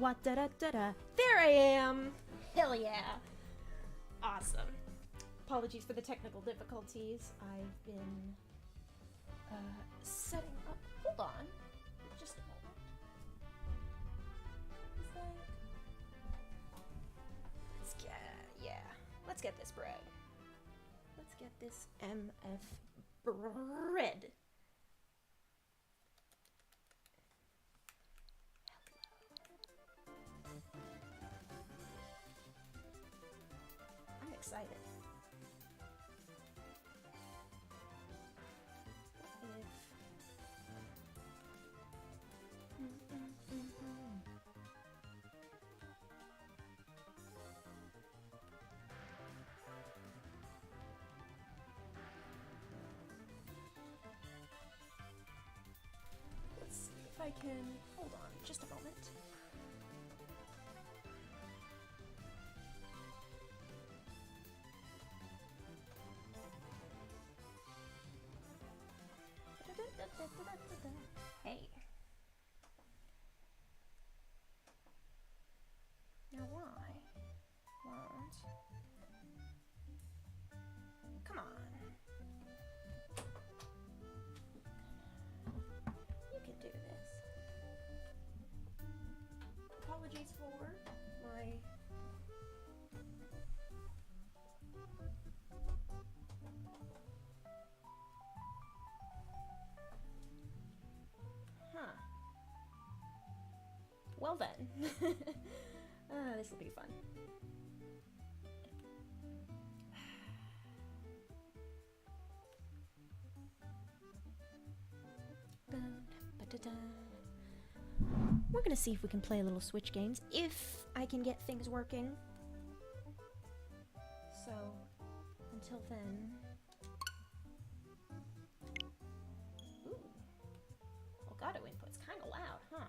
What da da da da. There I am! Hell yeah! Awesome. Apologies for the technical difficulties. I've been setting up. Hold on. Just a moment. Is that. Let's get this bread. Let's get this MF bread. I'm excited. Let's see if I can. Hold on just a moment. Hey. Now why won't... Come on. You can do this. Apologies for my... Well then. This will be fun. We're gonna see if we can play a little Switch games, if I can get things working. So, until then... Ooh. Elgato input's kinda loud, huh?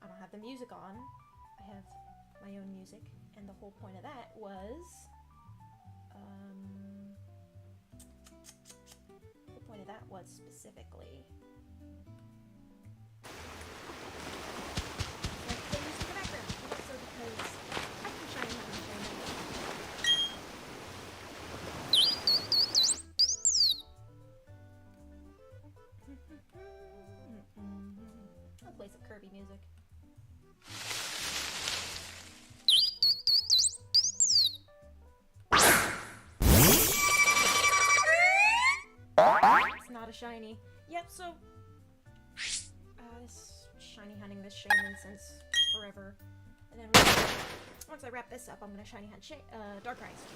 I don't have the music on. I have my own music, and the whole point of that was, specifically, like the music in the background, and also because I can shine on the I'll play some Kirby music. It's not a shiny. Yep, so this shiny hunting this shaman since forever. And then once I wrap this up, I'm gonna shiny hunt Dark Rise.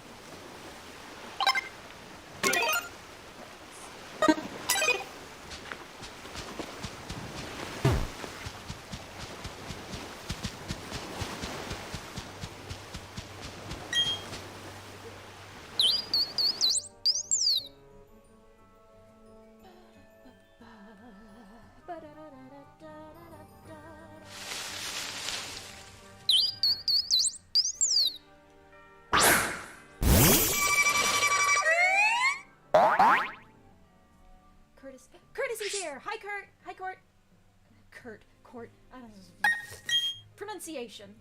Courtesy's here! Hi, Kurt! Hi, Court! Court. Pronunciation.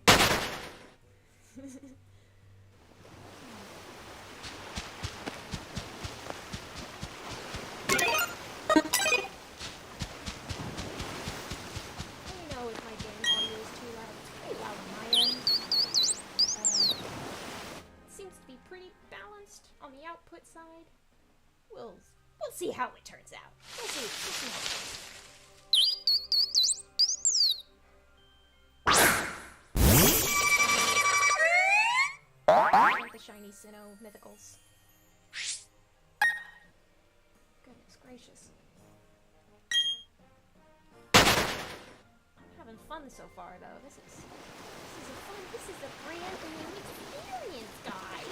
Output side. We'll see how it turns out. We'll see how it goes. Like the shiny Sinnoh mythicals. Goodness gracious. I'm having fun so far though. This is a brand new experience, guys.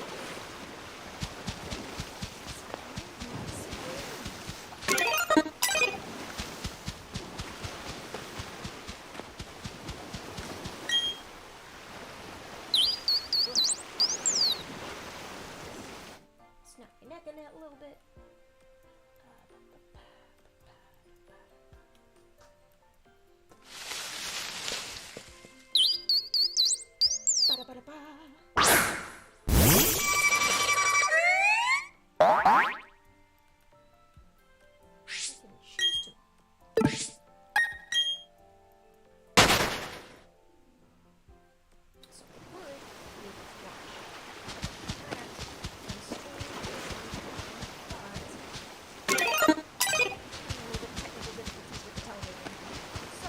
So I would be able to watch that and stream this on but a little bit of technical difficulties with the television. So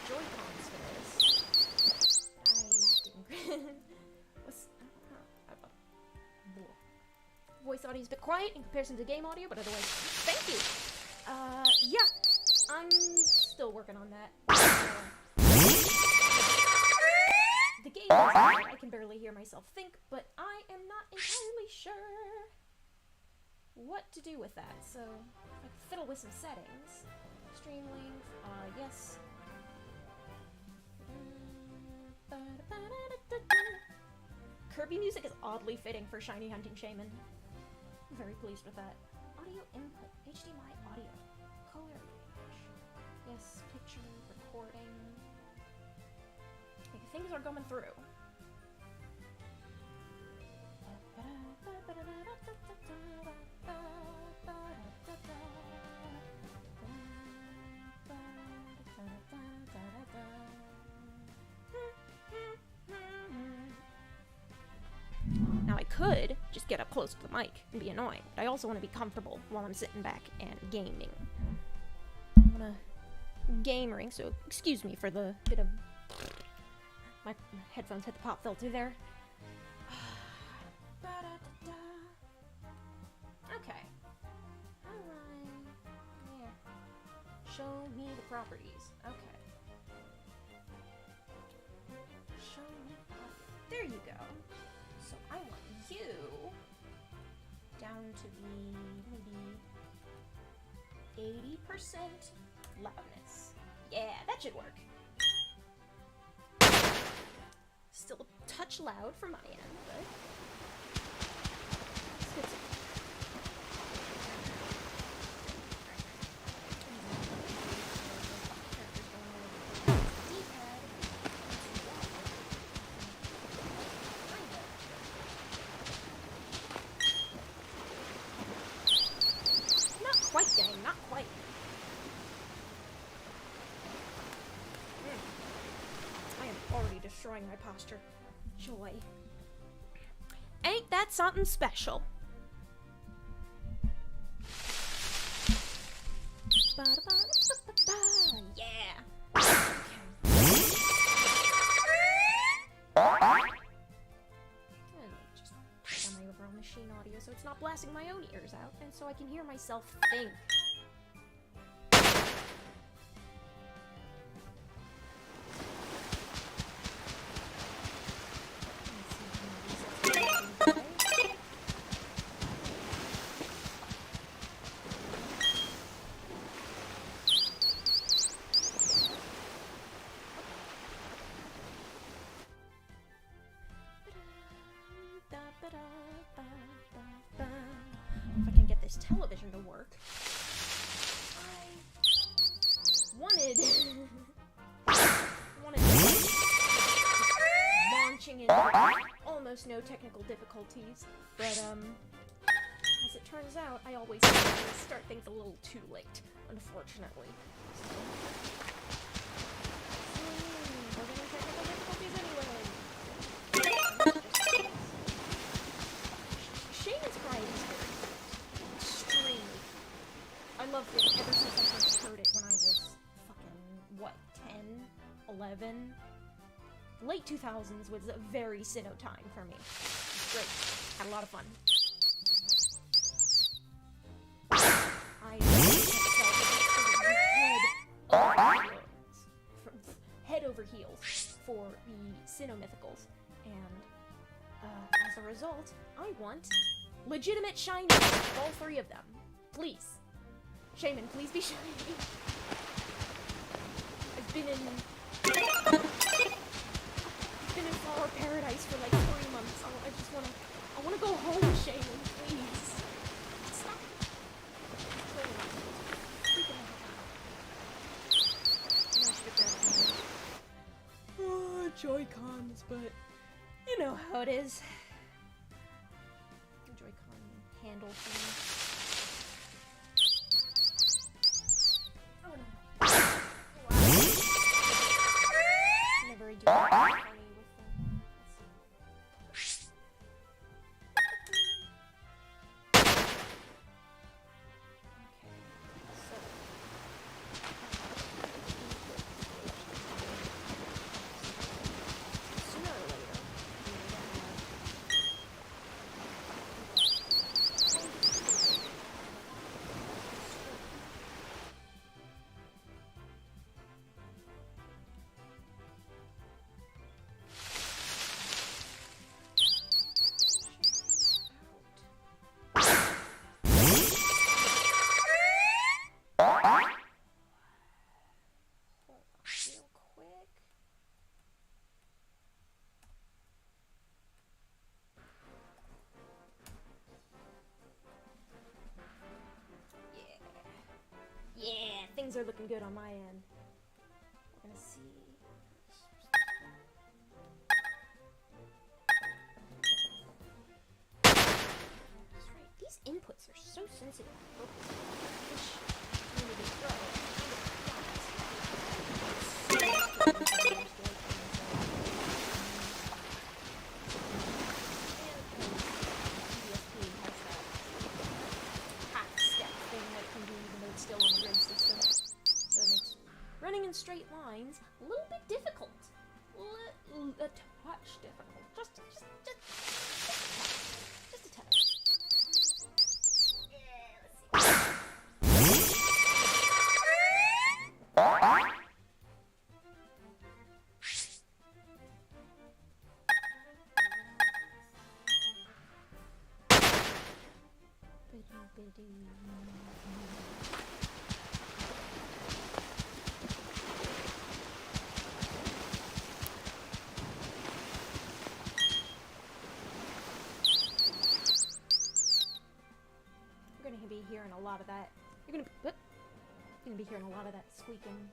Joy-Cons for this. I didn't. Voice audio is a bit quiet in comparison to game audio, but otherwise, thank you. Yeah, I'm still working on that. The game is hard. I can barely hear myself think, but I am not entirely sure what to do with that. So I can fiddle with some settings. Stream length, yes. Kirby music is oddly fitting for Shiny Hunting Shaman. I'm very pleased with that. Audio input, HDMI audio, color range. Yes, picture, recording. Okay, things are coming through. Now I could just get up close to the mic and be annoying, but I also want to be comfortable while I'm sitting back and gaming. I'm gonna gamering, so excuse me for the bit of my headphones hit the pop filter there. Okay. Alright. Yeah. Show me the properties. Okay. Show me audio. There you go. So I want you down to be maybe 80% loudness. Yeah, that should work. Still a touch loud from my end, but it's good. Not quite. I am already destroying my posture. Joy. Ain't that something special? Yeah. Just put on my overall machine audio so it's not blasting my own ears out, and so I can hear myself think. If I can get this television to work. I wanted launching in almost no technical difficulties, but as it turns out, I always start things a little too late, unfortunately. So, we're gonna technical difficulties anyway. Shaman's Cry is very extremely. I loved it ever since I first heard it when I was fucking, what, 10, 11? Late 2000s was a very Sinnoh time for me. Great. Had a lot of fun. I head over heels for the Sinnoh mythicals, and as a result, I want legitimate shiny, all three of them. Please. Shaman, please be shiny. I've been in Flower Paradise for like 3 months. I wanna go home, Shaman, please. Stop. Oh, Joy-Cons, but you know how it is. Joy-Con handle thing. Things are looking good on my end. We're gonna see. That's right. These inputs are so sensitive. Running in straight lines, a little bit difficult. A touch difficult. Just a touch. Let's see. You're gonna be hearing a lot of that. You're gonna be hearing a lot of that squeaking.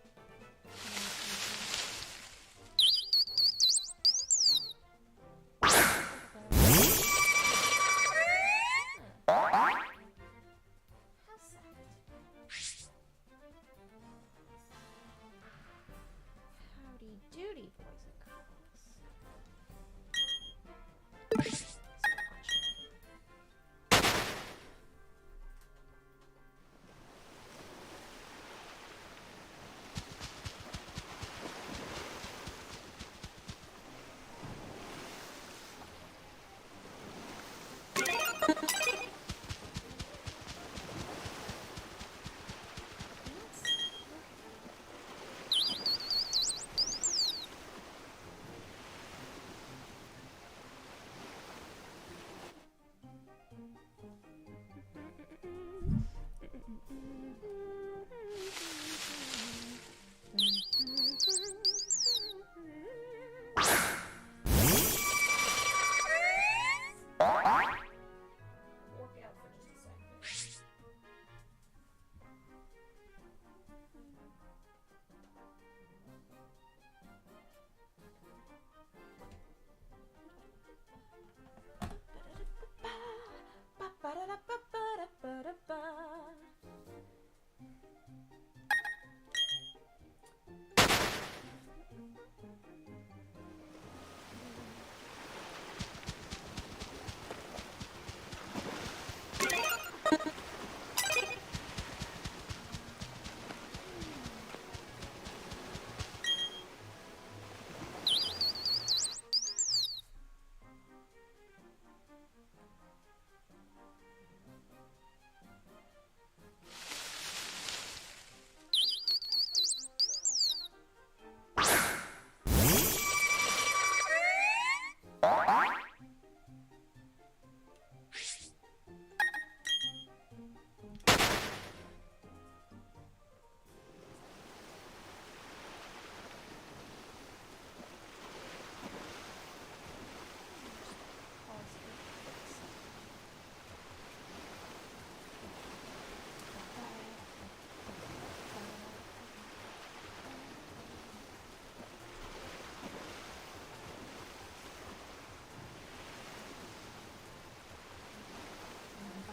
Howdy doody,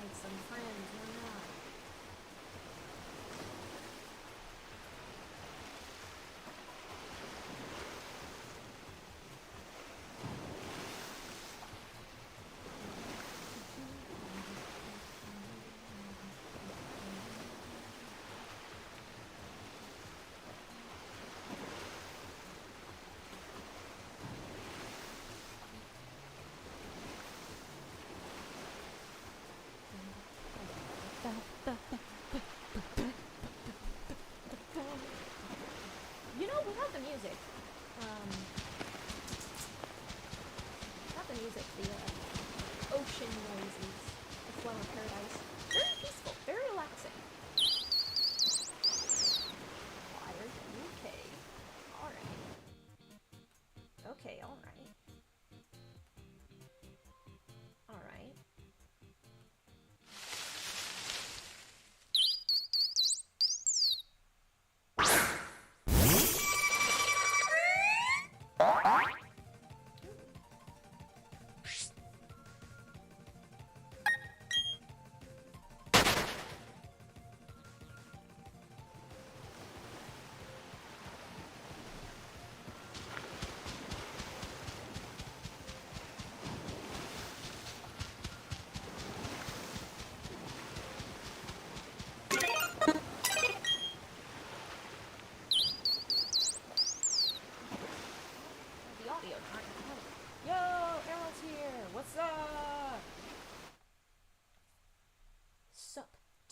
boys and girls. You know, without the music, the ocean noises, the flow of paradise, very peaceful, very relaxing. Wired, okay, alright. Okay, alright. Alright.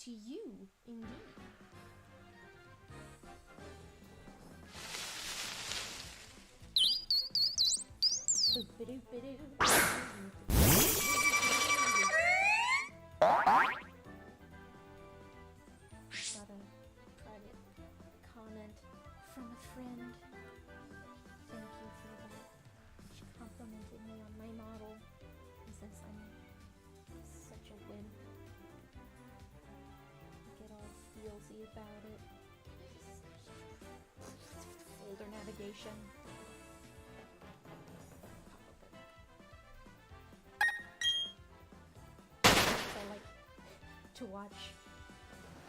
to you, indeed. Got a private comment from a friend. Thank you for that. She complimented me on my model. He says I'm such a wimp. I get all feelsy about it. Folder navigation. I like to watch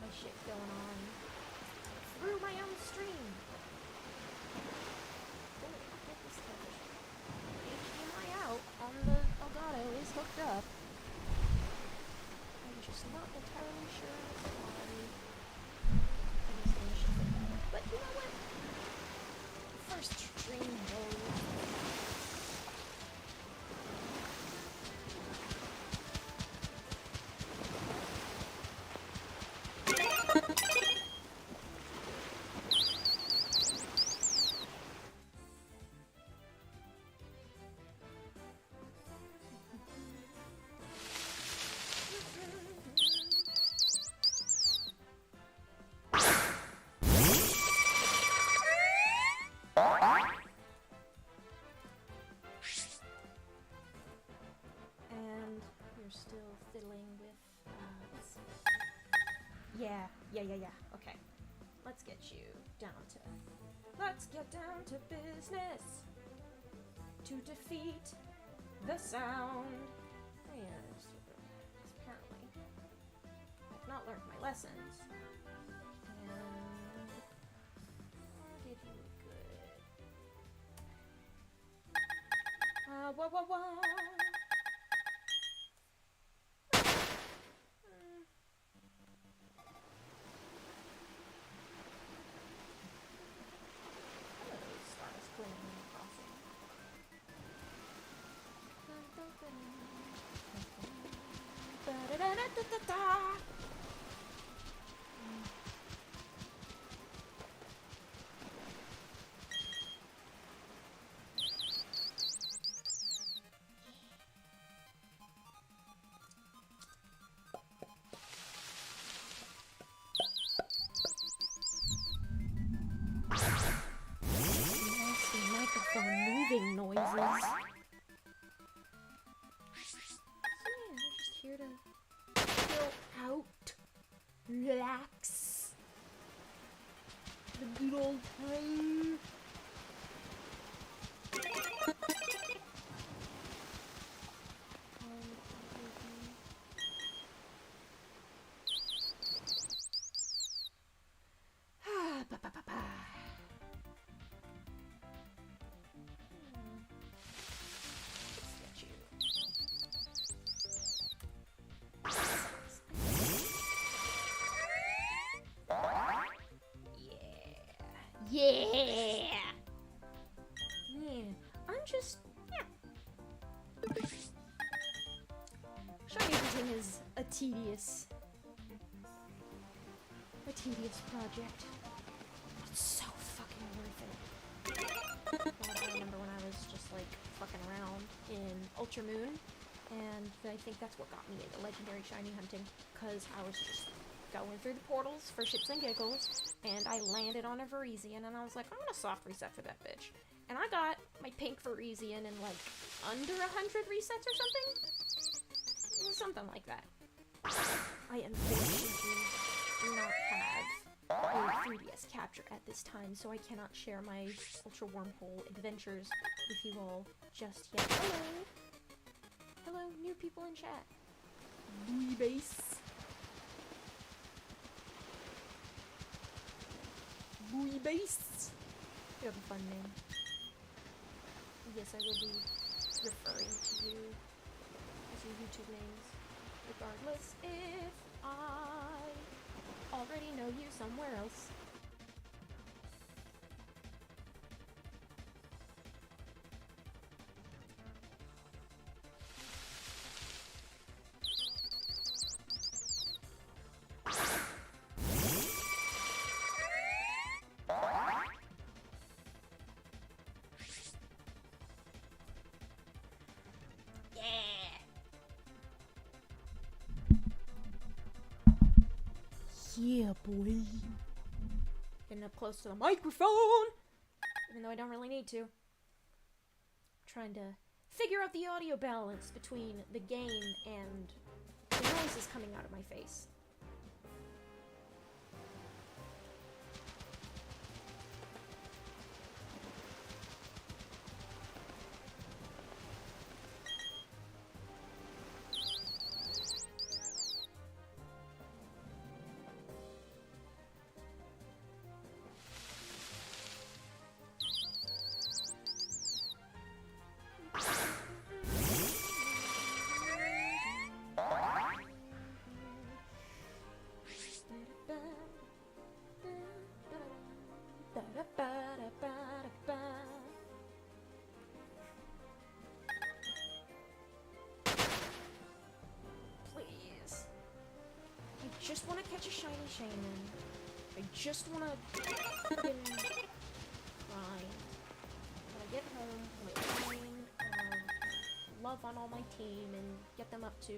my shit going on through my own stream. Get this thing. HDMI out on the Elgato is hooked up. I'm just not entirely sure why these things should fit that. But you know what? First stream goes. Still fiddling with, let's see. Yeah. Okay. Let's get down to business. To defeat the sound. Yes, apparently. I've not learned my lessons. And I'll give you a good... Whoa. Microphone moving noises. So yeah, we're just here to chill out, relax, the good old time. Yeah! I'm just... Shiny editing is a tedious project. It's so fucking worth it. God, I remember when I was just like fucking around in Ultra Moon, and I think that's what got me into legendary shiny hunting, because I was just going through the portals for shits and giggles, and I landed on a Varisian, and I was like, I'm gonna soft reset for that bitch. And I got my pink Varisian in like under 100 resets or something? Something like that. I unfortunately do not have a 3DS capture at this time, so I cannot share my Ultra Wormhole adventures with you all just yet. Hello! Hello, new people in chat. Booey Base. Booey Base. You have a fun name. Yes, I will be referring to you as your YouTube names, regardless if I already know you somewhere else. Yeah, boy. Getting up close to the microphone, even though I don't really need to. Trying to figure out the audio balance between the game and the noises coming out of my face. Please. I just want to catch a shiny shaman. I just want to fucking grind. When I get home, I'm gonna train, love on all my team and get them up to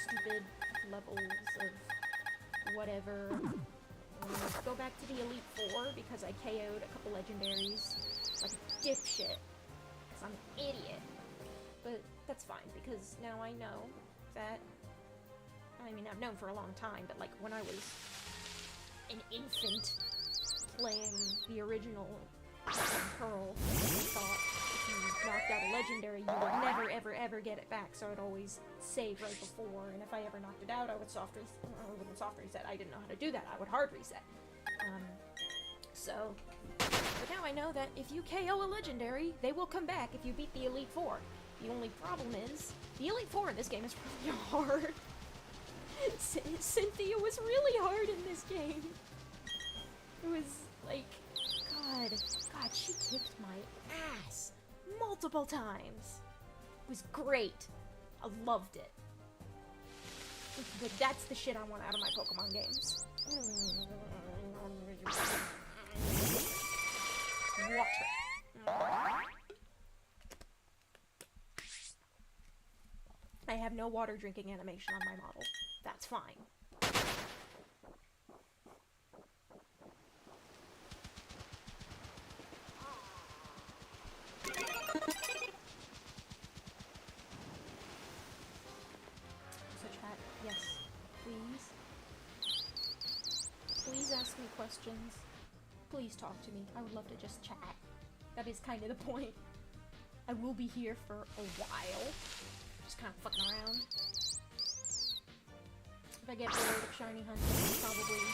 stupid levels of whatever. Go back to the Elite Four because I KO'd a couple legendaries like a dipshit. Because I'm an idiot. But that's fine because now I know that, I mean, I've known for a long time, but like when I was an infant playing the original Pearl, I thought if you knocked out a legendary, you would never ever ever get it back, so I'd always save right before, and if I ever knocked it out, I would soft reset. I wouldn't soft reset, I didn't know how to do that, I would hard reset. But now I know that if you KO a legendary, they will come back if you beat the Elite Four. The only problem is, the Elite Four in this game is really hard. Cynthia was really hard in this game. It was like, God, she kicked my ass multiple times. It was great. I loved it. But that's the shit I want out of my Pokemon games. Water. I have no water drinking animation on my model. That's fine. So chat, yes, please. Please ask me questions. Please talk to me. I would love to just chat. That is kind of the point. I will be here for a while. Just kind of fucking around. If I get bored of shiny hunting, I'll probably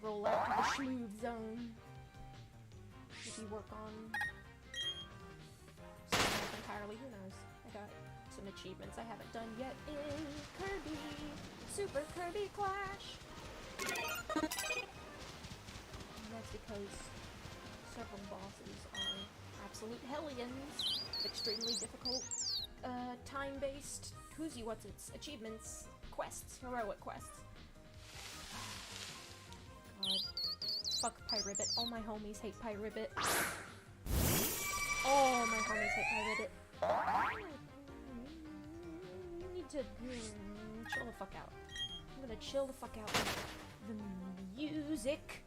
roll out to the smooth zone. Maybe work on something else entirely, who knows. I got some achievements I haven't done yet in Kirby, Super Kirby Clash. And that's because several bosses are absolute hellions, extremely difficult, time-based, what's-its, achievements, quests, heroic quests. God. Fuck Pyribbit. All my homies hate Pyribbit. All my homies hate Pyribbit. You need to chill the fuck out. I'm gonna chill the fuck out with the music.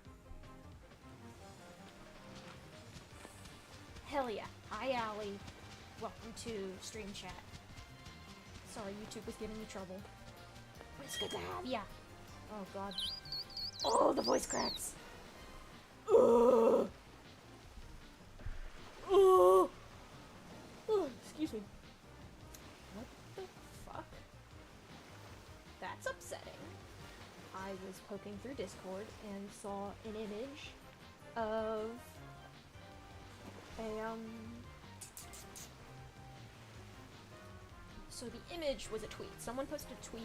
Hell yeah. Hi, Allie. Welcome to stream chat. Sorry, YouTube was giving me trouble. It's good to have ya. Oh god. Oh, the voice cracks. Ugh. Oh. Oh, excuse me. What the fuck? That's upsetting. I was poking through Discord and saw an image of a, so the image was a tweet. Someone posted a tweet,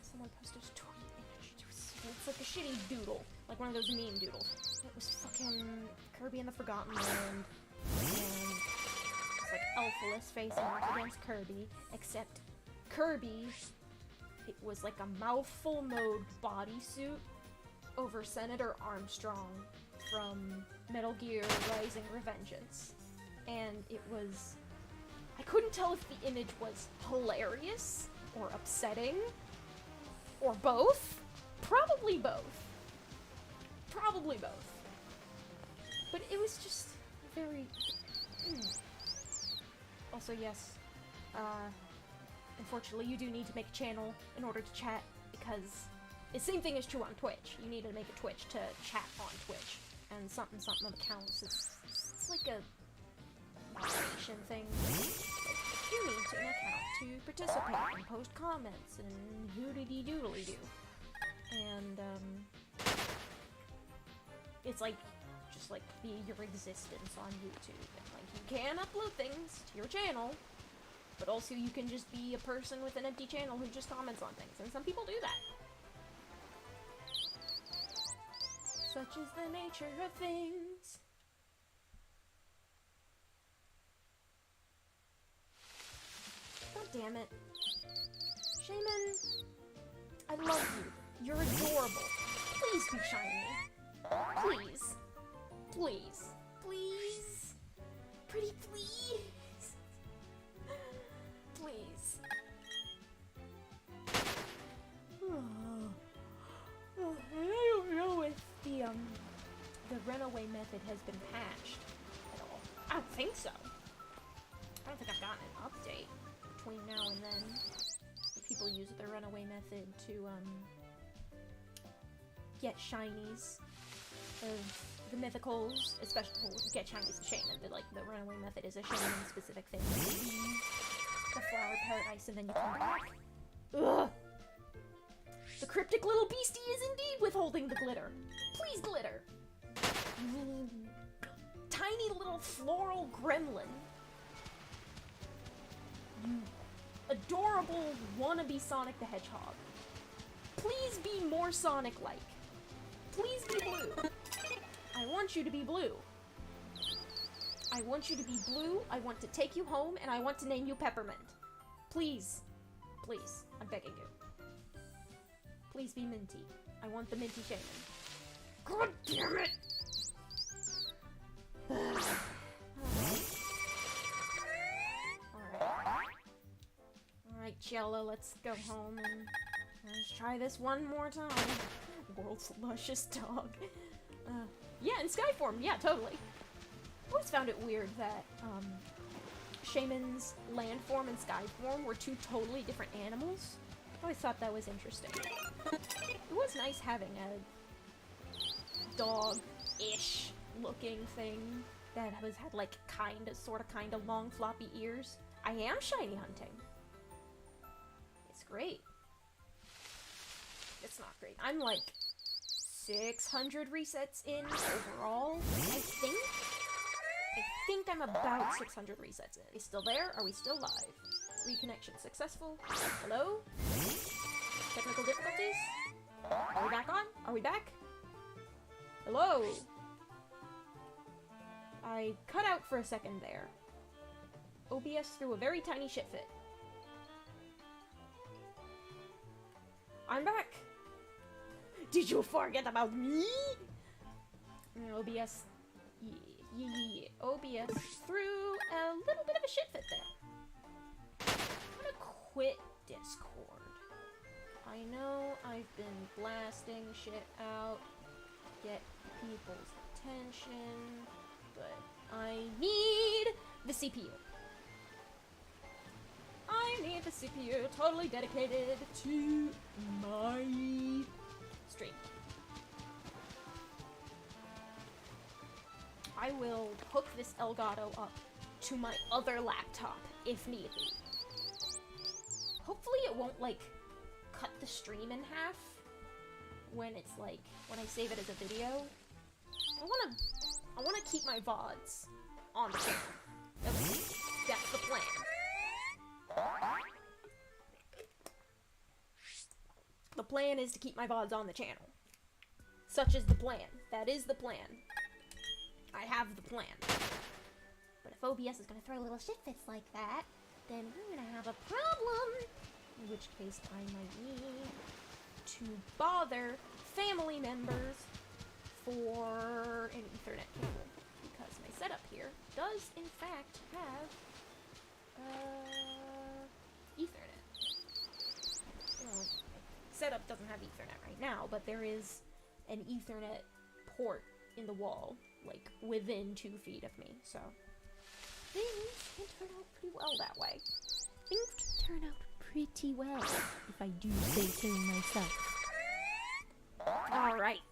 someone posted a tweet image. It's like a shitty doodle, like one of those meme doodles. It was fucking Kirby in the Forgotten Land, and it's like Elphalus facing off against Kirby, except Kirby, it was like a mouthful mode bodysuit over Senator Armstrong from Metal Gear Rising: Revengeance. And it was... I couldn't tell if the image was hilarious, or upsetting, or both. Probably both. Probably both. But it was just very... Also, yes, unfortunately you do need to make a channel in order to chat, because the same thing is true on Twitch. You need to make a Twitch to chat on Twitch, and something of accounts. It's like a moderation thing. Like, you need an account to participate and post comments and hoodity-doodly-doo. And, it's like, just like your existence on YouTube. And, like, you can upload things to your channel, but also you can just be a person with an empty channel who just comments on things, and some people do that. Such is the nature of things. God damn it. Shaman, I love you. You're adorable. Please be shiny. Please. Please. Please. Pretty please. Please. I don't know if the runaway method has been patched at all. I don't think so. I don't think I've gotten an update between now and then. People use the runaway method to, get shinies of the mythicals, especially, well, get shinies of shaman, but like the runaway method is a shaman specific thing. You leave the flower paradise and then you come back. Ugh! The cryptic little beastie is indeed withholding the glitter. Please, glitter! Tiny little floral gremlin. You adorable wannabe Sonic the Hedgehog. Please be more Sonic-like. Please be blue. I want you to be blue. I want you to be blue, I want to take you home, and I want to name you Peppermint. Please. Please. I'm begging you. Please be minty. I want the minty shaman. God damn it! Alright, Ciela, let's go home and let's try this one more time. World's luscious dog. Yeah, in Skyform, yeah, totally. I always found it weird that, Shaman's landform and Skyform were two totally different animals. I always thought that was interesting. It was nice having a dog-ish looking thing that had like kinda long floppy ears. I am shiny hunting. It's great. It's not great. I'm like 600 resets in overall, I think. I think I'm about 600 resets in. Are we still there? Are we still live? Reconnection successful. Hello? Technical difficulties? Are we back on? Are we back? Hello? I cut out for a second there. OBS threw a very tiny shit fit. I'm back! Did you forget about me? OBS... Yeah. OBS threw a little bit of a shit fit there. I'm gonna quit Discord. I know I've been blasting shit out, get people's attention, but I need the CPU. I need the CPU totally dedicated to my stream. I will hook this Elgato up to my other laptop if need be. Hopefully it won't, like, cut the stream in half when it's, like, when I save it as a video. I wanna keep my VODs on the channel. That's the plan. The plan is to keep my VODs on the channel. Such is the plan. That is the plan. I have the plan. But if OBS is gonna throw little shit fits like that, then we're gonna have a problem. In which case I might need to bother family members for an Ethernet cable. Because my setup here does in fact have now, but there is an Ethernet port in the wall, like, within 2 feet of me, so things can turn out pretty well that way. Things can turn out pretty well, if I do say so myself. Alright.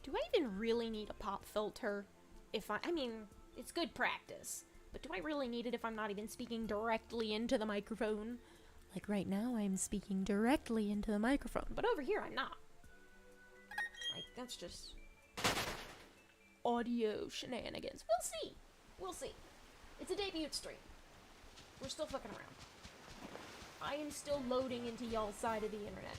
Do I even really need a pop filter? I mean, it's good practice, but do I really need it if I'm not even speaking directly into the microphone? Like right now, I'm speaking directly into the microphone, but over here, I'm not. Like, that's just audio shenanigans. We'll see. We'll see. It's a debut stream. We're still fucking around. I am still loading into y'all's side of the internet.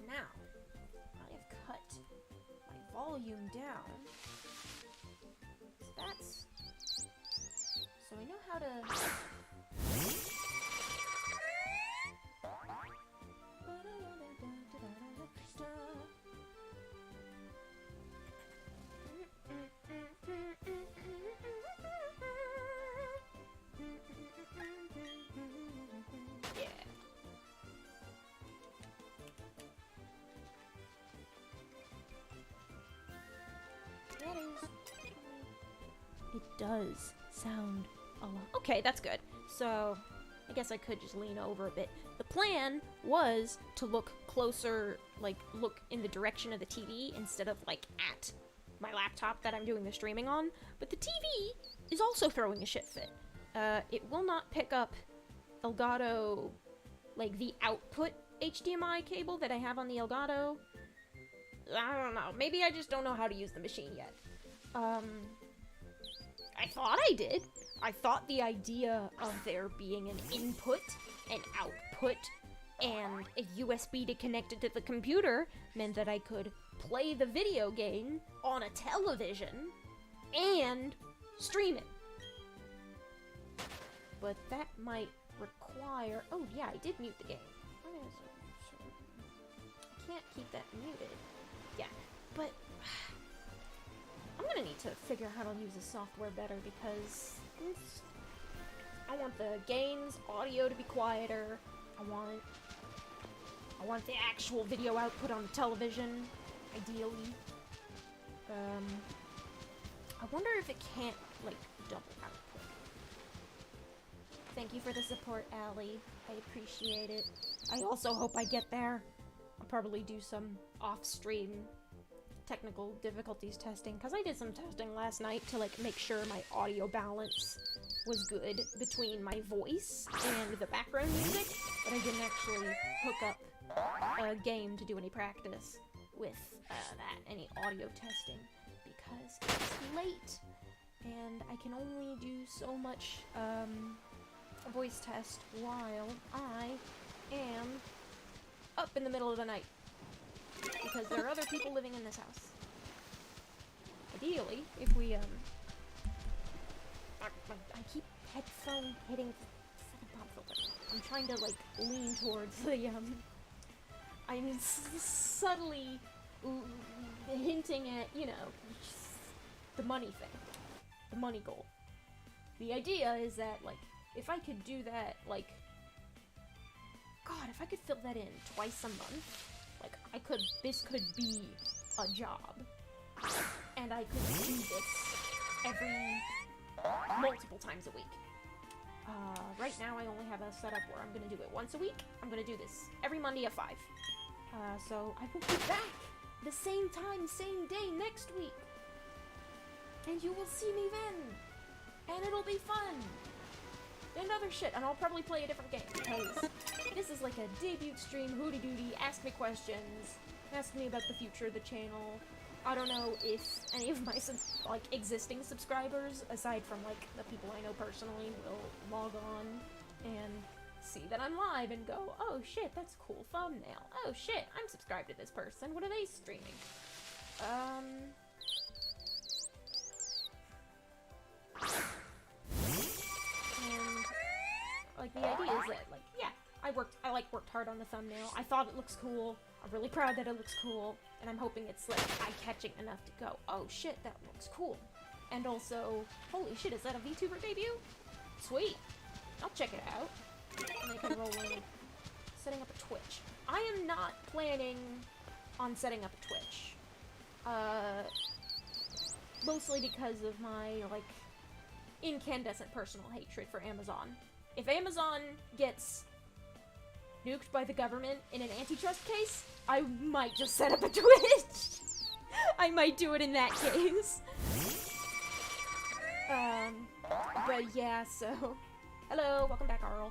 Now, I have cut my volume down. So I know how to... Yeah. That is... It does sound a lot. Okay, that's good. So, I guess I could just lean over a bit. The plan was to look closer, like, look in the direction of the TV instead of, like, at my laptop that I'm doing the streaming on. But the TV is also throwing a shit fit. It will not pick up Elgato, like, the output HDMI cable that I have on the Elgato. I don't know. Maybe I just don't know how to use the machine yet. I thought I did. I thought the idea of there being an input, an output, and a USB to connect it to the computer meant that I could play the video game on a television and stream it. But that might require... Oh, yeah, I did mute the game. What is it? I can't keep that muted. Yeah, but... I'm gonna need to figure out how to use the software better because I want the game's audio to be quieter. I want the actual video output on the television, ideally. I wonder if it can't, like, double output. Thank you for the support, Allie. I appreciate it. I also hope I get there. I'll probably do some off-stream technical difficulties testing, because I did some testing last night to, like, make sure my audio balance was good between my voice and the background music, but I didn't actually hook up a game to do any practice with any audio testing, because it's late, and I can only do so much voice test while I am up in the middle of the night. Because there are other people living in this house. Ideally, if we, I keep headphone hitting the pop filter. I'm trying to, like, lean towards the, I'm subtly hinting at, you know, the money thing. The money goal. The idea is that, like, if I could do that, like, God, if I could fill that in twice a month, like, this could be a job. And I could do this multiple times a week. Right now I only have a setup where I'm gonna do it once a week. I'm gonna do this every Monday at 5. So I will be back the same time, same day next week. And you will see me then. And it'll be fun. And other shit, and I'll probably play a different game, because this is like a debut stream, hooty-dooty, ask me questions, ask me about the future of the channel. I don't know if any of my, existing subscribers, aside from, like, the people I know personally, will log on and see that I'm live and go, oh shit, that's a cool thumbnail. Oh shit, I'm subscribed to this person. What are they streaming? And, like, the idea is that, like, yeah, I worked hard on the thumbnail. I thought it looks cool. I'm really proud that it looks cool, and I'm hoping it's like eye-catching enough to go, oh shit, that looks cool. And also, holy shit, is that a VTuber debut? Sweet. I'll check it out. And I can roll in. Setting up a Twitch. I am not planning on setting up a Twitch. Mostly because of my, like, incandescent personal hatred for Amazon. If Amazon gets nuked by the government in an antitrust case, I might just set up a Twitch. I might do it in that case. But yeah, so... Hello, welcome back, Arl.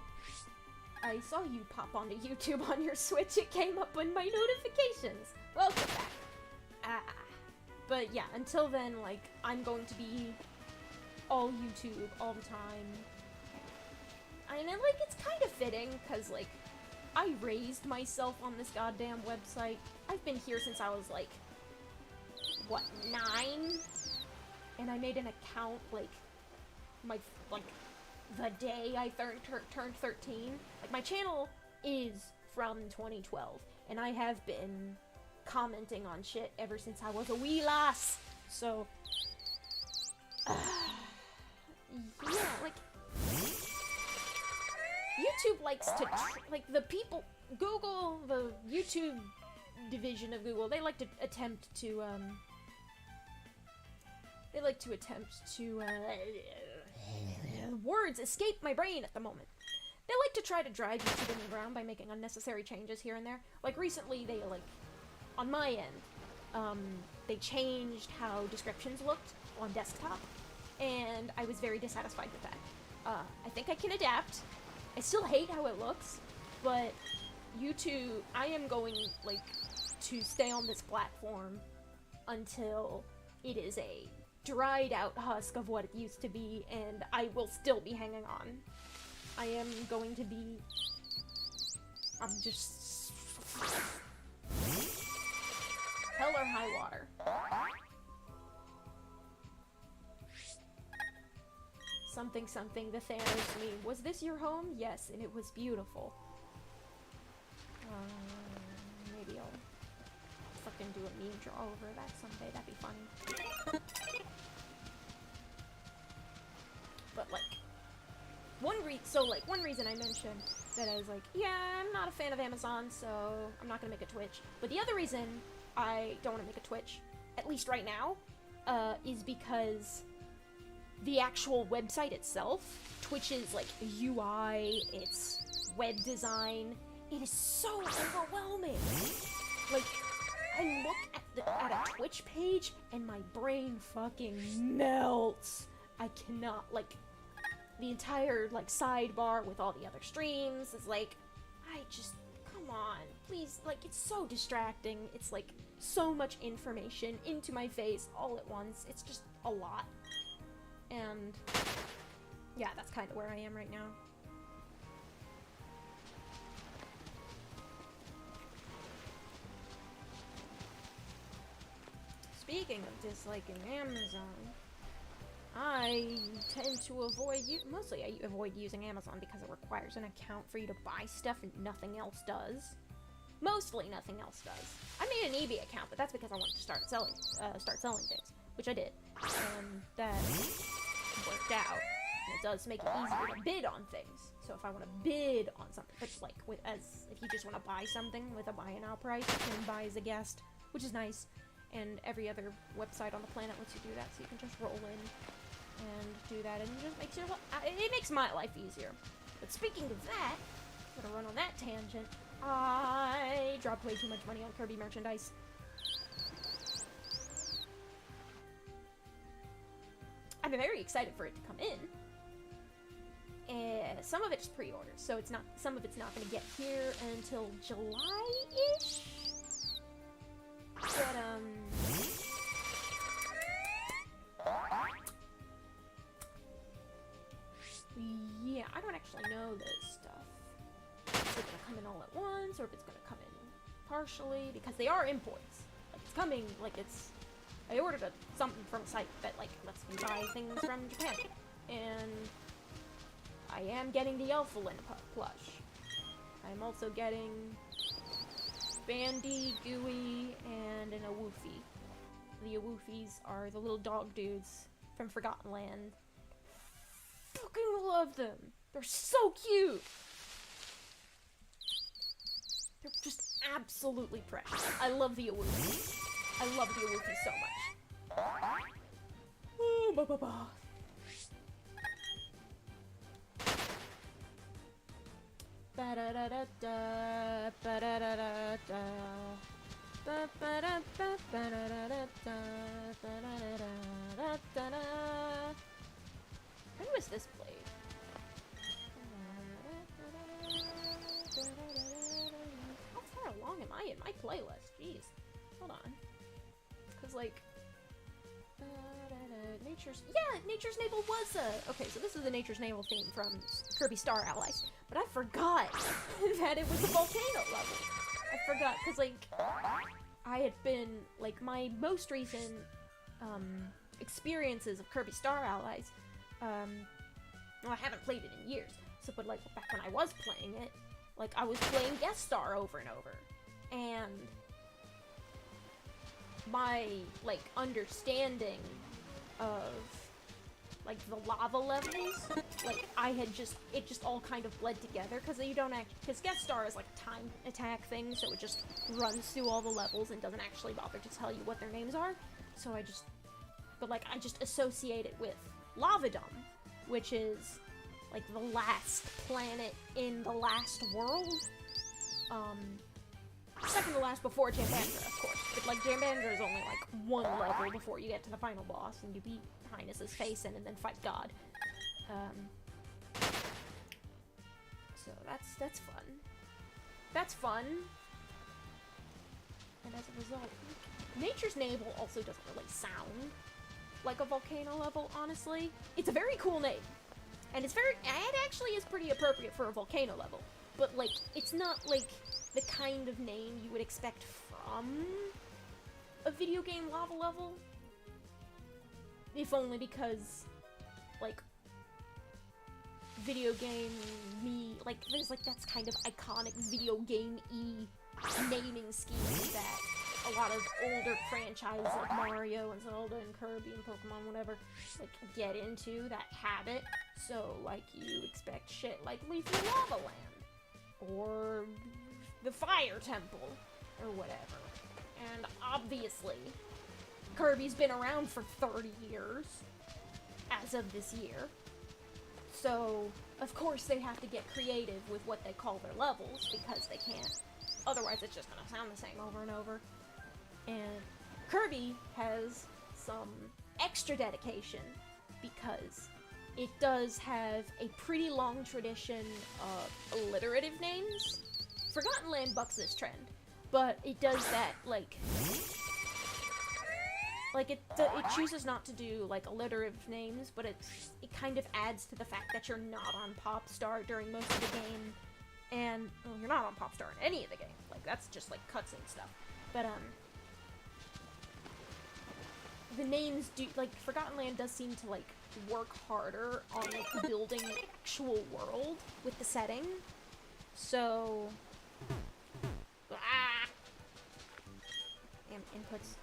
I saw you pop onto YouTube on your Switch. It came up on my notifications. Welcome back. But yeah, until then, like, I'm going to be all YouTube all the time. And like, it's kind of fitting, because, like, I raised myself on this goddamn website. I've been here since I was, like, what, 9? And I made an account, like, the day I turned 13. Like, my channel is from 2012, and I have been commenting on shit ever since I was a wee lass. So, yeah, like, YouTube likes to, like, the people, Google, the YouTube division of Google, they like to attempt to, words escape my brain at the moment. They like to try to drive YouTube in the ground by making unnecessary changes here and there. Like, recently, they, like, on my end, they changed how descriptions looked on desktop, and I was very dissatisfied with that. I think I can adapt. I still hate how it looks, but YouTube, I am going, like, to stay on this platform until it is a dried out husk of what it used to be, and I will still be hanging on. I am going to be... I'm just... Hell or high water. Something something, the Thanos meme. Was this your home? Yes, and it was beautiful. Maybe I'll fucking do a meme draw over that someday. That'd be funny. But like, one reason I mentioned that I was like, yeah, I'm not a fan of Amazon, so I'm not gonna make a Twitch. But the other reason I don't want to make a Twitch, at least right now, is because the actual website itself, Twitch's like UI, its web design, it is so overwhelming. Like, I look at a Twitch page and my brain fucking melts. I cannot, like, the entire, like, sidebar with all the other streams is like, come on, please, like, it's so distracting. It's like so much information into my face all at once. It's just a lot. And yeah, that's kind of where I am right now. Speaking of disliking Amazon, I tend to avoid mostly I avoid using Amazon because it requires an account for you to buy stuff and nothing else does. Mostly nothing else does. I made an eBay account, but that's because I wanted to start selling things, which I did. And that worked out. And it does make it easier to bid on things. So if I want to bid on something, but like if you just want to buy something with a buy now price, you can buy as a guest, which is nice. And every other website on the planet lets you do that, so you can just roll in and do that, and it just makes it makes my life easier. But speaking of that, I'm gonna run on that tangent. I dropped way too much money on Kirby merchandise. I'm very excited for it to come in. Some of it's pre-order, so some of it's not gonna get here until July-ish. But, yeah, I don't actually know this stuff. Is it gonna come in all at once, or if it's gonna come in partially? Because they are imports. Like, it's coming, like, I ordered something from a site that, like, lets me buy things from Japan. And I am getting the Elfalin plush. I'm also getting Bandy, Gooey, and an Awoofi. The Awoofis are the little dog dudes from Forgotten Land. Fucking love them! They're so cute! They're just absolutely precious. I love the Awoofi. I love the Awoofi so much. Ooh, ba ba ba. Ba da da da da, ba da da da da. Ba ba da ba ba da da da da, ba da da da da. When was this played? How far along am I in my playlist? Jeez. Hold on. Cause like... Nature's Navel was okay, so this is the Nature's Navel theme from Kirby Star Allies. But I forgot that it was a volcano level. I forgot, cause like... I had been, like, my most recent, experiences of Kirby Star Allies, well, I haven't played it in years, so, but, like, back when I was playing it, like, I was playing Guest Star over and over, and my, like, understanding of, like, the lava levels, like, it just all kind of bled together, because you don't because Guest Star is, like, a time attack thing, so it just runs through all the levels and doesn't actually bother to tell you what their names are, so I just associate it with Lavadom, which is, like, the last planet in the last world, second to last before Jambandra, of course, but, like, Jambandra is only, like, one level before you get to the final boss, and you beat Highness's face in and then fight God. So that's fun. That's fun. And as a result, Nature's Navel also doesn't really sound like a volcano level, honestly. It's a very cool name. And it actually is pretty appropriate for a volcano level. But, like, it's not, like, the kind of name you would expect from a video game lava level. If only because, like, video game like, there's, like, that's kind of iconic video game-y naming scheme that a lot of older franchises like Mario and Zelda and Kirby and Pokemon, whatever, like, get into that habit. So, like, you expect shit like Leafy Lava Land, or the Fire Temple, or whatever. And obviously, Kirby's been around for 30 years, as of this year. So, of course they have to get creative with what they call their levels, because they can't. Otherwise it's just gonna sound the same over and over. And Kirby has some extra dedication, because it does have a pretty long tradition of alliterative names. Forgotten Land bucks this trend, but it does that, like it chooses not to do, like, alliterative names, but it kind of adds to the fact that you're not on Pop Star during most of the game, and, well, you're not on Pop Star in any of the game, like, that's just, like, cutscene stuff, but, the names do, like, Forgotten Land does seem to, like, work harder on, like, building the actual world with the setting, so, damn inputs.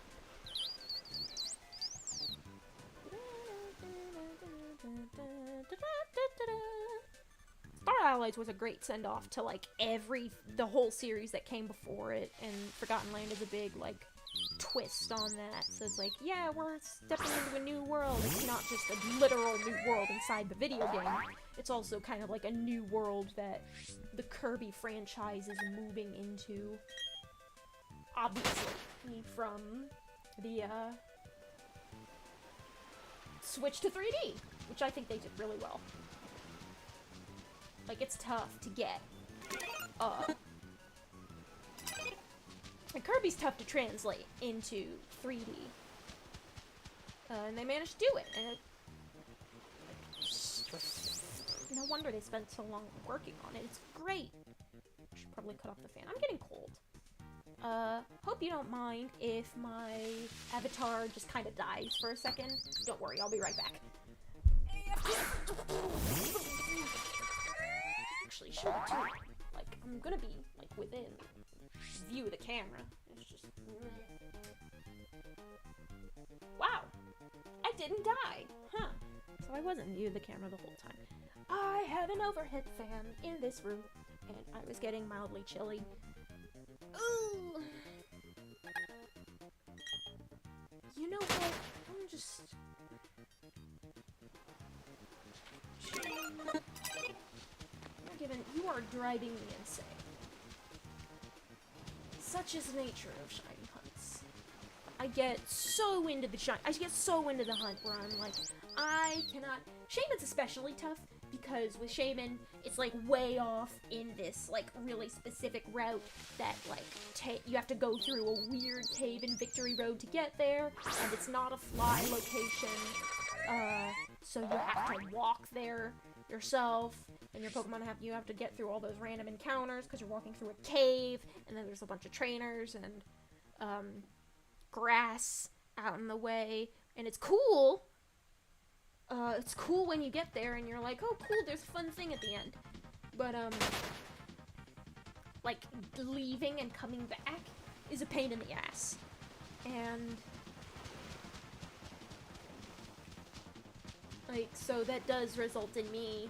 Star Allies was a great send-off to, like, the whole series that came before it, and Forgotten Land is a big, like, twist on that. So it's like, yeah, we're stepping into a new world. It's not just a literal new world inside the video game. It's also kind of like a new world that the Kirby franchise is moving into. Obviously, from the, switch to 3D, which I think they did really well. Like, it's tough to get, and Kirby's tough to translate into 3D. And they managed to do it, and no wonder they spent so long working on it. It's great. Should probably cut off the fan. I'm getting cold. Hope you don't mind if my avatar just kind of dies for a second. Don't worry, I'll be right back. Actually, should too. Like, I'm gonna be, like, within view of the camera. It's just... Wow! I didn't die! Huh. So I wasn't in view of the camera the whole time. I have an overhead fan in this room, and I was getting mildly chilly. Ooh! You know what? I'm just... Given you are driving me insane. Such is the nature of shiny hunts. I get so into the hunt where I'm like, I cannot. Shaman's especially tough because with Shaman, it's like way off in this like really specific route that like you have to go through a weird cave in Victory Road to get there, and it's not a fly location. So you have to walk there yourself, and your Pokemon you have to get through all those random encounters because you're walking through a cave, and then there's a bunch of trainers and grass out in the way, and it's cool. It's cool when you get there and you're like, oh cool, there's a fun thing at the end. But like leaving and coming back is a pain in the ass. And like, so that does result in me,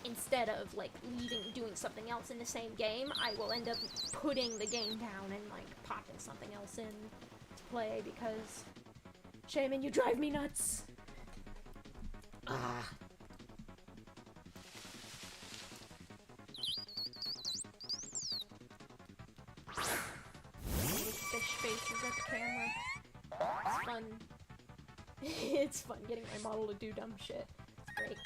instead of like leaving, doing something else in the same game, I will end up putting the game down and like popping something else in to play because Shaman, you drive me nuts. Ah. Fish faces at the camera. It's fun. It's fun getting my model to do dumb shit. It's great.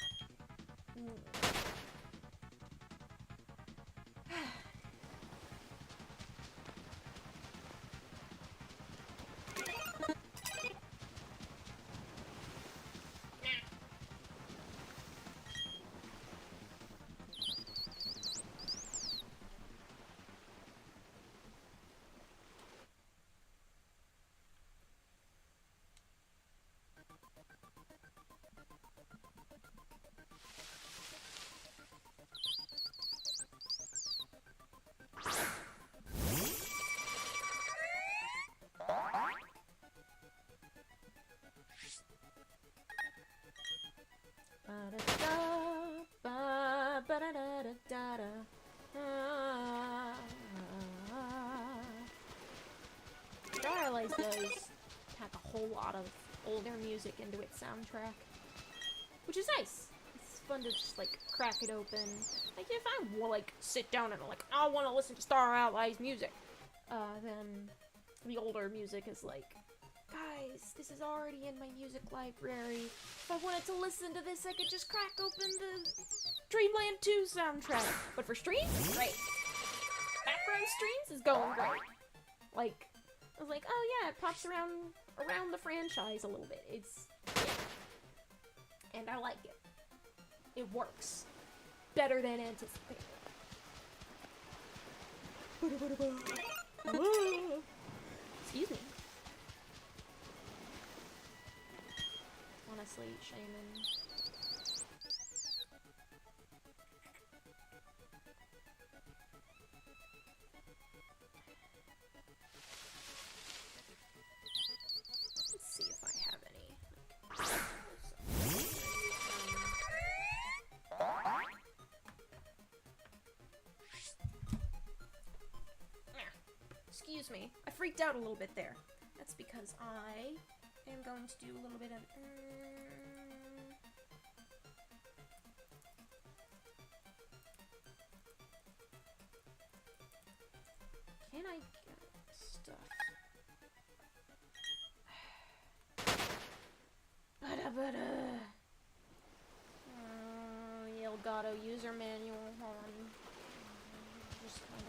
Initialize does pack a whole lot of older music into its soundtrack, which is nice. It's fun to just like crack it open. Like if I like sit down and like I want to listen to Star Allies music, then the older music is like, guys, this is already in my music library. If I wanted to listen to this, I could just crack open the Dreamland 2 soundtrack. But for streams, great. Background streams is going great. Like, I was like, oh yeah, it pops around the franchise a little bit. It's, yeah. And I like it. It works. Better than anticipated. Excuse me. Honestly, Shaman. Let's see if I have any. Excuse me. I freaked out a little bit there. That's because I am going to do a little bit of... Can I get stuff? Elgato user manual. Hold on. Just kind of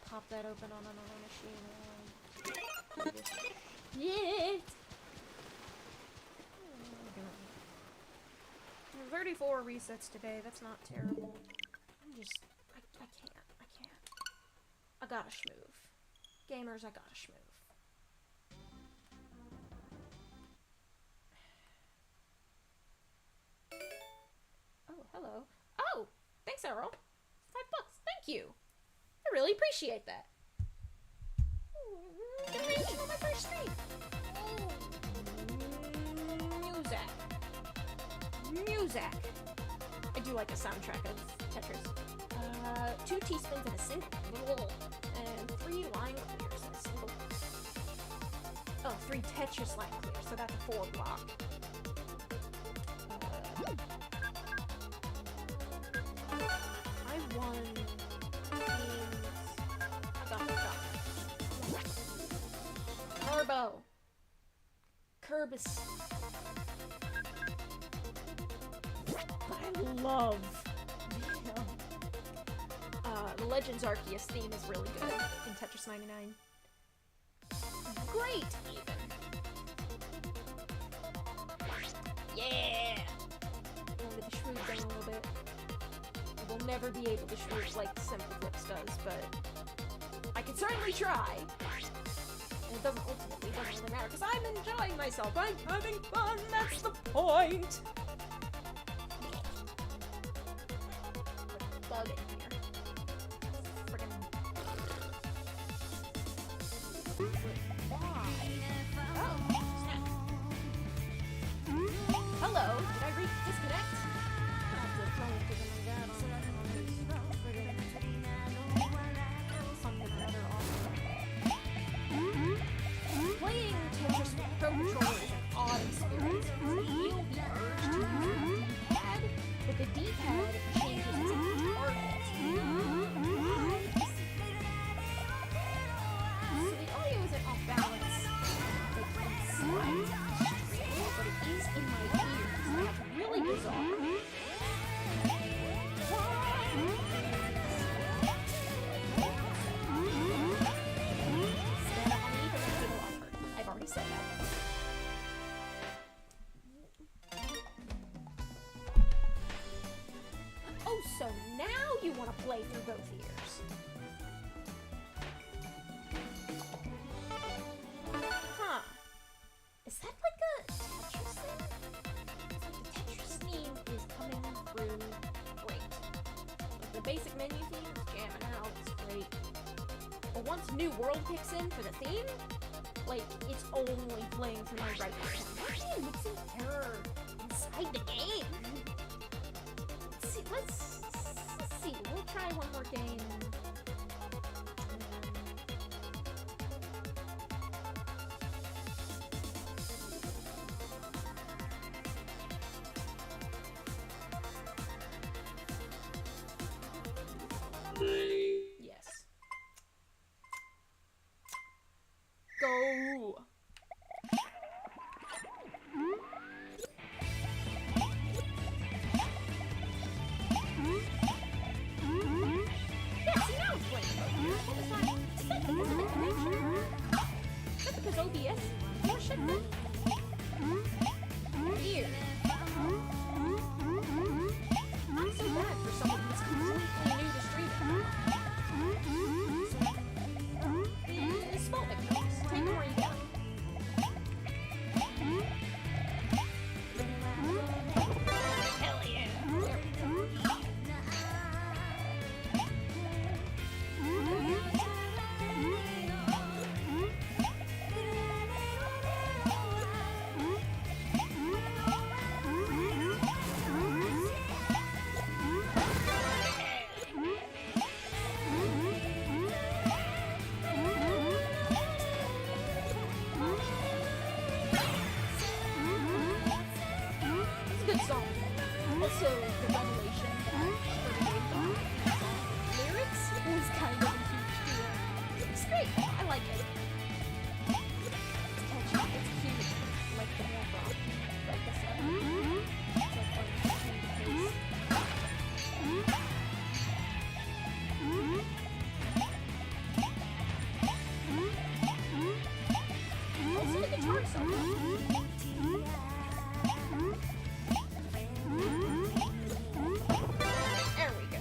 pop that open on another machine. Yeah! 34 resets today. That's not terrible. I can't. I gotta schmoove. Gamers, I gotta schmoove. Oh, hello. Oh! Thanks, Errol. $5. Thank thank you. I really appreciate that. Generation on my first stream. Music. I do like a soundtrack of Tetris. 2 teaspoons and a single. And 3 line clears and a single. Oh, 3 Tetris line clears, so that's a 4 block. I won games. I got Turbo. Kerbis. But I love the Legends Arceus theme is really good in Tetris 99. Great, even. Yeah! Wanted the shrews down a little bit. I will never be able to shrews like Simple Flips does, but I can certainly try. And it doesn't really matter, because I'm enjoying myself. I'm having fun, that's the point! Bug in here. Friggin' why? Oh, snap. Hello, did I disconnect? I have to throw it because of my dad on something or other awesome. Playing Tetris with Pro Controller is an odd experience. You feel the urge to use the D-pad, but the D-pad changes its target. So the audio isn't off balance, like inside, but it is in my ears, and that's really bizarre. I've already said that. Oh, so now you want to play through both ears. Huh. Is that like a Tetris thing? It's like the Tetris theme is coming through great. Like the basic menu theme is jamming out, it's great. But once New World kicks in for the theme, like, it's only playing through my right ear. Why are you mixing error inside the game? Let's see. We'll try one more game. Yes. Go. Because OBS or shit then? Weird. Not so bad for someone who's completely new to streaming. So, small victories. Take them where you got. Hell yeah. There we go. Also, the revelation that lyrics is kind of a huge deal. It's great. I like it. It's catchy. It's cute. I like the more rock. Like the sound. It's like fun. Also, the guitar solo. There we go.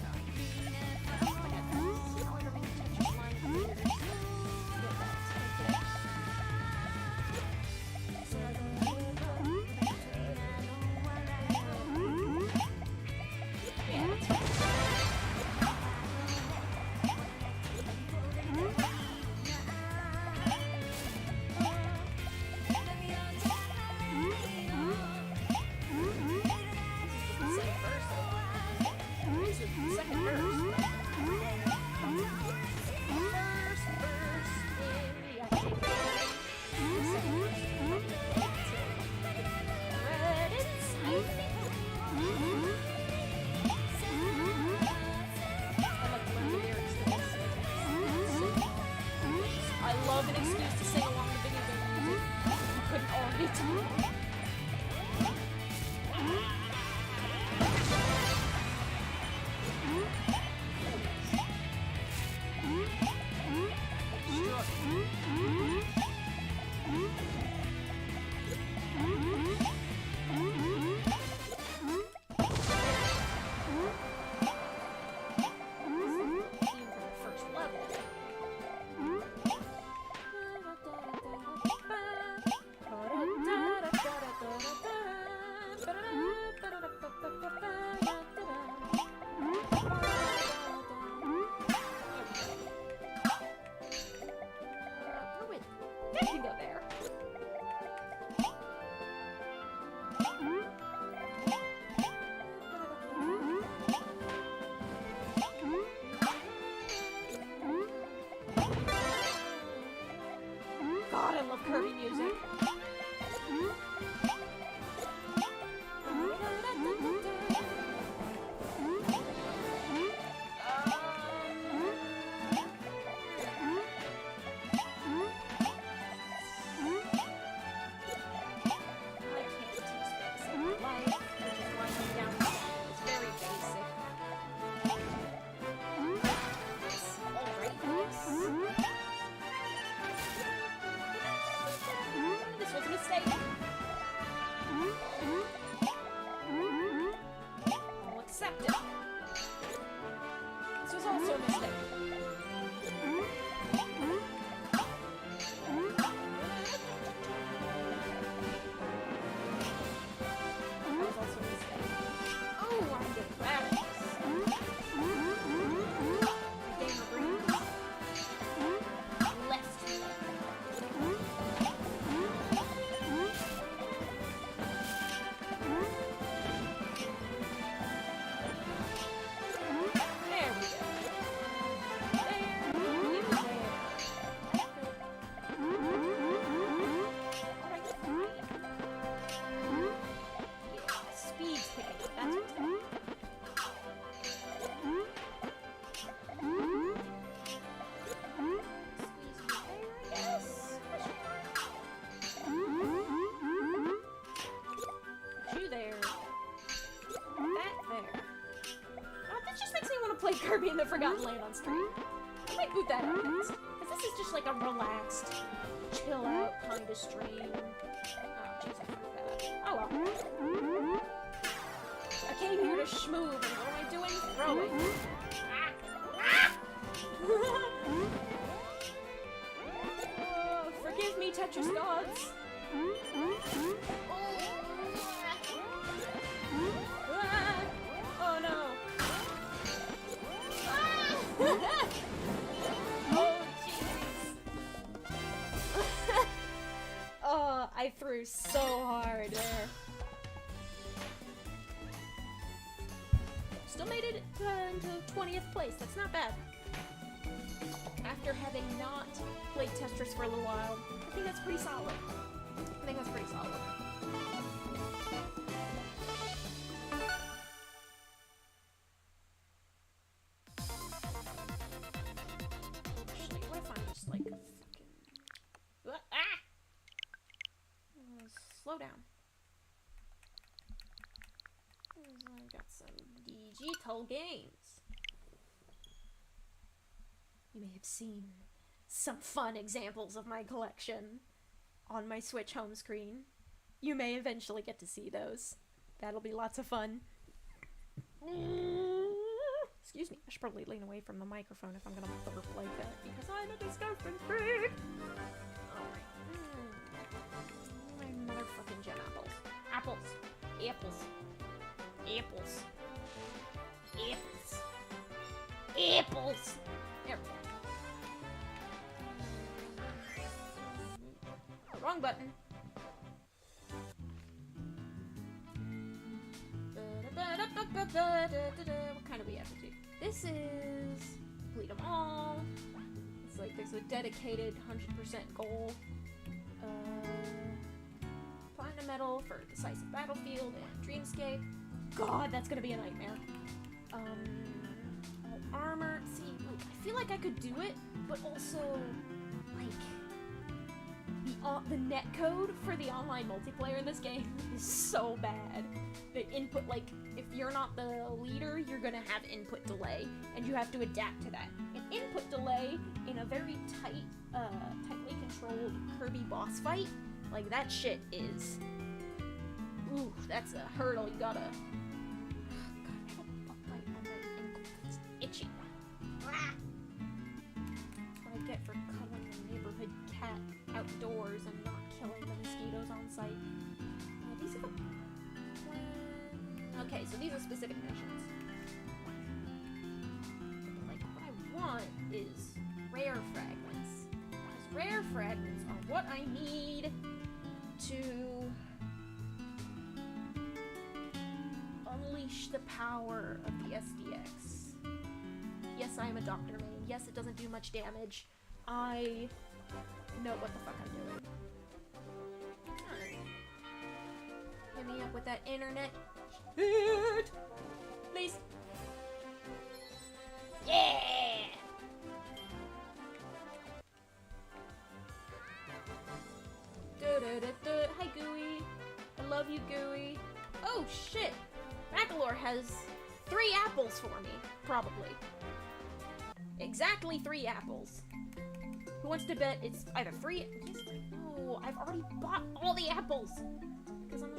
Kirby music. Play Kirby in the Forgotten Land on stream. I might boot that out next. Because this is just like a relaxed, chill out kind of stream. Oh, jeez, I forgot. Oh well. I came here to schmoove, and what am I doing? Throwing. Oh, forgive me, Tetris gods. Oh no. Oh, jeez. Oh, I threw so hard there. Still made it into 20th place. That's not bad. After having not played Tetris for a little while, I think that's pretty solid. Slow down. I've got some digital games. You may have seen some fun examples of my collection on my Switch home screen. You may eventually get to see those. That'll be lots of fun. Excuse me, I should probably lean away from the microphone if I'm gonna burp like that, because I'm a disgusting freak! Alright. My motherfucking gem apples. Apples. Apples. Apples. Apples. Apples! There we go. Wrong button. What kind do we have to do? This is complete them all. It's like there's a dedicated 100% goal. Platinum medal for Decisive Battlefield and Dreamscape. God, that's gonna be a nightmare. Armor. See, like, I feel like I could do it, but also, like, the netcode for the online multiplayer in this game is so bad. The input, like, if you're not the leader, you're gonna have input delay, and you have to adapt to that. An input delay in a very tightly controlled Kirby boss fight, like, that shit is... Ooh, that's a hurdle you gotta... God, my ankle. It's itchy. Ah! What I get for cuddling a neighborhood cat outdoors and not killing the mosquitoes on site. These are the... Okay, so these are specific missions. Like, what I want is rare fragments. Because rare fragments are what I need to unleash the power of the SDX. Yes, I am a doctor main. Yes, it doesn't do much damage. I know what the fuck I'm doing. Hit me up with that internet shit. Please. Yeah! Hi, Gooey. I love you, Gooey. Oh, shit. Macalore has 3 apples for me, probably. Exactly 3 apples. Who wants to bet it's either 3? Yes, no, I've already bought all the apples. Because I'm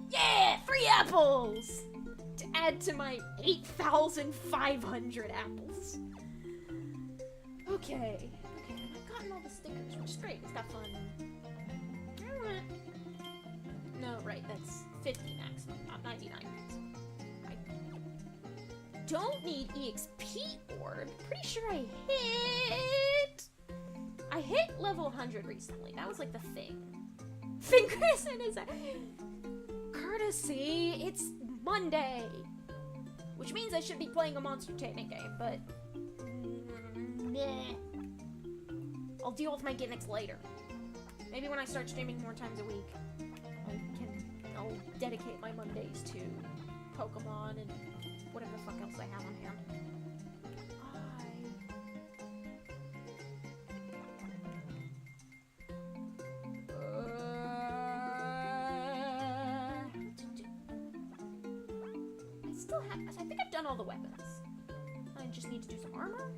yeah, 3 apples! To add to my 8,500 apples. Okay. I've gotten all the stickers, which is great. It's got fun. No, right, that's 50 maximum, not 99 maximum. I don't need EXP orb. Pretty sure I hit level 100 recently. That was like the thing. Fingers in his eye. Courtesy, it's Monday. Which means I should be playing a Monster Taming game, but meh. I'll deal with my gimmicks later. Maybe when I start streaming more times a week, I'll dedicate my Mondays to Pokemon and whatever the fuck else I have on hand. I think I've done all the weapons. I just need to do some armor.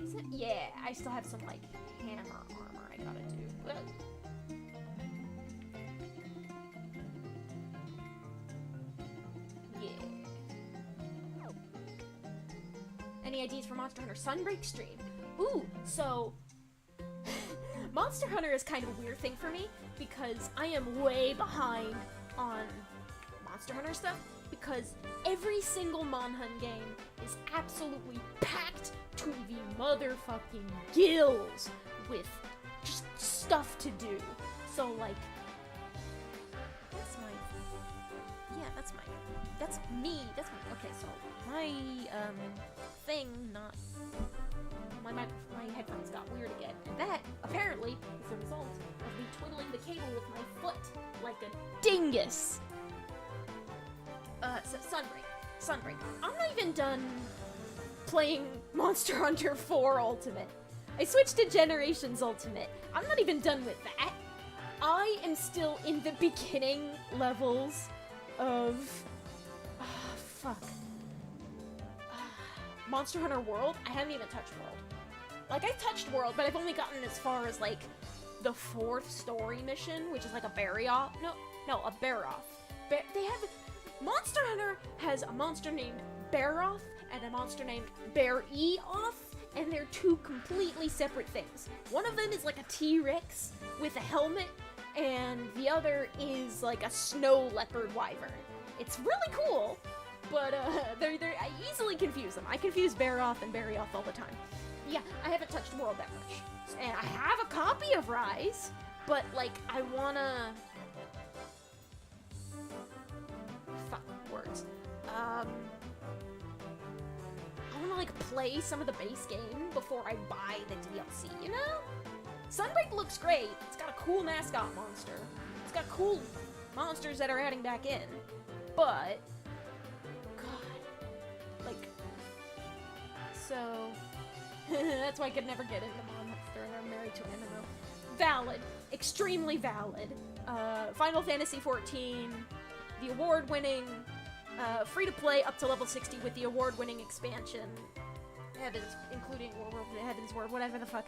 Is it? Yeah, I still have some, like, hammer armor I gotta do. Yeah. Any ideas for Monster Hunter Sunbreak stream? Ooh, so... Monster Hunter is kind of a weird thing for me, because I am way behind on Monster Hunter stuff, because every single Monhun game is absolutely packed to the motherfucking gills with just stuff to do. So, like, that's me, okay, so my, thing, not... My headphones got weird again, and that, apparently, is the result of me twiddling the cable with my foot like a dingus. So Sunbreak. I'm not even done playing Monster Hunter 4 Ultimate. I switched to Generations Ultimate. I'm not even done with that. I am still in the beginning levels of... Monster Hunter World? I haven't even touched World. Like, I've touched World, but I've only gotten as far as, like, the 4th story mission, which is like a Barioth. No, a Baroth. They have... Monster Hunter has a monster named Baroth and a monster named Bareoth, and they're 2 completely separate things. One of them is like a T-Rex with a helmet, and the other is like a snow leopard wyvern. It's really cool, but I easily confuse them. I confuse Baroth and Barioth all the time. Yeah, I haven't touched World that much. And I have a copy of Rise, but, like, I wanna... Fuck, words. I wanna, like, play some of the base game before I buy the DLC, you know? Sunbreak looks great. It's got a cool mascot monster. It's got cool monsters that are adding back in. But... God. Like... So... That's why I could never get into Monster, and I'm married to an MMO. Valid. Extremely valid. Final Fantasy XIV, the award-winning, free-to-play up to level 60 with the award-winning expansion, Heavens, including Heaven's Word, whatever the fuck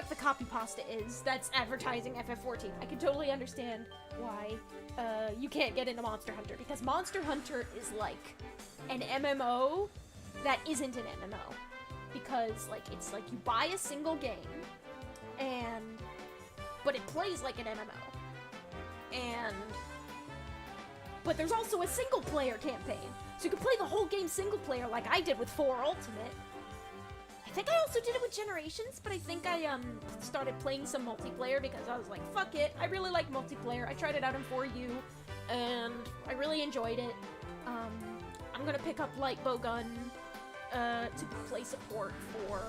the copy pasta is, that's advertising FF14. I can totally understand why, you can't get into Monster Hunter, because Monster Hunter is like an MMO that isn't an MMO. Because, like, it's like you buy a single game, but it plays like an MMO. But there's also a single-player campaign. So you can play the whole game single-player like I did with 4 Ultimate. I think I also did it with Generations, but I think I, started playing some multiplayer because I was like, fuck it, I really like multiplayer. I tried it out in 4U, and I really enjoyed it. I'm gonna pick up Light Bowgun, to play support for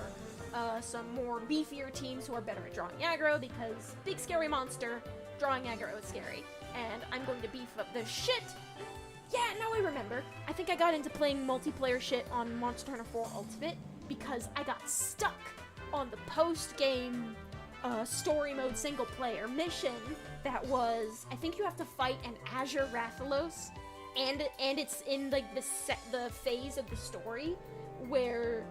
some more beefier teams who are better at drawing aggro, because big scary monster, drawing aggro is scary. And I'm going to beef up the shit. Yeah, now I remember. I think I got into playing multiplayer shit on Monster Hunter 4 Ultimate because I got stuck on the post-game story mode single player mission that was, I think you have to fight an Azure Rathalos, and it's in like the phase of the story where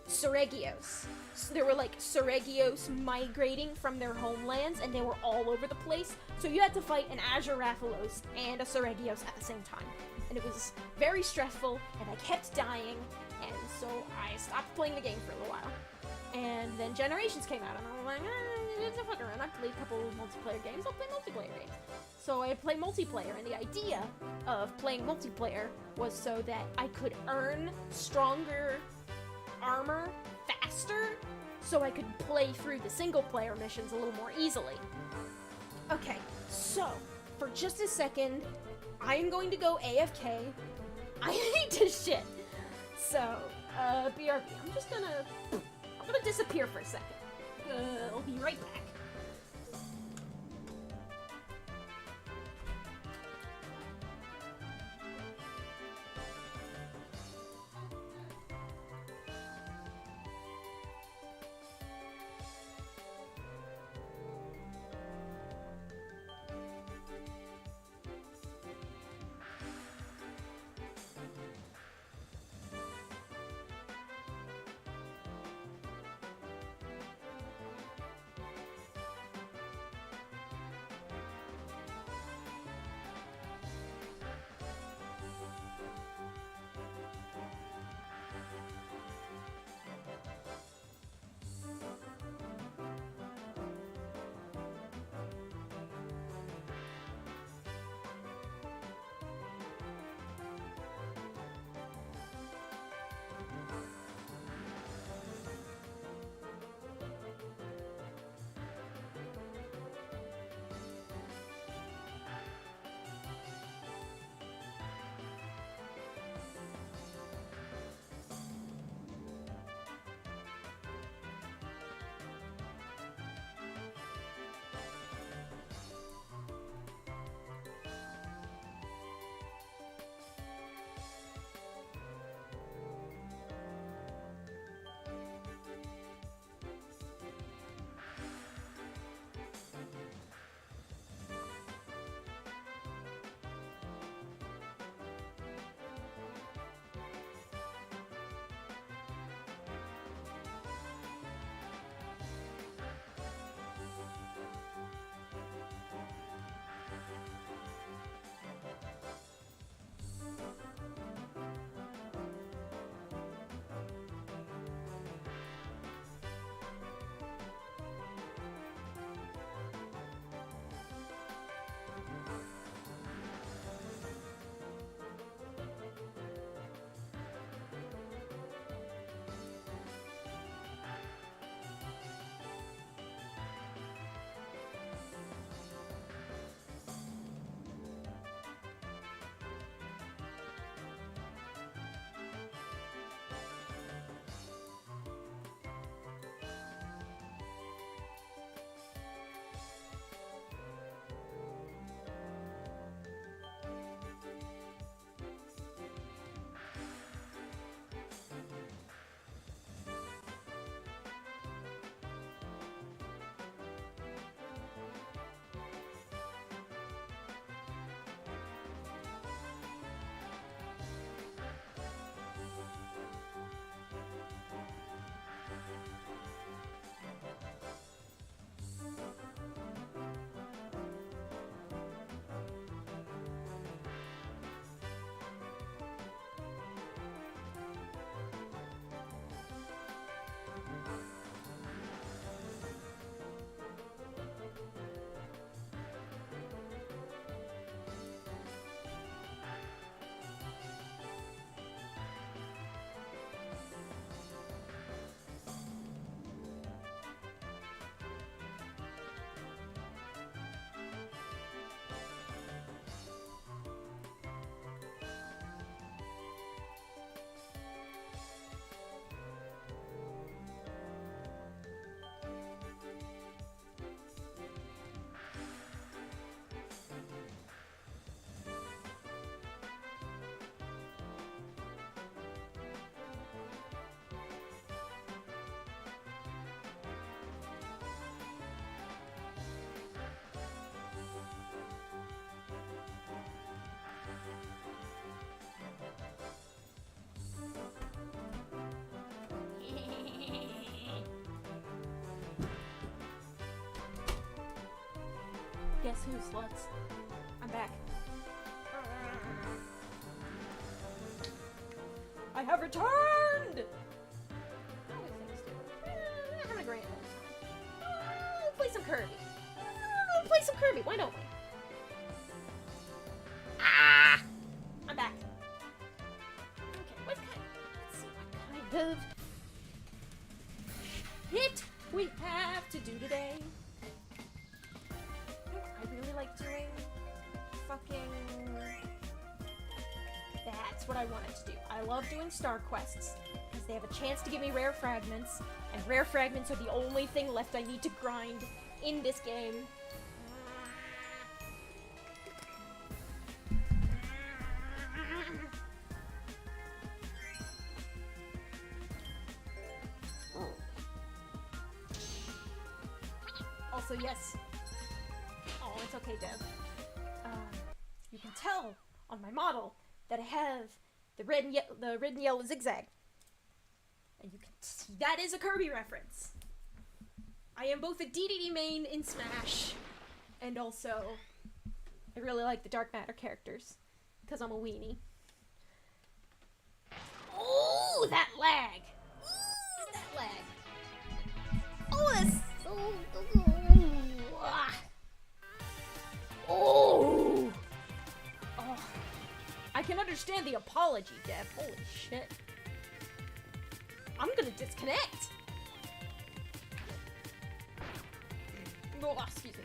Seregios. So there were like Seregios migrating from their homelands, and they were all over the place. So you had to fight an Azure Rathalos and a Seregios at the same time, and it was very stressful. And I kept dying, and so I stopped playing the game for a little while. And then Generations came out, and I was like, it's a fucker. And I played a couple of multiplayer games. I'll play multiplayer games. So I play multiplayer, and the idea of playing multiplayer was so that I could earn stronger armor faster, so I could play through the single player missions a little more easily. Okay, so for just a second, I am going to go AFK. I need to shit. So, BRB, I'm gonna disappear for a second. I'll be right back. Guess who, sluts? I'm back. I have returned! How do things do? I'm having a great time. We'll play some Kirby. We'll play some Kirby, why don't we? Ah! I'm back. Okay, let's see what kind of hit we have to do today. I really like doing fucking... That's what I wanted to do. I love doing star quests because they have a chance to give me rare fragments, and rare fragments are the only thing left I need to grind in this game. Also, yes. Oh, it's okay, Dev. You can tell on my model that I have the red and yellow zigzag. And you can see that is a Kirby reference. I am both a DDD main in Smash, and also I really like the Dark Matter characters, because I'm a weenie. Oh, that lag! Ooh, that lag! Oh, that's so... Oh! Oh! I can understand the apology, Deb. Holy shit. I'm gonna disconnect! Oh, excuse me.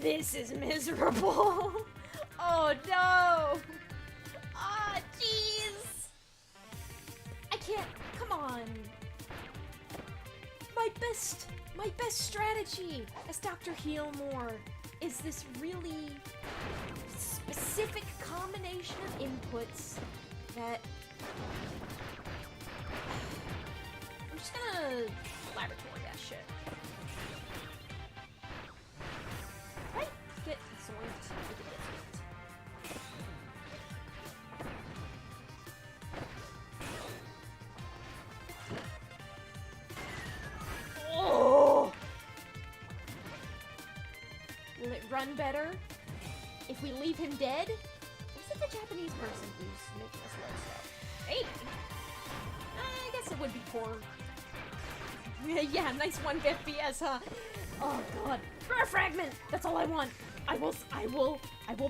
This is miserable. Oh no! Ah, jeez! I can't, come on. My best strategy as Dr. Healmore is this really specific combination of inputs that I'm just gonna laboratory that shit. Right? Get zoinked. Oh! Will it run better if we leave him dead? Or is it the Japanese person who's making us low stuff? Maybe. I guess it would be poor. Yeah, nice 1 FPS, huh? Oh god. Rare fragment! That's all I want. I will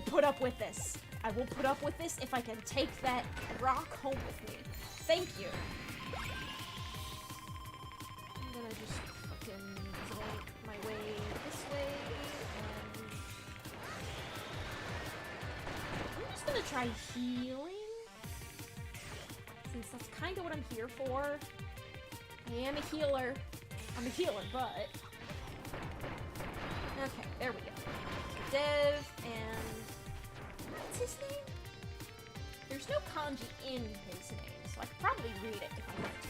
put up with this. I will put up with this if I can take that rock home with me. Thank you. I'm gonna just fucking zoink my way this way, and I'm just gonna try healing, since that's kind of what I'm here for. I am a healer. I'm a healer, but... Okay, there we go. So Dev and... What's his name? There's no kanji in his name, so I could probably read it if I wanted to.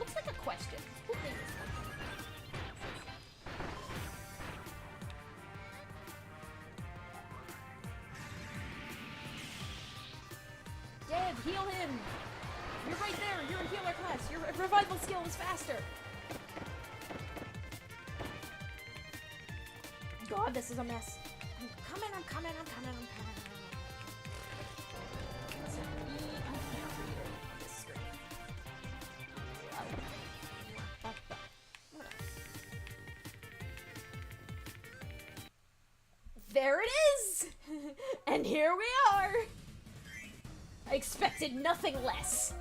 Looks like a question. Who named this one? Dev, heal him! You're right there! You're in healer class! Your revival skill is faster! God, this is a mess. I'm coming. What's that? I can't read it on this screen. There it is! And here we are! I expected nothing less.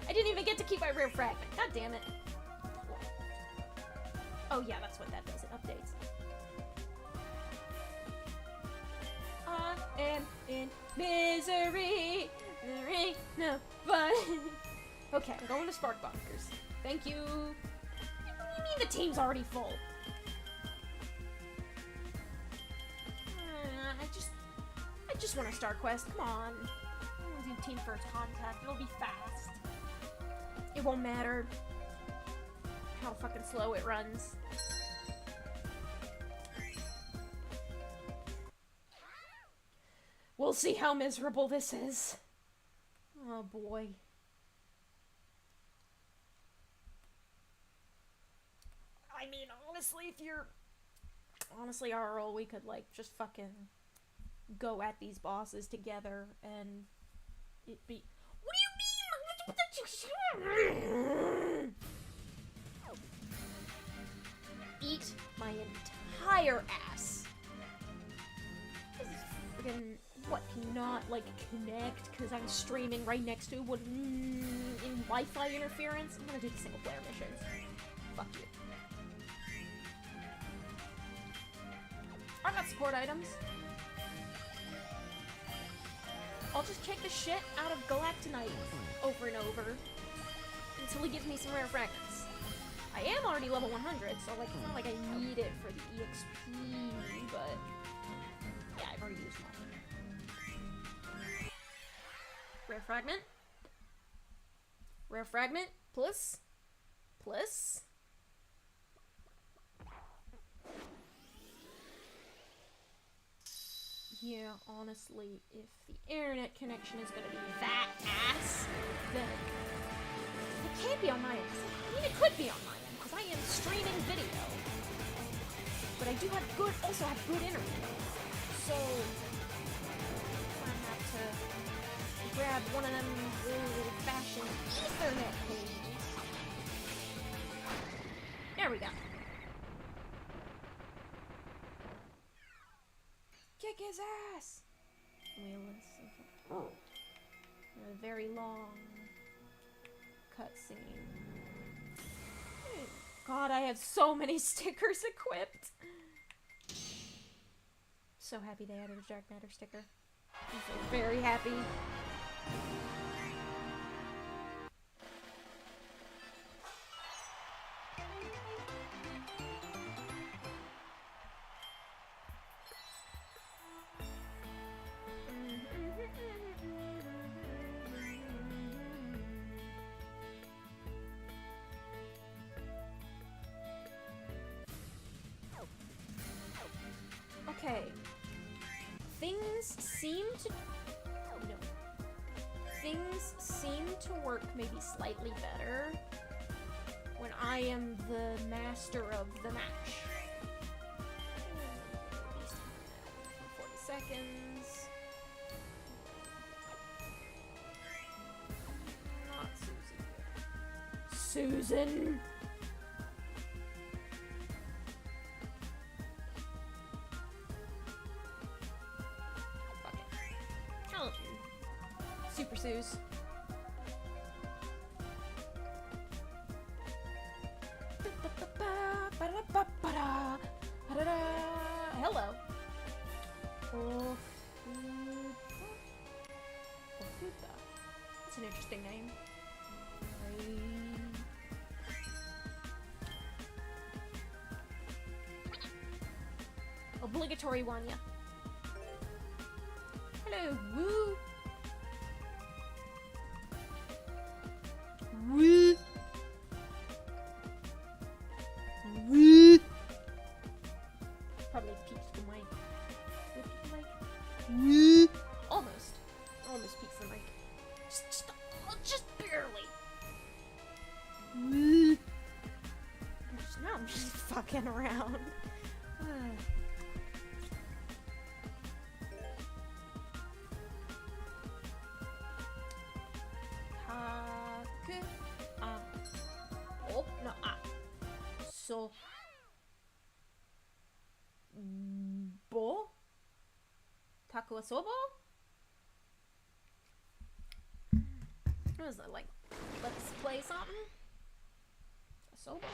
I didn't even get to keep my rare fragment. God damn it. Oh yeah, that's what that does. It updates. I am in misery. There ain't no fun. Okay, I'm going to Spark Bunkers. Thank you. What do you mean the team's already full? I just want to start quest. Come on. I'm gonna do team first contact. It'll be fast. It won't matter how fucking slow it runs. We'll see how miserable this is. Oh boy. I mean, honestly, if you're... Honestly, RL, we could, like, just fucking go at these bosses together, and it'd be... What do you mean? Eat my entire ass. Friggin', what, can you not, like, connect because I'm streaming right next to what, in Wi-Fi interference? I'm gonna do the single player missions. Fuck you. I got support items. I'll just kick the shit out of Galactonite over and over until he gives me some rare fragments. I am already level 100, so like, it's not like I need it for the EXP, but yeah, I've already used mine. Rare fragment. Rare fragment. Plus. Yeah, honestly, if the internet connection is gonna be that ass, then it can't be on my end. I mean, it could be on my end, because I am streaming video. But I do have also have good internet. So, I have to grab one of them old-fashioned Ethernet cables. There we go. Kick his ass! We listen to a very long cutscene. God, I have so many stickers equipped! So happy they added a Dark Matter sticker. I'm so very happy. Okay. Things seem to work maybe slightly better when I am the master of the match. 40 seconds. Not Susie. Susan! Super Suze. Hello. That's an interesting name. Obligatory one, yeah. Hello, woo. Woo. Woo. Probably peaked the mic. Woo. Almost peaked the mic. Just barely. Woo. Now I'm just fucking around. So bo takuasobo? What is that, like, let's play something? Asobo?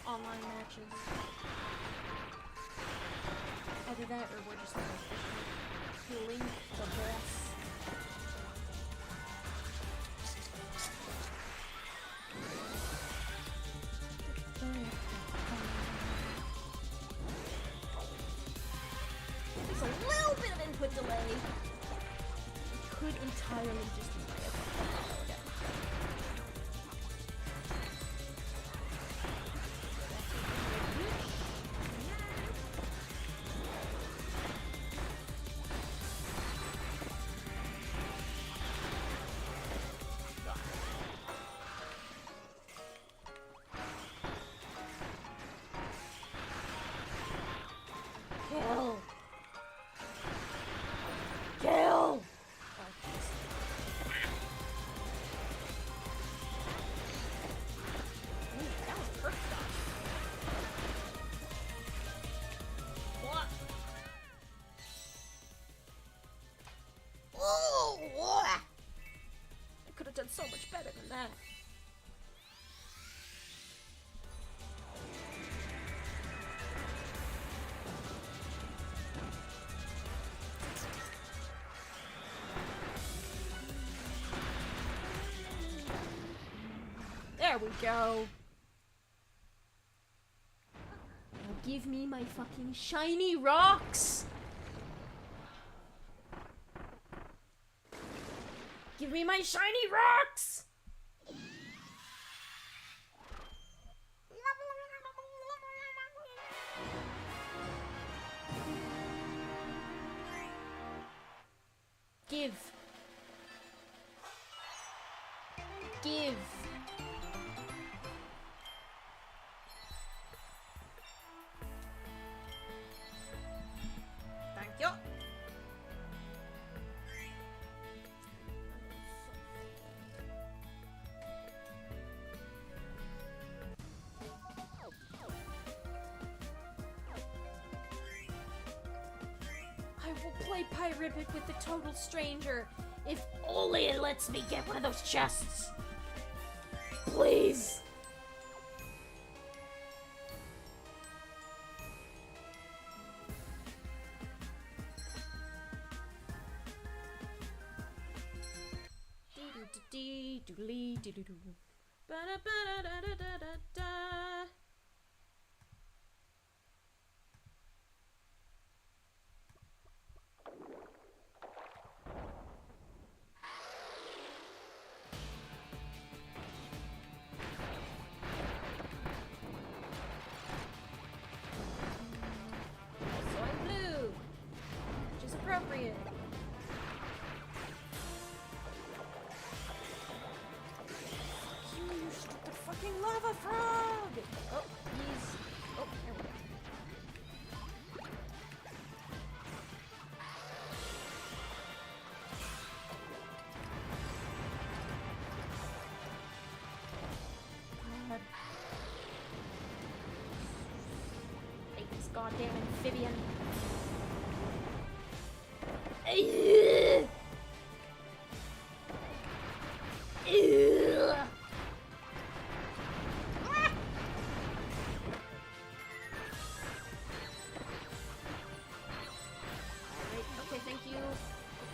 Online matches. Either that or we're just like killing the boss. much better than that. There we go. Now give me my fucking shiny rocks. Give me my shiny rocks. Give. Give. Thank you. I will play Pyribic with the total stranger if only it lets me get one of those chests. Please. Appropriate. You stupid fucking lava frog! Oh, he's... Oh, there we go. Take this goddamn amphibian.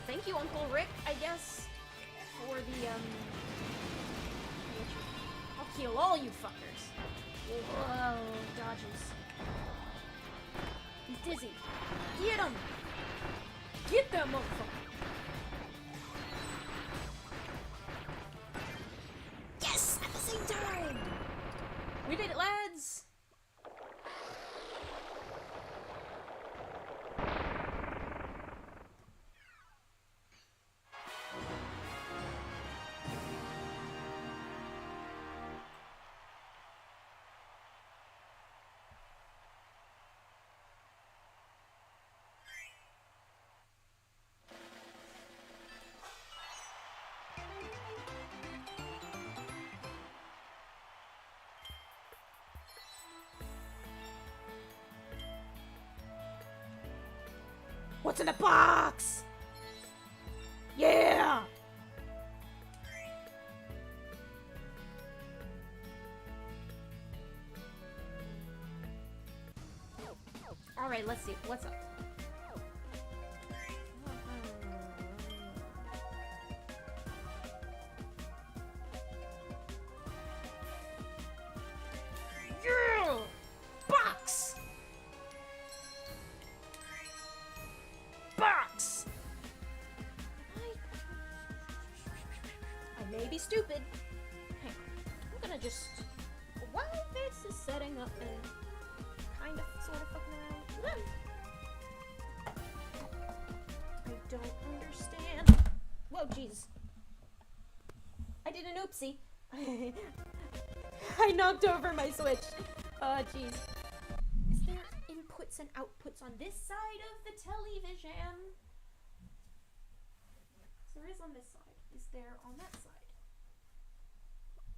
Thank you, Uncle Rick, I guess, for the, I'll kill all you fuckers. Whoa, dodges. He's dizzy. Get him! Get that motherfucker! Yes! At the same time! We did it, lads! What's in the box? Yeah! Alright, let's see. What's up? Yeah! Box! Box! I may be stupid. Hang on. I'm gonna just... While this is setting up and kind of, sort of fucking around. I don't understand. Whoa, jeez. I did an oopsie. I knocked over my Switch. Oh, jeez. Is there inputs and outputs on this side of the television? There is on this side. Is there on that side?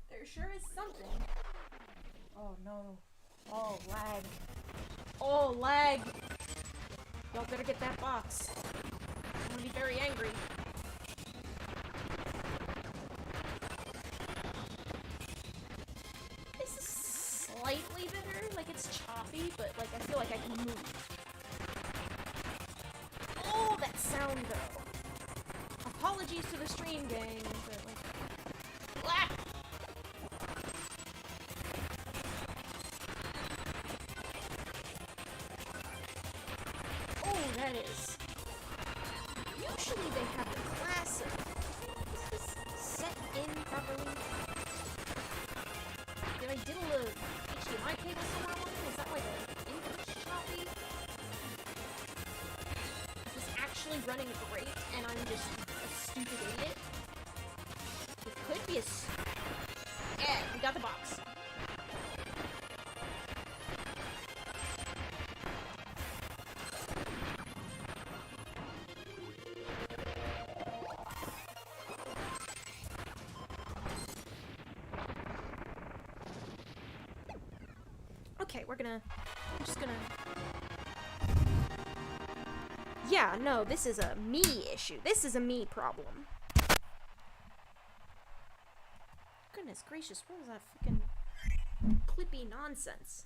There sure is something. Oh no. Oh, lag. Oh, lag. Y'all better get that box. I'm gonna be very angry. slightly better. Like, it's choppy, but, like, I feel like I can move. Oh, that sound, though. Apologies to the stream gang, but, like... Ah! Oh, that is... Usually they have the classic. Is this set in properly? Did I diddle a HDMI cable somewhere along it? Is that like a input choppy? Is this actually running great and I'm just a stupid idiot? It could be a... Yeah, we got the box. Okay, I'm just gonna... Yeah, no, this is a me issue. This is a me problem. Goodness gracious, what was that freaking clippy nonsense?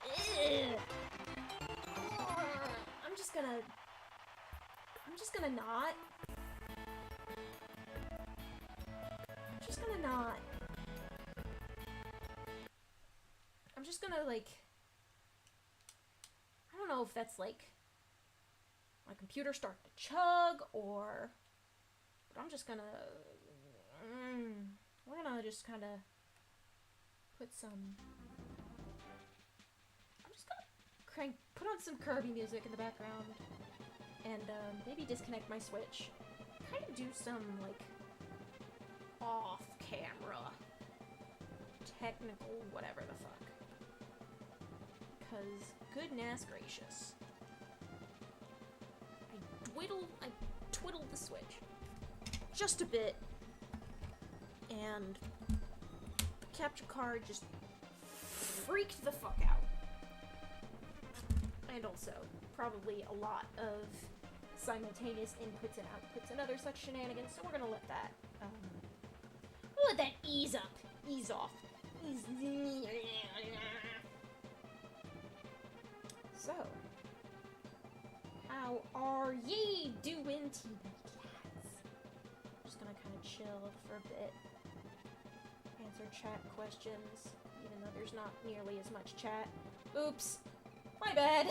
Ugh. I'm just gonna not. I'm just gonna, like, I don't know if that's, like, my computer starting to chug, or, but I'm just gonna, we're gonna just kind of put some, I'm just gonna put on some Kirby music in the background, and, maybe disconnect my Switch, kind of do some, like, off-camera, technical whatever the fuck. Because, goodness gracious. I twiddled the Switch. Just a bit. And the capture card just freaked the fuck out. And also, probably a lot of simultaneous inputs and outputs and other such shenanigans, so we're gonna let that, ease up. Ease off. So, how are ye doing, TV cats? I'm just gonna kind of chill for a bit, answer chat questions, even though there's not nearly as much chat. Oops, my bad.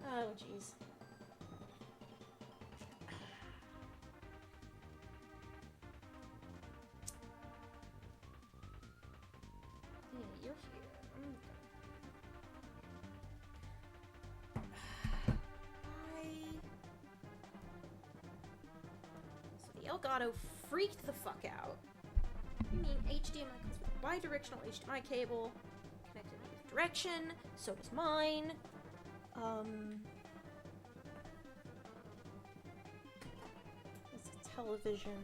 Oh, jeez. Yeah, you're here. So the Elgato freaked the fuck out. You mean HDMI comes with a bidirectional HDMI cable connected with direction, so does mine. It's a television.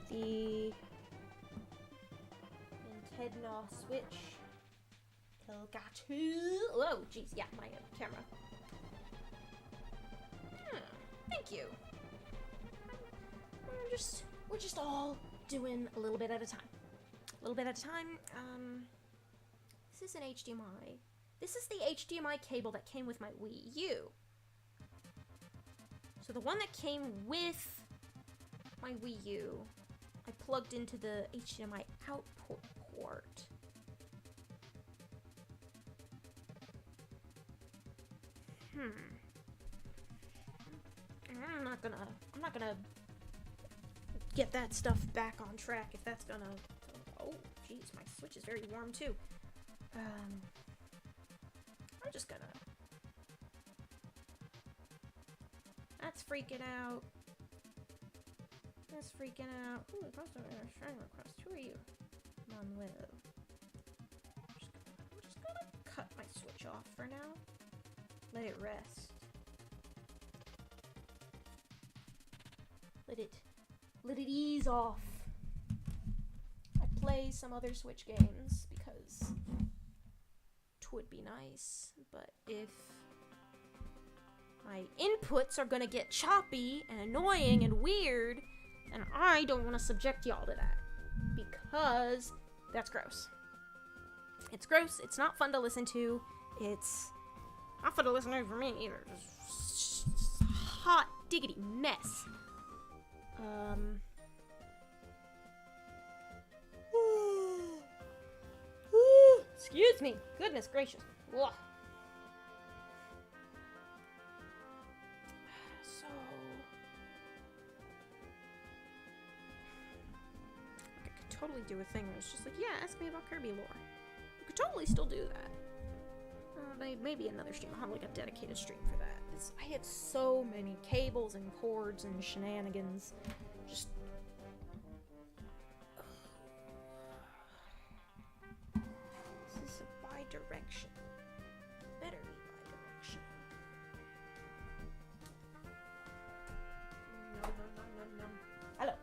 The Nintendo Switch. Elgato. Oh, jeez, yeah, my camera. Thank you. We're just all doing a little bit at a time. A little bit at a time. This is an HDMI. This is the HDMI cable that came with my Wii U. So the one that came with my Wii U, I plugged into the HDMI output port. I'm not gonna get that stuff back on track if that's gonna... Oh, jeez, my Switch is very warm too. I'm just gonna... That's freaking out. That's freaking out. Ooh, post a friend request. Who are you? Manuel. I'm just gonna cut my Switch off for now. Let it rest. Let it ease off. I play some other Switch games because it would be nice, but if my inputs are gonna get choppy and annoying and weird, And I don't want to subject y'all to that. Because that's gross. It's gross. It's not fun to listen to. It's not fun to listen to for me either. Just hot diggity mess. Excuse me. Goodness gracious. Ugh. So, I could totally do a thing where it's just like, yeah, ask me about Kirby lore. You could totally still do that. Maybe another stream. I'll have like a dedicated stream for that. I have so many cables and cords and shenanigans. Just. This is a bi-direction. Better be bi-direction. No. Hello.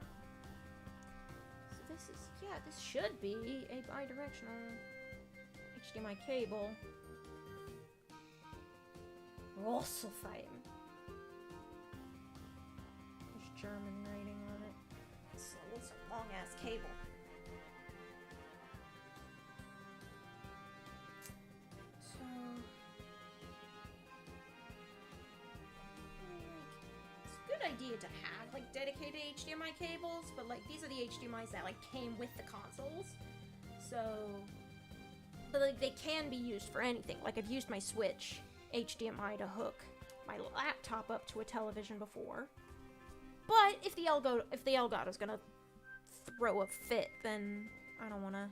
So this is, yeah, this should be a bi-directional HDMI cable. Also fine. There's German writing on it. It's a long ass cable. So, it's a good idea to have like dedicated HDMI cables, but like these are the HDMIs that like came with the consoles. So, but like they can be used for anything. Like I've used my Switch HDMI to hook my laptop up to a television before. But if the Elgato's gonna throw a fit, then I don't wanna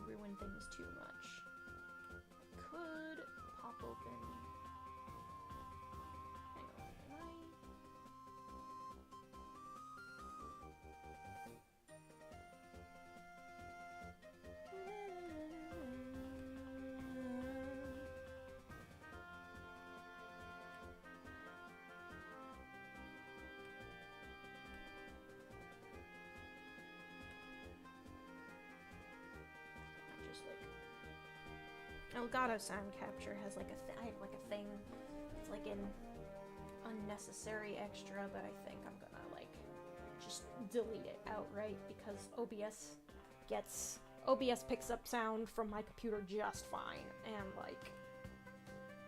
ruin things too much. Could pop open. Hang on, Elgato sound capture has like I have like a thing. It's like an unnecessary extra, but I think I'm gonna like just delete it outright because OBS picks up sound from my computer just fine, and like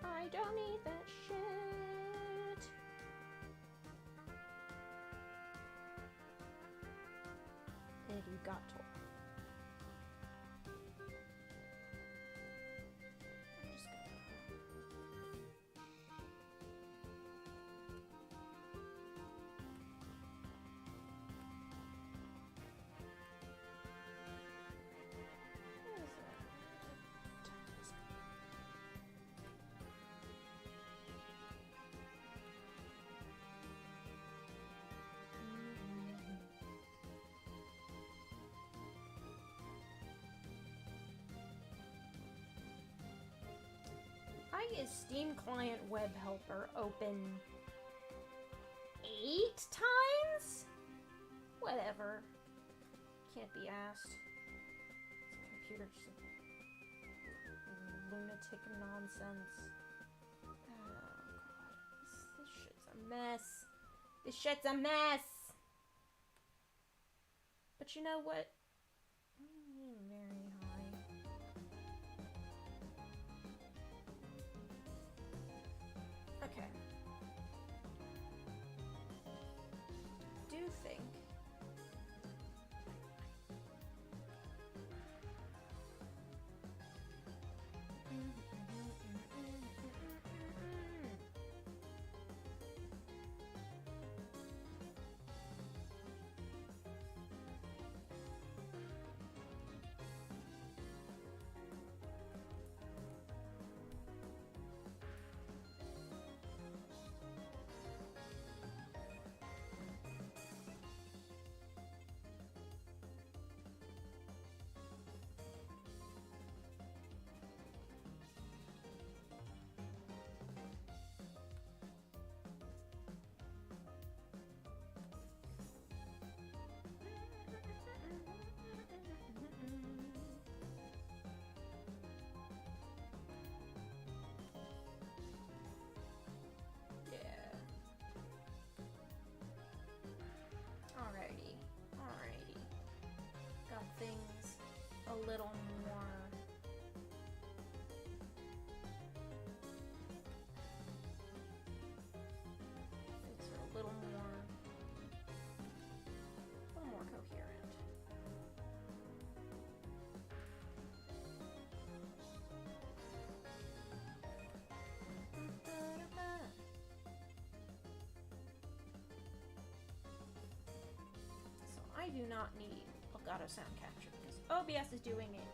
I don't need that shit. Arigato. Is Steam Client Web Helper open 8 times? Whatever. Can't be asked. This computer just lunatic nonsense. Oh god. This shit's a mess. This shit's a mess! But you know what? Very high. Okay. I do think do not need Elgato Sound Capture because OBS is doing it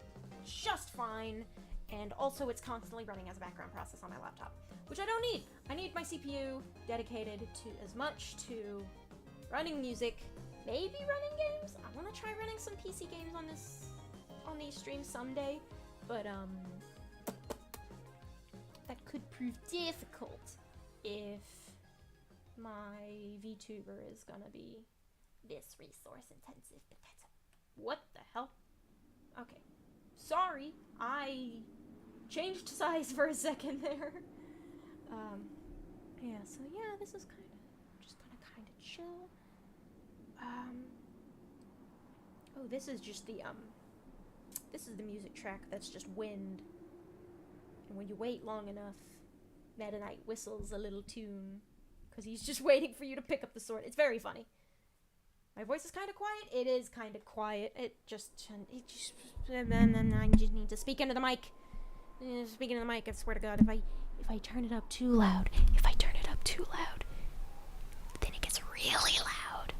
just fine, and also it's constantly running as a background process on my laptop, which I don't need. I need my CPU dedicated to as much to running music, maybe running games. I want to try running some PC games on these streams someday, but that could prove difficult if my VTuber is gonna be this resource intensive. But what the hell? Okay, sorry, I changed size for a second there. Yeah, so yeah, this is just gonna kind of chill. Oh, this is just the this is the music track that's just wind. And when you wait long enough, Meta Knight whistles a little tune because he's just waiting for you to pick up the sword. It's very funny. My voice is kind of quiet. It is kind of quiet. I just need to speak into the mic. Speaking into the mic, I swear to God, if I turn it up too loud, then it gets really loud.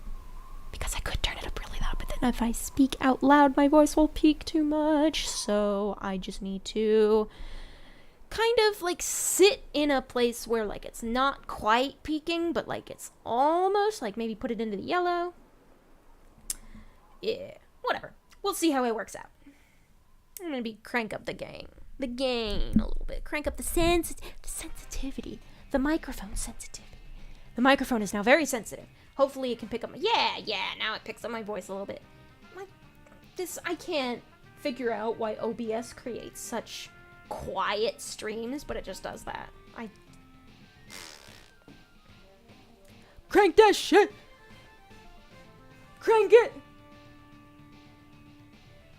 Because I could turn it up really loud, but then if I speak out loud, my voice will peak too much. So I just need to kind of like sit in a place where like it's not quite peaking, but like it's almost, like maybe put it into the yellow. Yeah, whatever. We'll see how it works out. I'm gonna crank up the gain a little bit. Crank up the sensitivity, the microphone sensitivity. The microphone is now very sensitive. Hopefully it can pick up my, now it picks up my voice a little bit. I can't figure out why OBS creates such quiet streams, but it just does that. Crank that shit! Crank it!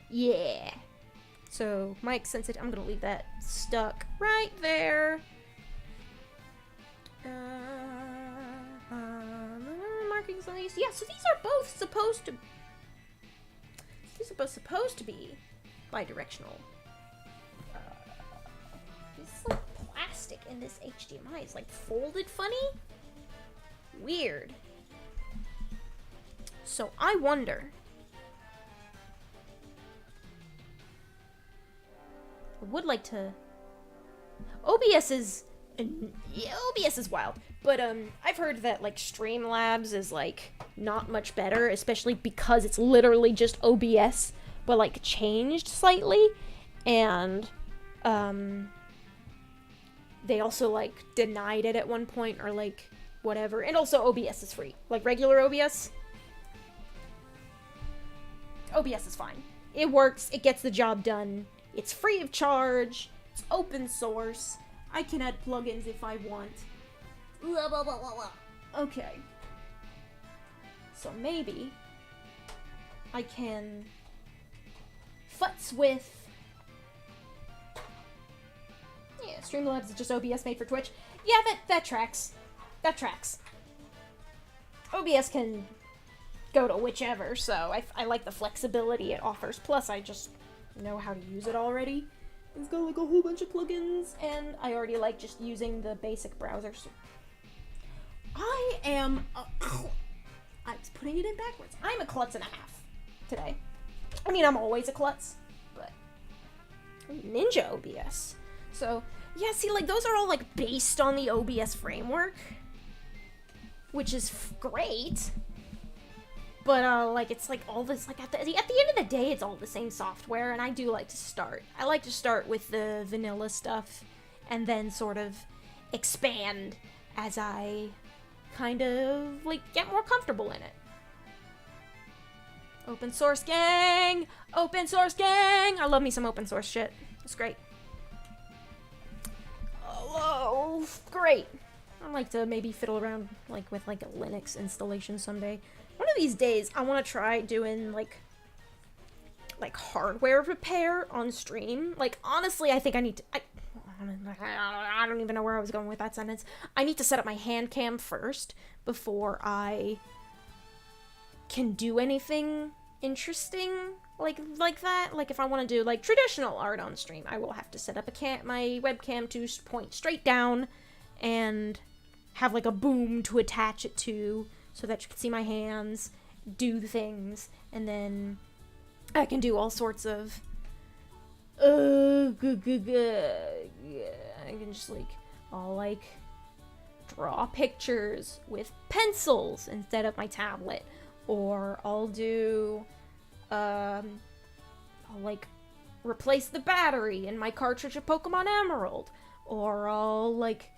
Yeah. So, mic sensitive, I'm gonna leave that stuck right there. Markings on these. Yeah, so these are both supposed to be bidirectional. This like plastic in this HDMI is like folded funny. Weird. So I wonder. I would like to. OBS is wild, but I've heard that like Streamlabs is like not much better, especially because it's literally just OBS, but like changed slightly, and they also like denied it at one point or like whatever, and also OBS is free, like regular OBS is fine. It works. It gets the job done. It's free of charge. It's open source. I can add plugins if I want. Blah, blah, blah, blah, blah. Okay. So maybe I can futz with. Yeah, Streamlabs is just OBS made for Twitch. Yeah, that tracks. That tracks. OBS can go to whichever, so I like the flexibility it offers. Plus, I just know how to use it already. It's got like a whole bunch of plugins, and I already like just using the basic browsers. I'm putting it in backwards. I'm a klutz and a half today. I mean, I'm always a klutz, but Ninja OBS. So, yeah, see, like, those are all, like, based on the OBS framework, which is great. But, like, it's, like, all this, like, at the end of the day, it's all the same software, and I do like to start. I like to start with the vanilla stuff, and then sort of expand as I kind of, like, get more comfortable in it. Open source gang! Open source gang! I love me some open source shit. It's great. Oh, great. I'd like to maybe fiddle around, like, with, like, a Linux installation someday. One of these days, I want to try doing, like hardware repair on stream. Like, honestly, I think I need to... I don't even know where I was going with that sentence. I need to set up my hand cam first before I can do anything interesting like that. Like, if I want to do, like, traditional art on stream, I will have to set up my webcam to point straight down and have, like, a boom to attach it to so that you can see my hands do things, and then I can do all sorts of I can just like, I'll like draw pictures with pencils instead of my tablet, or I'll do I'll like replace the battery in my cartridge of Pokemon Emerald, or I'll like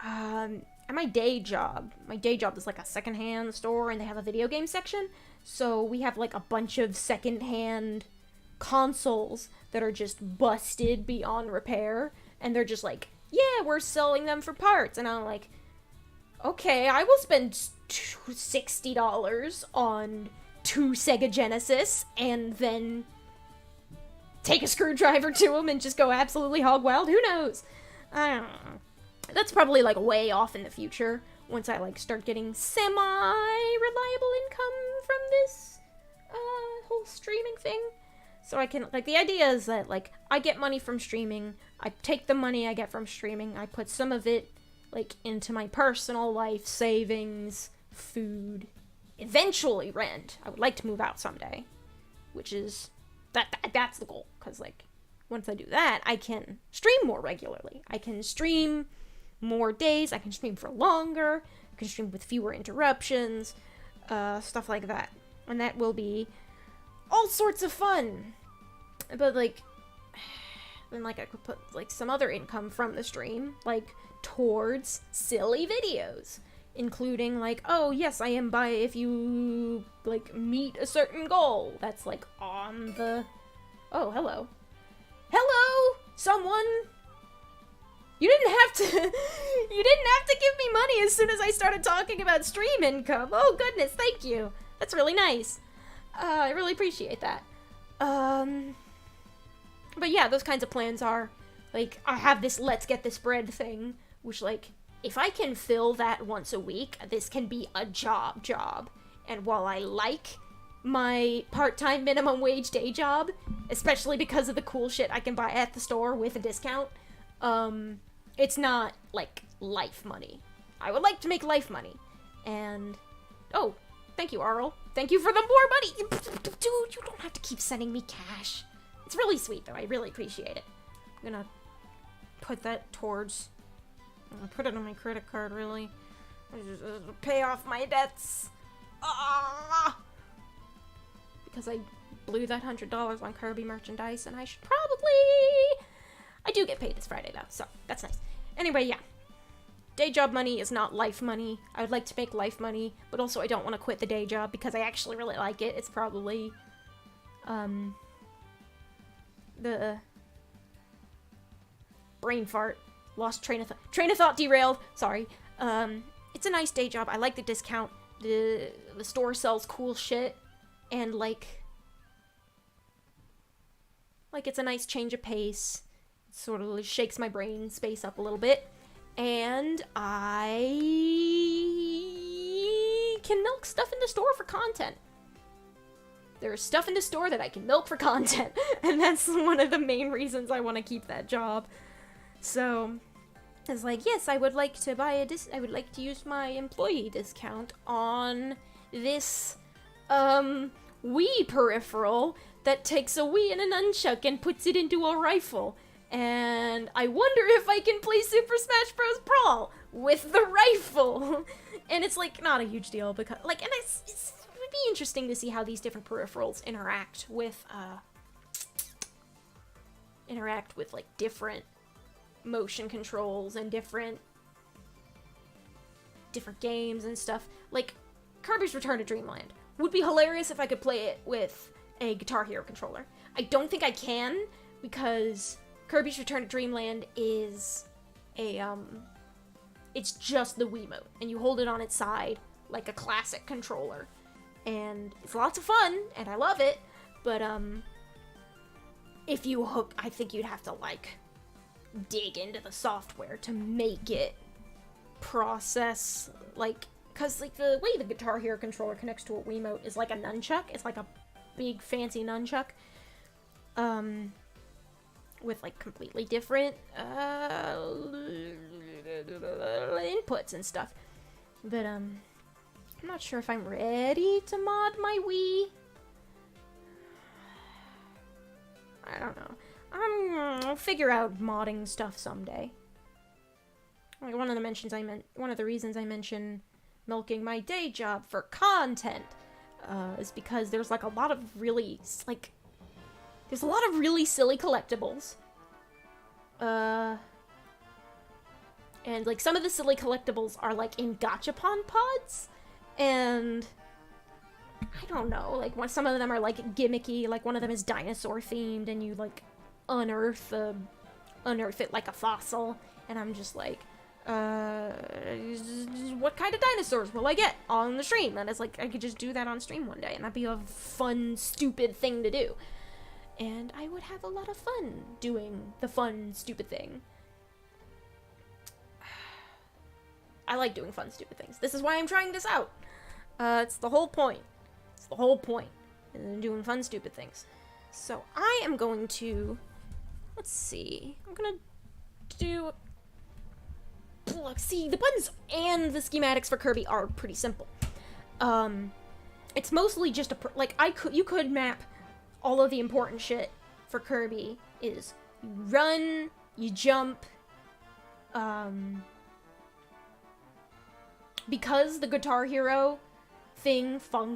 at my day job is like a secondhand store, and they have a video game section, so we have like a bunch of secondhand consoles that are just busted beyond repair, and they're just like, yeah, we're selling them for parts. And I'm like, okay, I will spend $60 on 2 Sega Genesis and then take a screwdriver to them and just go absolutely hog wild. Who knows? I don't know. That's probably like way off in the future, once I like start getting semi-reliable income from this whole streaming thing. So I can, like, the idea is that, like, I get money from streaming, I take the money I get from streaming, I put some of it, like, into my personal life, savings, food, eventually rent. I would like to move out someday, which is, that's the goal, because, like, once I do that, I can stream more regularly. I can stream more days, I can stream for longer, I can stream with fewer interruptions, stuff like that. And that will be all sorts of fun. But, like, then, like, I could put, like, some other income from the stream, like, towards silly videos, including, like, oh, yes, I am by if you, like, meet a certain goal. That's, like, on the... Oh, hello. Hello, someone! You didn't have to give me money as soon as I started talking about stream income. Oh, goodness, thank you. That's really nice. I really appreciate that. But yeah, those kinds of plans are, like, I have this let's get this bread thing, which, like, if I can fill that once a week, this can be a job. And while I like my part-time minimum wage day job, especially because of the cool shit I can buy at the store with a discount, it's not, like, life money. I would like to make life money. And, oh, thank you, Arl. Thank you for the more money. Dude, you don't have to keep sending me cash. It's really sweet, though. I really appreciate it. I'm gonna put that towards... I'll put it on my credit card, really. Pay off my debts. Because I blew that $100 on Kirby merchandise, and I should probably... I do get paid this Friday, though, so that's nice. Anyway, yeah. Day job money is not life money. I would like to make life money, but also I don't want to quit the day job because I actually really like it. It's probably, the brain fart. Lost train of thought. Train of thought derailed. Sorry. It's a nice day job. I like the discount. The store sells cool shit, and like it's a nice change of pace. It sort of shakes my brain space up a little bit. And I can milk stuff in the store for content. There's stuff in the store that I can milk for content. And that's one of the main reasons I want to keep that job. So, it's like, yes, I would like to buy I would like to use my employee discount on this, Wii peripheral that takes a Wii and a nunchuck and puts it into a rifle. And I wonder if I can play Super Smash Bros. Brawl with the rifle. And it's, like, not a huge deal because, like, and it would be interesting to see how these different peripherals interact with, like, different motion controls and different games and stuff. Like, Kirby's Return to Dreamland would be hilarious if I could play it with a Guitar Hero controller. I don't think I can, because Kirby's Return to Dreamland is it's just the Wiimote, and you hold it on its side like a classic controller, and it's lots of fun, and I love it, but, if you hook, I think you'd have to, like, dig into the software to make it process, like, because, like, the way the Guitar Hero controller connects to a Wiimote is like a nunchuck. It's like a big, fancy nunchuck, with, like, completely different, inputs and stuff. But, I'm not sure if I'm ready to mod my Wii. I don't know. I'll figure out modding stuff someday. Like one of the reasons I mentioned milking my day job for content is because there's like a lot of really silly collectibles. And like some of the silly collectibles are like in gachapon pods, and I don't know, like some of them are like gimmicky, like one of them is dinosaur themed and you like unearth it like a fossil, and I'm just like, what kind of dinosaurs will I get on the stream? And it's like, I could just do that on stream one day, and that'd be a fun, stupid thing to do. And I would have a lot of fun doing the fun, stupid thing. I like doing fun, stupid things. This is why I'm trying this out. It's the whole point. It's the whole point. And doing fun, stupid things. So I am going to, let's see. I'm gonna do, look, see, the buttons and the schematics for Kirby are pretty simple. It's mostly just you could map all of the important shit for Kirby is you run, you jump, because the Guitar Hero thing so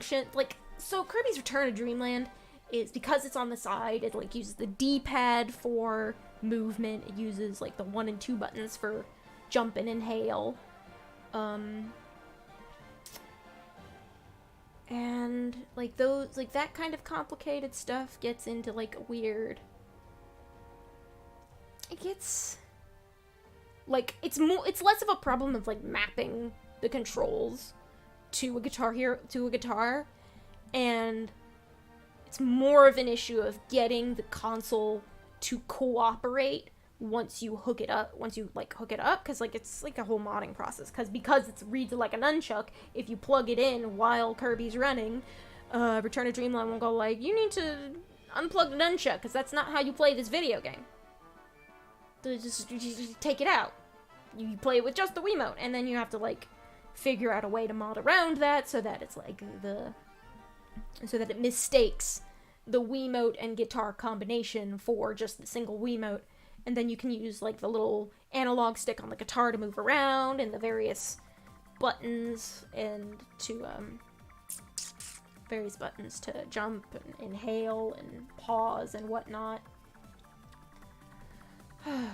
Kirby's Return to Dreamland is, because it's on the side, it like uses the D-pad for movement, it uses like the 1 and 2 buttons for jump and inhale, and like those, like that kind of complicated stuff gets into like it gets like, it's less of a problem of like mapping the controls to a guitar, and it's more of an issue of getting the console to cooperate once you hook it up, because like it's like a whole modding process, because it reads like a nunchuck. If you plug it in while Kirby's running, Return to Dreamland will go like, you need to unplug the nunchuck, because that's not how you play this video game. Just take it out. You play it with just the Wiimote, and then you have to like figure out a way to mod around that so that it's like so that it mistakes the Wiimote and guitar combination for just the single Wiimote, and then you can use like the little analog stick on the guitar to move around, and the various buttons to jump and inhale and pause and whatnot. I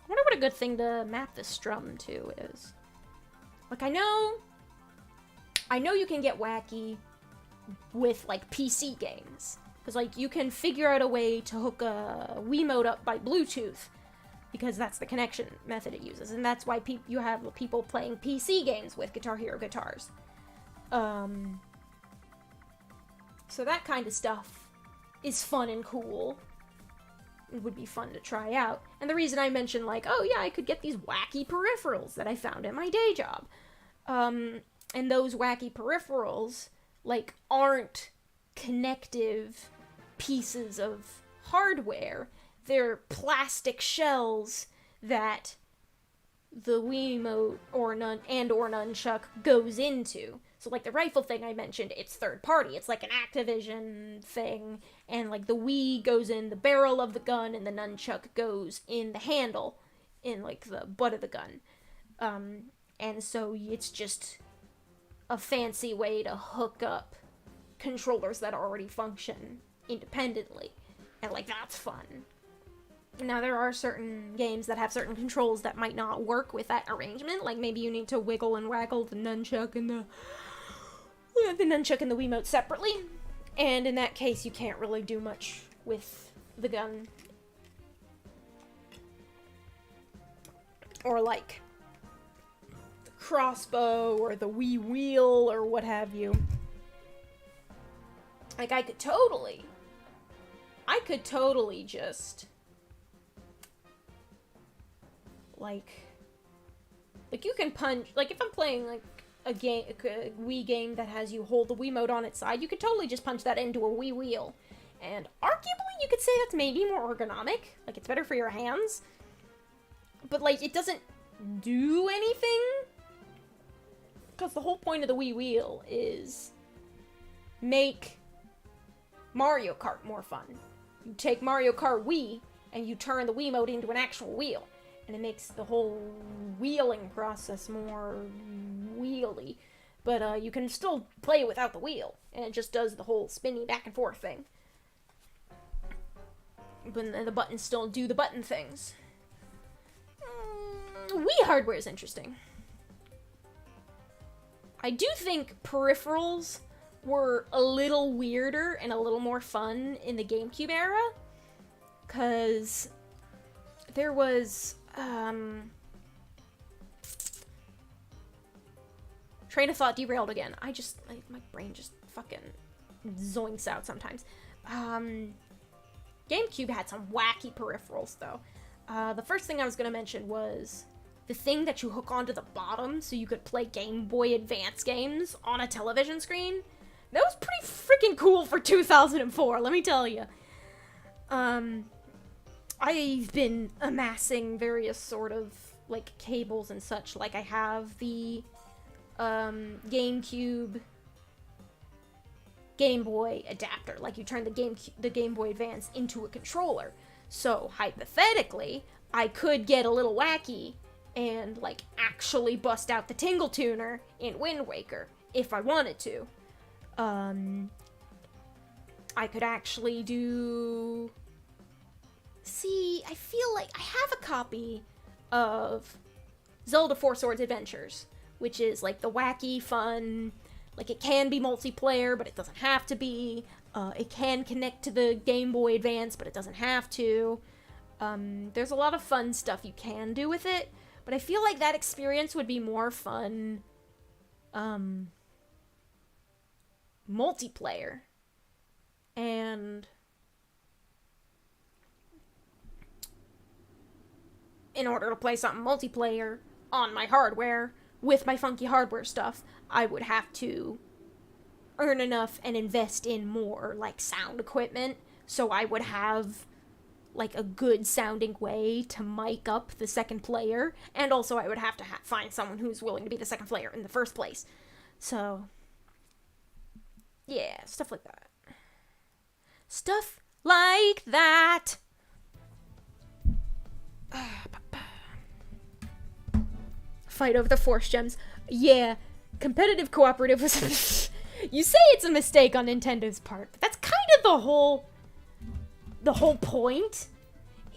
wonder what a good thing to map the strum to is. Like, I know you can get wacky with, like, PC games. Because, like, you can figure out a way to hook a Wiimote up by Bluetooth, because that's the connection method it uses. And that's why you have people playing PC games with Guitar Hero guitars. So that kind of stuff is fun and cool. It would be fun to try out. And the reason I mentioned, like, oh yeah, I could get these wacky peripherals that I found at my day job. And those wacky peripherals, like, aren't connective pieces of hardware. They're plastic shells that the Wiimote or nunchuck goes into. So, like, the rifle thing I mentioned, it's third party. It's like an Activision thing, and, like, the Wii goes in the barrel of the gun, and the nunchuck goes in the handle, in, like, the butt of the gun. And so it's just a fancy way to hook up controllers that already function independently. And, like, that's fun. Now, there are certain games that have certain controls that might not work with that arrangement. Like, maybe you need to wiggle and waggle the nunchuck and the Wiimote separately. And in that case, you can't really do much with the gun. Or, like, the crossbow or the Wii wheel or what have you. Like, I could totally just... Like, you can punch, like, if I'm playing, like, a Wii game that has you hold the Wiimote on its side, you could totally just punch that into a Wii wheel. And arguably, you could say that's maybe more ergonomic. Like, it's better for your hands. But, like, it doesn't do anything. Because the whole point of the Wii wheel is make Mario Kart more fun. You take Mario Kart Wii and you turn the Wiimote into an actual wheel. And it makes the whole wheeling process more wheely. But you can still play without the wheel. And it just does the whole spinny back and forth thing. But the buttons still do the button things. Wii hardware is interesting. I do think peripherals were a little weirder and a little more fun in the GameCube era. Because there was, train of thought derailed again. My brain just fucking zoinks out sometimes. GameCube had some wacky peripherals, though. The first thing I was going to mention was the thing that you hook onto the bottom so you could play Game Boy Advance games on a television screen. That was pretty freaking cool for 2004, let me tell you. I've been amassing various sort of, like, cables and such. Like, I have the, GameCube Game Boy adapter. Like, you turn the Game Boy Advance into a controller. So, hypothetically, I could get a little wacky and, like, actually bust out the Tingle Tuner in Wind Waker, if I wanted to. I could actually do... See, I feel like I have a copy of Zelda 4 Swords Adventures, which is, like, the wacky, fun... Like, it can be multiplayer, but it doesn't have to be. It can connect to the Game Boy Advance, but it doesn't have to. There's a lot of fun stuff you can do with it, but I feel like that experience would be more fun, multiplayer. And in order to play something multiplayer on my hardware, with my funky hardware stuff, I would have to earn enough and invest in more, like, sound equipment, so I would have, like, a good sounding way to mic up the second player, and also I would have to find someone who's willing to be the second player in the first place. So, yeah, stuff like that. Stuff like that! Fight over the Force Gems. Yeah, competitive cooperative was... You say it's a mistake on Nintendo's part, but that's kind of the whole point.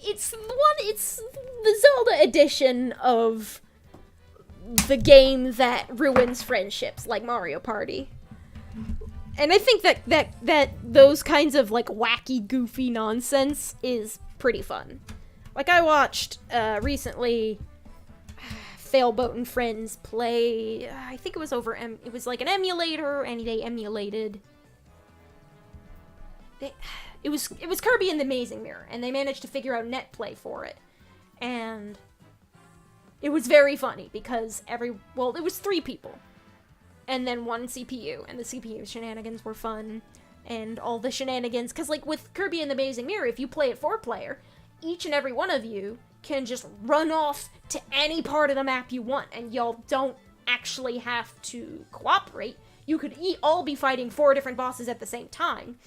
It's the Zelda edition of the game that ruins friendships, like Mario Party. And I think that those kinds of, like, wacky, goofy nonsense is pretty fun. Like, I watched, recently... Failboat and friends play, I think it was it was like an emulator, and they emulated, it was Kirby and the Amazing Mirror, and they managed to figure out net play for it, and it was very funny, because it was 3 people, and then 1 CPU, and the CPU shenanigans were fun, and all the shenanigans, because, like, with Kirby and the Amazing Mirror, if you play it 4-player, each and every one of you can just run off to any part of the map you want, and y'all don't actually have to cooperate. You could all be fighting 4 different bosses at the same time.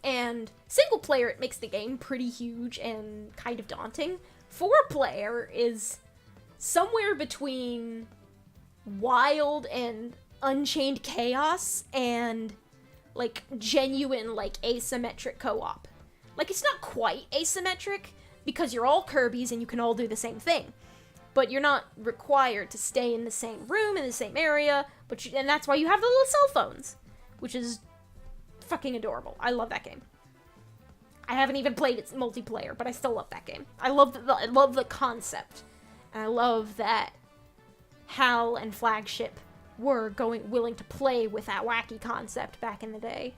And single player, it makes the game pretty huge and kind of daunting. 4-player is somewhere between wild and unchained chaos and, like, genuine, like, asymmetric co-op. Like, it's not quite asymmetric, because you're all Kirbys and you can all do the same thing. But you're not required to stay in the same room, in the same area, and that's why you have the little cell phones, which is fucking adorable. I love that game. I haven't even played its multiplayer, but I still love that game. I love the concept. And I love that HAL and Flagship were willing to play with that wacky concept back in the day.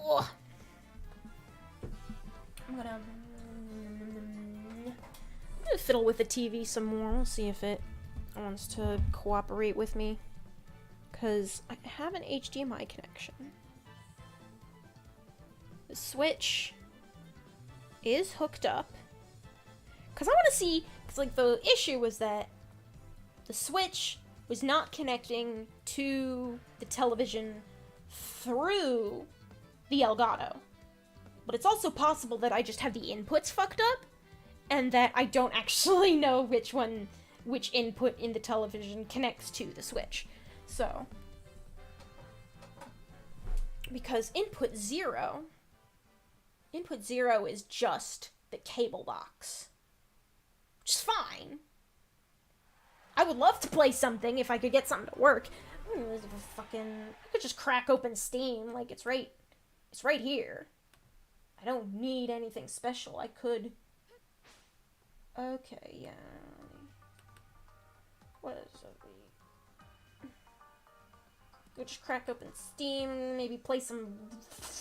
Ugh. I'm gonna fiddle with the TV some more. We'll see if it wants to cooperate with me. Because I have an HDMI connection. The Switch is hooked up. Because I want to see, because, like, the issue was that the Switch was not connecting to the television through the Elgato. But it's also possible that I just have the inputs fucked up, and that I don't actually know which input in the television connects to the Switch. So, because input 0 is just the cable box, which is fine. I would love to play something if I could get something to work. I could just crack open Steam, like, it's right here. I don't need anything special. I could. Okay, yeah. What is it? Go just crack open Steam, maybe play some.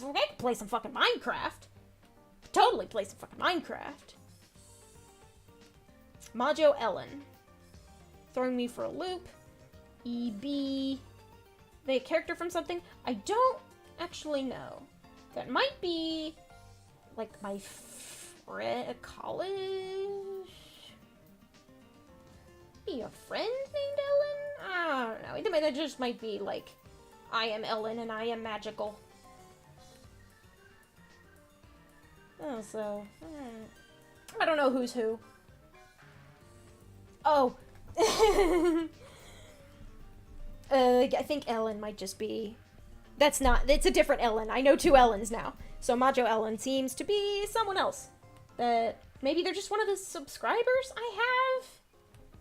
I could play some fucking Minecraft. Totally play some fucking Minecraft. Majo Ellen. Throwing me for a loop. EB. They a character from something? I don't actually know. That might be, like, my friend at college? Be a friend named Ellen? I don't know. It just might be, like, I am Ellen and I am magical. Oh, so, I don't know who's who. Oh. I think Ellen might just be... it's a different Ellen. I know 2 Ellens now. So Majo Ellen seems to be someone else. But maybe they're just one of the subscribers I have?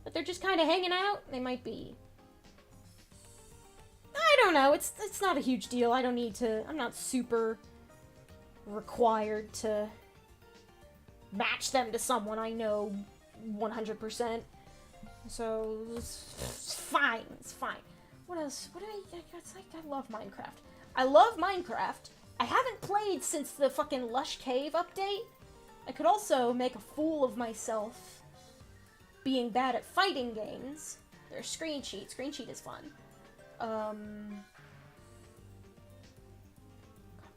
But they're just kind of hanging out? They might be. I don't know. It's not a huge deal. I don't need to... I'm not super required to match them to someone I know 100%. So, it's fine. It's fine. What else? I love Minecraft. I love Minecraft. I haven't played since the fucking Lush Cave update. I could also make a fool of myself being bad at fighting games. There's Screen Sheet. Screen Sheet is fun. I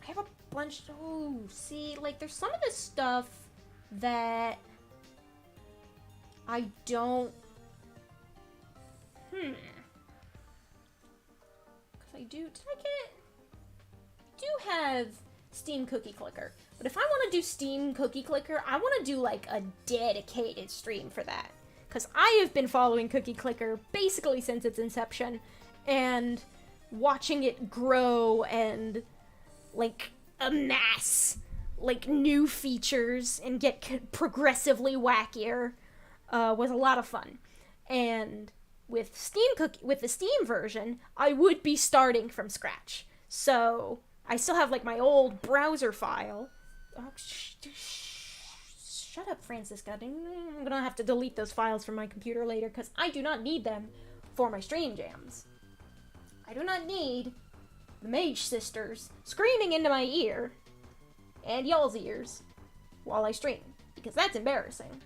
have a bunch... Oh, see, like, there's some of this stuff that I don't... Because I do have Steam Cookie Clicker. But if I want to do Steam Cookie Clicker, I want to do, like, a dedicated stream for that. Because I have been following Cookie Clicker basically since its inception, and watching it grow and, like, amass, like, new features and get progressively wackier was a lot of fun. And with the Steam version, I would be starting from scratch. So I still have, like, my old browser file. Oh, shut up, Francisca. I'm gonna have to delete those files from my computer later because I do not need them for my stream jams. I do not need the Mage Sisters screaming into my ear and y'all's ears while I stream, because that's embarrassing.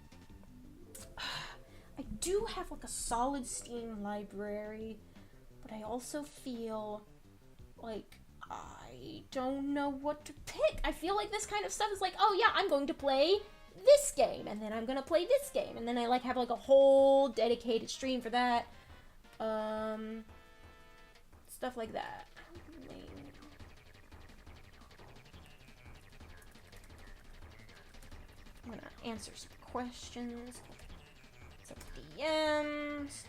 I do have, like, a solid Steam library, but I also feel like I don't know what to pick. I feel like this kind of stuff is like, oh yeah, I'm going to play this game, and then I'm gonna play this game, and then I, like, have, like, a whole dedicated stream for that. Stuff like that. I'm gonna answer some questions. Some DMs.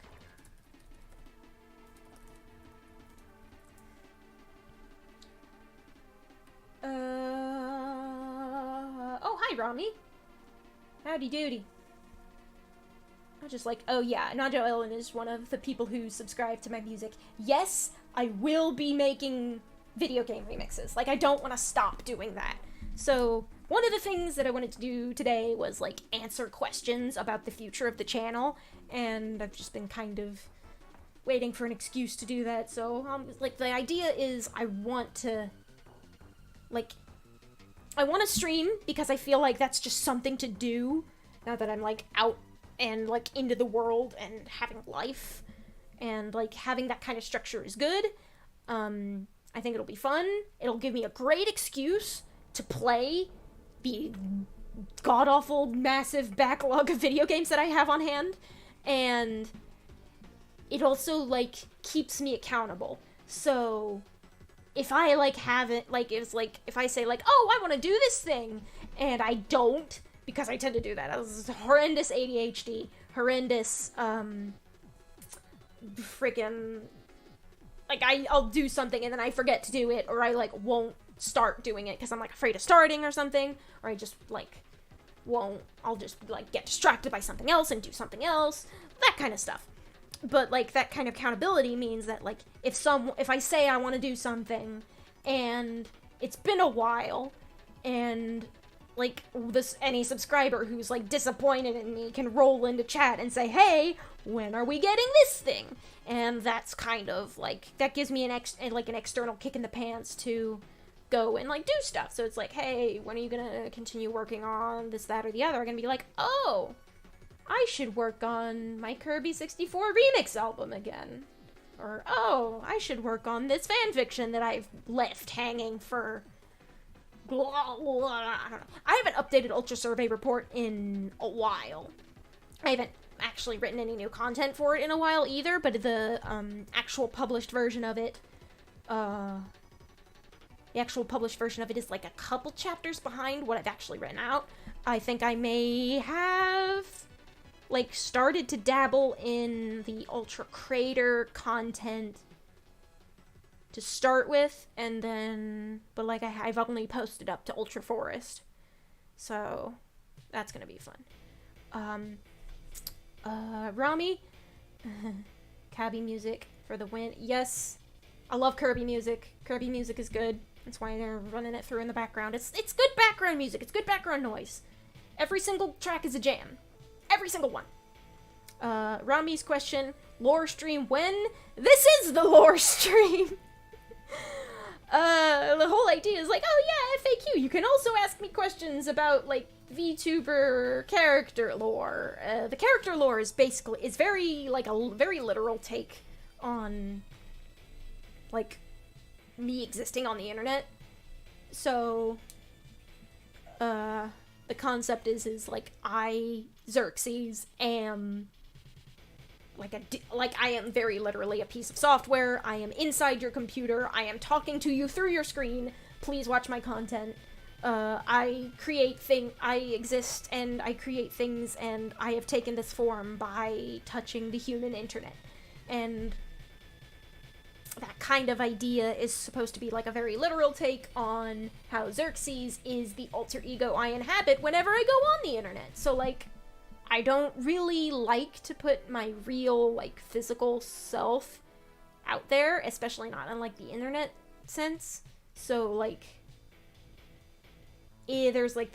Oh, hi, Romney. Howdy doody. I was just like, oh yeah, Najo Ellen is one of the people who subscribe to my music. Yes, I will be making video game remixes. Like, I don't want to stop doing that. So, one of the things that I wanted to do today was, like, answer questions about the future of the channel, and I've just been kind of waiting for an excuse to do that. So, like, the idea is I want to stream because I feel like that's just something to do now that I'm, like, out and, like, into the world and having life, and, like, having that kind of structure is good. I think it'll be fun. It'll give me a great excuse to play the god-awful massive backlog of video games that I have on hand, and it also, like, keeps me accountable. So if I, like, haven't, like, it's like, if I say, like, oh, I want to do this thing, and I don't, because I tend to do that. This is horrendous ADHD, horrendous, freaking, like, I'll do something and then I forget to do it, or I, like, won't start doing it because I'm, like, afraid of starting or something, or I just, like, I'll just, like, get distracted by something else and do something else, that kind of stuff. But, like, that kind of accountability means that, like, if I say I want to do something, and it's been a while, and, like, any subscriber who's, like, disappointed in me can roll into chat and say, hey, when are we getting this thing? And that's kind of, like, that gives me an external kick in the pants to go and, like, do stuff. So it's like, hey, when are you gonna continue working on this, that, or the other? I'm gonna be like, oh, I should work on my Kirby 64 remix album again. Or, oh, I should work on this fanfiction that I've left hanging for... I don't know. I haven't updated Ultra Survey Report in a while. I haven't actually written any new content for it in a while either, but the actual published version of it, is like a couple chapters behind what I've actually written out. I think I may have, like, started to dabble in the Ultra Crater content to start with, and then, but, like, I've only posted up to Ultra Forest, so that's gonna be fun. Rami, Kirby music for the win. Yes, I love Kirby music. Kirby music is good. That's why they're running it through in the background. It's good background music. It's good background noise. Every single track is a jam. Every single one. Rami's question, lore stream when? This is the lore stream! The whole idea is like, oh yeah, FAQ. You can also ask me questions about, like, VTuber character lore. The character lore is very, like, a very literal take on, like, me existing on the internet. So, the concept is like, I, Xerxes, am I am very literally a piece of software. I am inside your computer. I am talking to you through your screen. Please watch my content. I exist and I create things, and I have taken this form by touching the human internet. And that kind of idea is supposed to be like a very literal take on how Xerxes is the alter ego I inhabit whenever I go on the internet. So, like, I don't really like to put my real, like, physical self out there, especially not in, like, the internet sense. So, like, there's, like,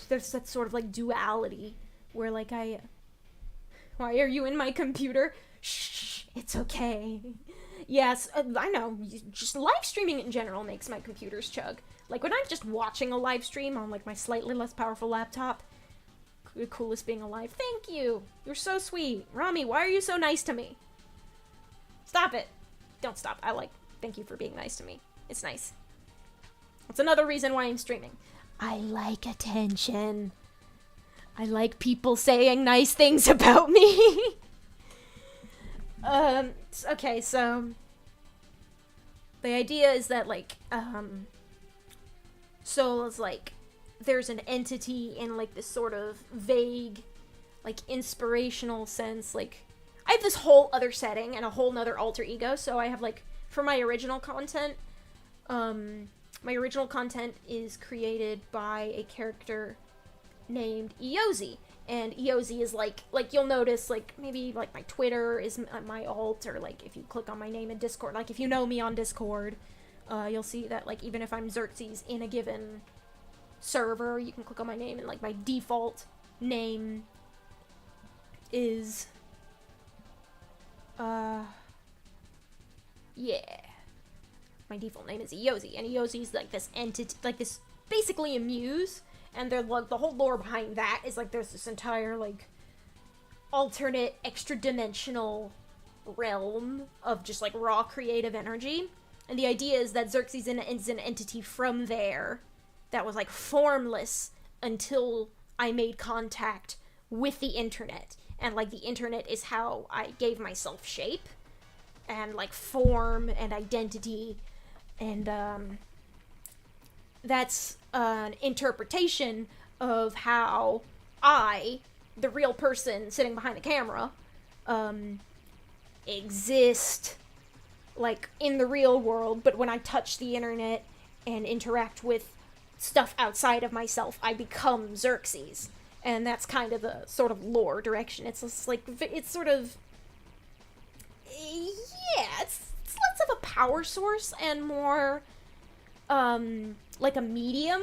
there's that sort of, like, duality where, like, why are you in my computer? Shh, it's okay. Yes, I know, just live streaming in general makes my computers chug. Like, when I'm just watching a live stream on, like, my slightly less powerful laptop, the coolest being alive. Thank you! You're so sweet. Rami, why are you so nice to me? Stop it. Don't stop. Thank you for being nice to me. It's nice. That's another reason why I'm streaming. I like attention. I like people saying nice things about me. Okay, so the idea is that, like, so it's like, there's an entity in, like, this sort of vague, like, inspirational sense. Like, I have this whole other setting and a whole nother alter ego, so I have, like, for my original content, my original content is created by a character named Eozy, and Eozy is, like, you'll notice, like, maybe, like, my Twitter is my alt, or, like, if you click on my name in Discord, like, if you know me on Discord, you'll see that, like, even if I'm Xerxes in a given server, you can click on my name, and, like, my default name is, yeah. My default name is Eozy, and Eozy's, like, this entity, like, this, basically a muse, and they're, like, the whole lore behind that is, like, there's this entire, like, alternate, extra-dimensional realm of just, like, raw creative energy. And the idea is that Xerxes is an entity from there that was, like, formless until I made contact with the internet. And, like, the internet is how I gave myself shape and, like, form and identity. And, that's an interpretation of how I, the real person sitting behind the camera, exist, like, in the real world, but when I touch the internet and interact with stuff outside of myself, I become Xerxes. And that's kind of the sort of lore direction. It's just, like, it's sort of, yeah, it's less of a power source and more, like a medium.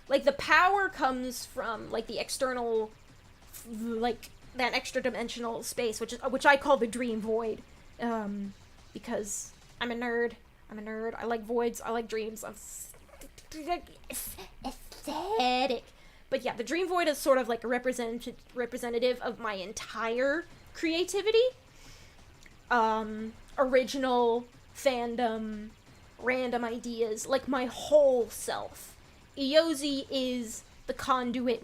Like, the power comes from, like, the external, like, that extra dimensional space, which I call the dream void, because I'm a nerd. I like voids. I like dreams. I'm aesthetic. But yeah, the dream void is sort of like a representative of my entire creativity. Original fandom, random ideas, like my whole self. Iozi is the conduit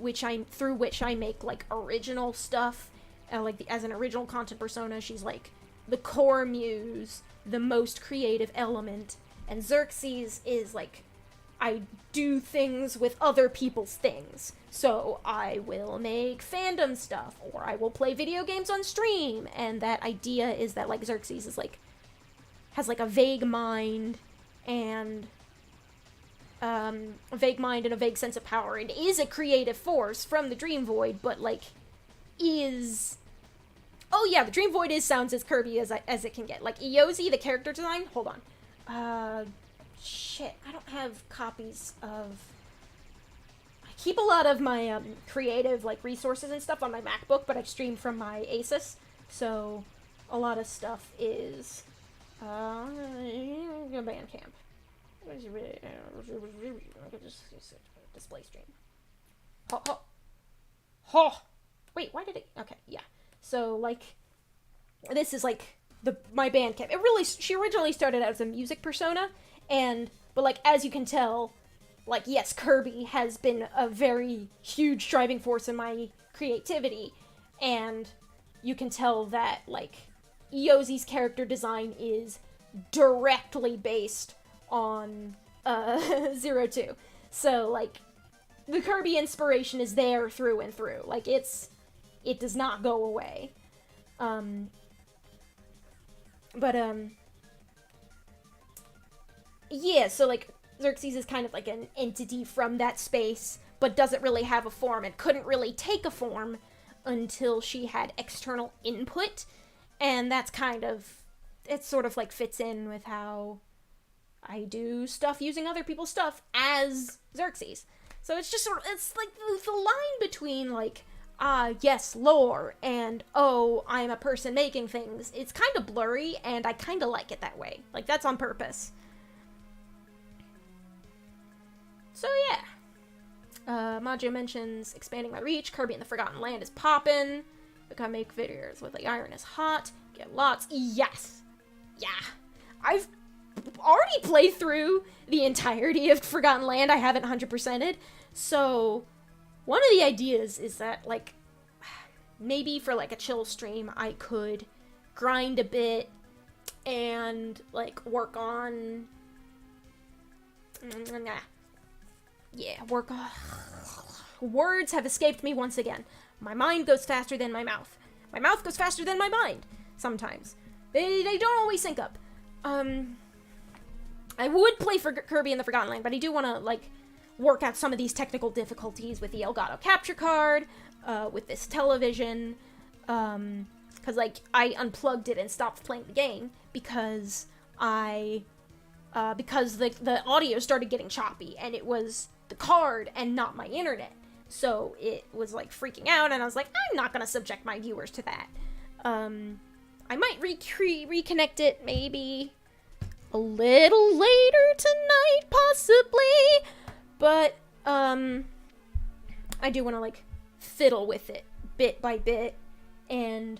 through which I make, like, original stuff. Like, as an original content persona, she's, like, the core muse, the most creative element. And Xerxes is, like, I do things with other people's things. So I will make fandom stuff, or I will play video games on stream. And that idea is that, like, Xerxes is, like, has, like, a vague mind and a vague sense of power, and is a creative force from the dream void, but, like, is... Oh yeah, the dream void sounds as Kirby as it can get. Like, Iozi, the character design, hold on. Shit, I don't have copies of... I keep a lot of my, creative, like, resources and stuff on my MacBook, but I stream from my Asus, so a lot of stuff is, Bandcamp. Display stream. Wait, why did it... Okay, yeah. So, like, this is, like, my Bandcamp. She originally started out as a music persona, but, like, as you can tell, like, yes, Kirby has been a very huge driving force in my creativity, and you can tell that, like, Iozi's character design is directly based on, 02. So, like, the Kirby inspiration is there through and through. Like, it does not go away. Yeah, so, like, Xerxes is kind of like an entity from that space, but doesn't really have a form, and couldn't really take a form until she had external input, and that's kind of, it sort of, like, fits in with how I do stuff using other people's stuff as Xerxes. So it's just sort of, it's like the line between, like, yes, lore, and, oh, I'm a person making things. It's kind of blurry, and I kind of like it that way. Like, that's on purpose. So, yeah. Majo mentions expanding my reach. Kirby in the Forgotten Land is poppin'. Become make videos with the iron is hot. Get lots. Yes. Yeah. I've already played through the entirety of Forgotten Land. I haven't 100%ed. So, one of the ideas is that, like, maybe for, like, a chill stream, I could grind a bit and, like, work on... work on... Words have escaped me once again. My mind goes faster than my mouth. My mouth goes faster than my mind, sometimes. They don't always sync up. I would play for Kirby in the Forgotten Land, but I do want to, like, work out some of these technical difficulties with the Elgato capture card, with this television, because, like, I unplugged it and stopped playing the game because because the audio started getting choppy, and it was the card and not my internet. So it was, like, freaking out, and I was like, I'm not gonna subject my viewers to that. I might reconnect it maybe a little later tonight, possibly, but, I do want to, like, fiddle with it bit by bit, and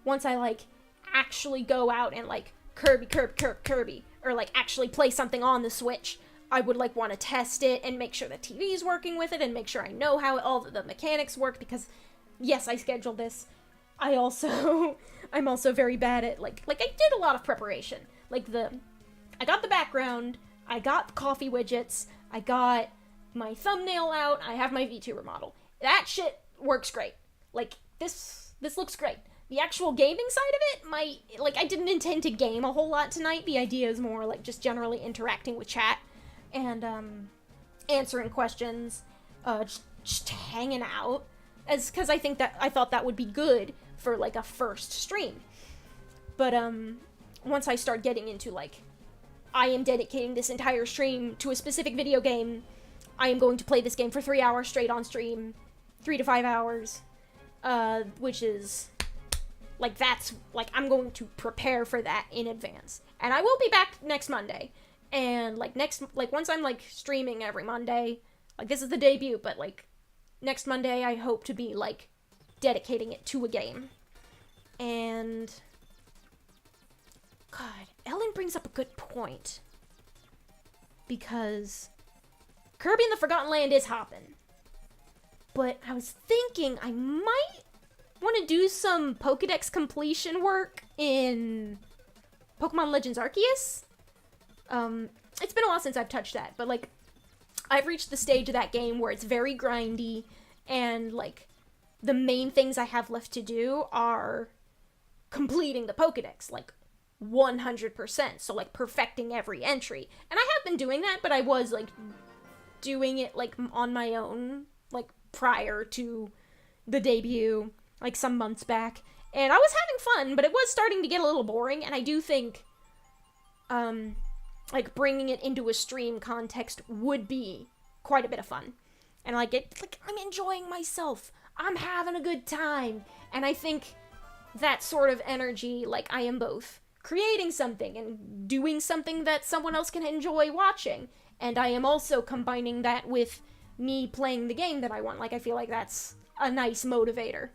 once I, like, actually go out and, like, Kirby, or like actually play something on the Switch, I would like want to test it and make sure the TV's working with it and make sure I know how all the mechanics work, because yes, I scheduled this. I'm also very bad at like I did a lot of preparation. I got the background, I got the coffee widgets, I got my thumbnail out, I have my VTuber model. That shit works great. Like, this looks great. The actual gaming side of it, I didn't intend to game a whole lot tonight. The idea is more like just generally interacting with chat and answering questions, just hanging out, because I thought that would be good for like a first stream. But once I start getting into like, I am dedicating this entire stream to a specific video game, I am going to play this game for 3 hours straight on stream, 3 to 5 hours, which is like, that's like, I'm going to prepare for that in advance. And I will be back next Monday. And once I'm like streaming every Monday, like, this is the debut, but like next Monday I hope to be like dedicating it to a game. And God, Ellen brings up a good point, because Kirby and the Forgotten Land is hopping, but I was thinking I might want to do some Pokédex completion work in Pokemon Legends Arceus. It's been a while since I've touched that, but like, I've reached the stage of that game where it's very grindy, and like, the main things I have left to do are completing the Pokédex, like 100%, so like perfecting every entry. And I have been doing that, but I was like doing it like on my own, like prior to the debut, like some months back, and I was having fun, but it was starting to get a little boring. And I do think like bringing it into a stream context would be quite a bit of fun. And like, I'm enjoying myself, I'm having a good time, and I think that sort of energy, like, I am both creating something and doing something that someone else can enjoy watching, and I am also combining that with me playing the game that I want. Like, I feel like that's a nice motivator.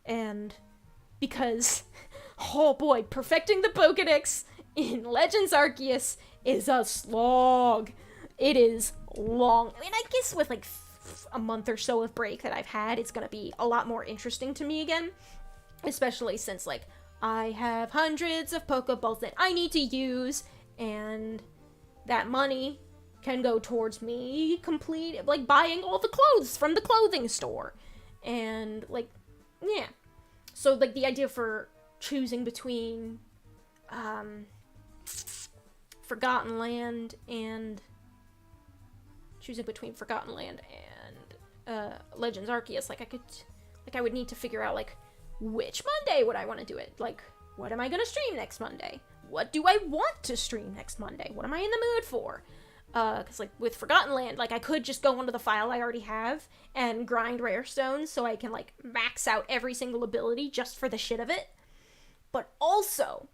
And because, oh boy, perfecting the Pokédex in Legends Arceus is a slog. It is long. I mean, I guess with like a month or so of break that I've had, it's gonna be a lot more interesting to me again, especially since like I have hundreds of Pokeballs that I need to use, and that money can go towards me like buying all the clothes from the clothing store. And like, yeah. So like, the idea for choosing between Forgotten Land and Legends Arceus, like, I would need to figure out like, which Monday would I want to do it? Like, what am I gonna stream next Monday? What do I want to stream next Monday? What am I in the mood for? Because like, with Forgotten Land, like, I could just go onto the file I already have and grind rare stones so I can like max out every single ability just for the shit of it. But also,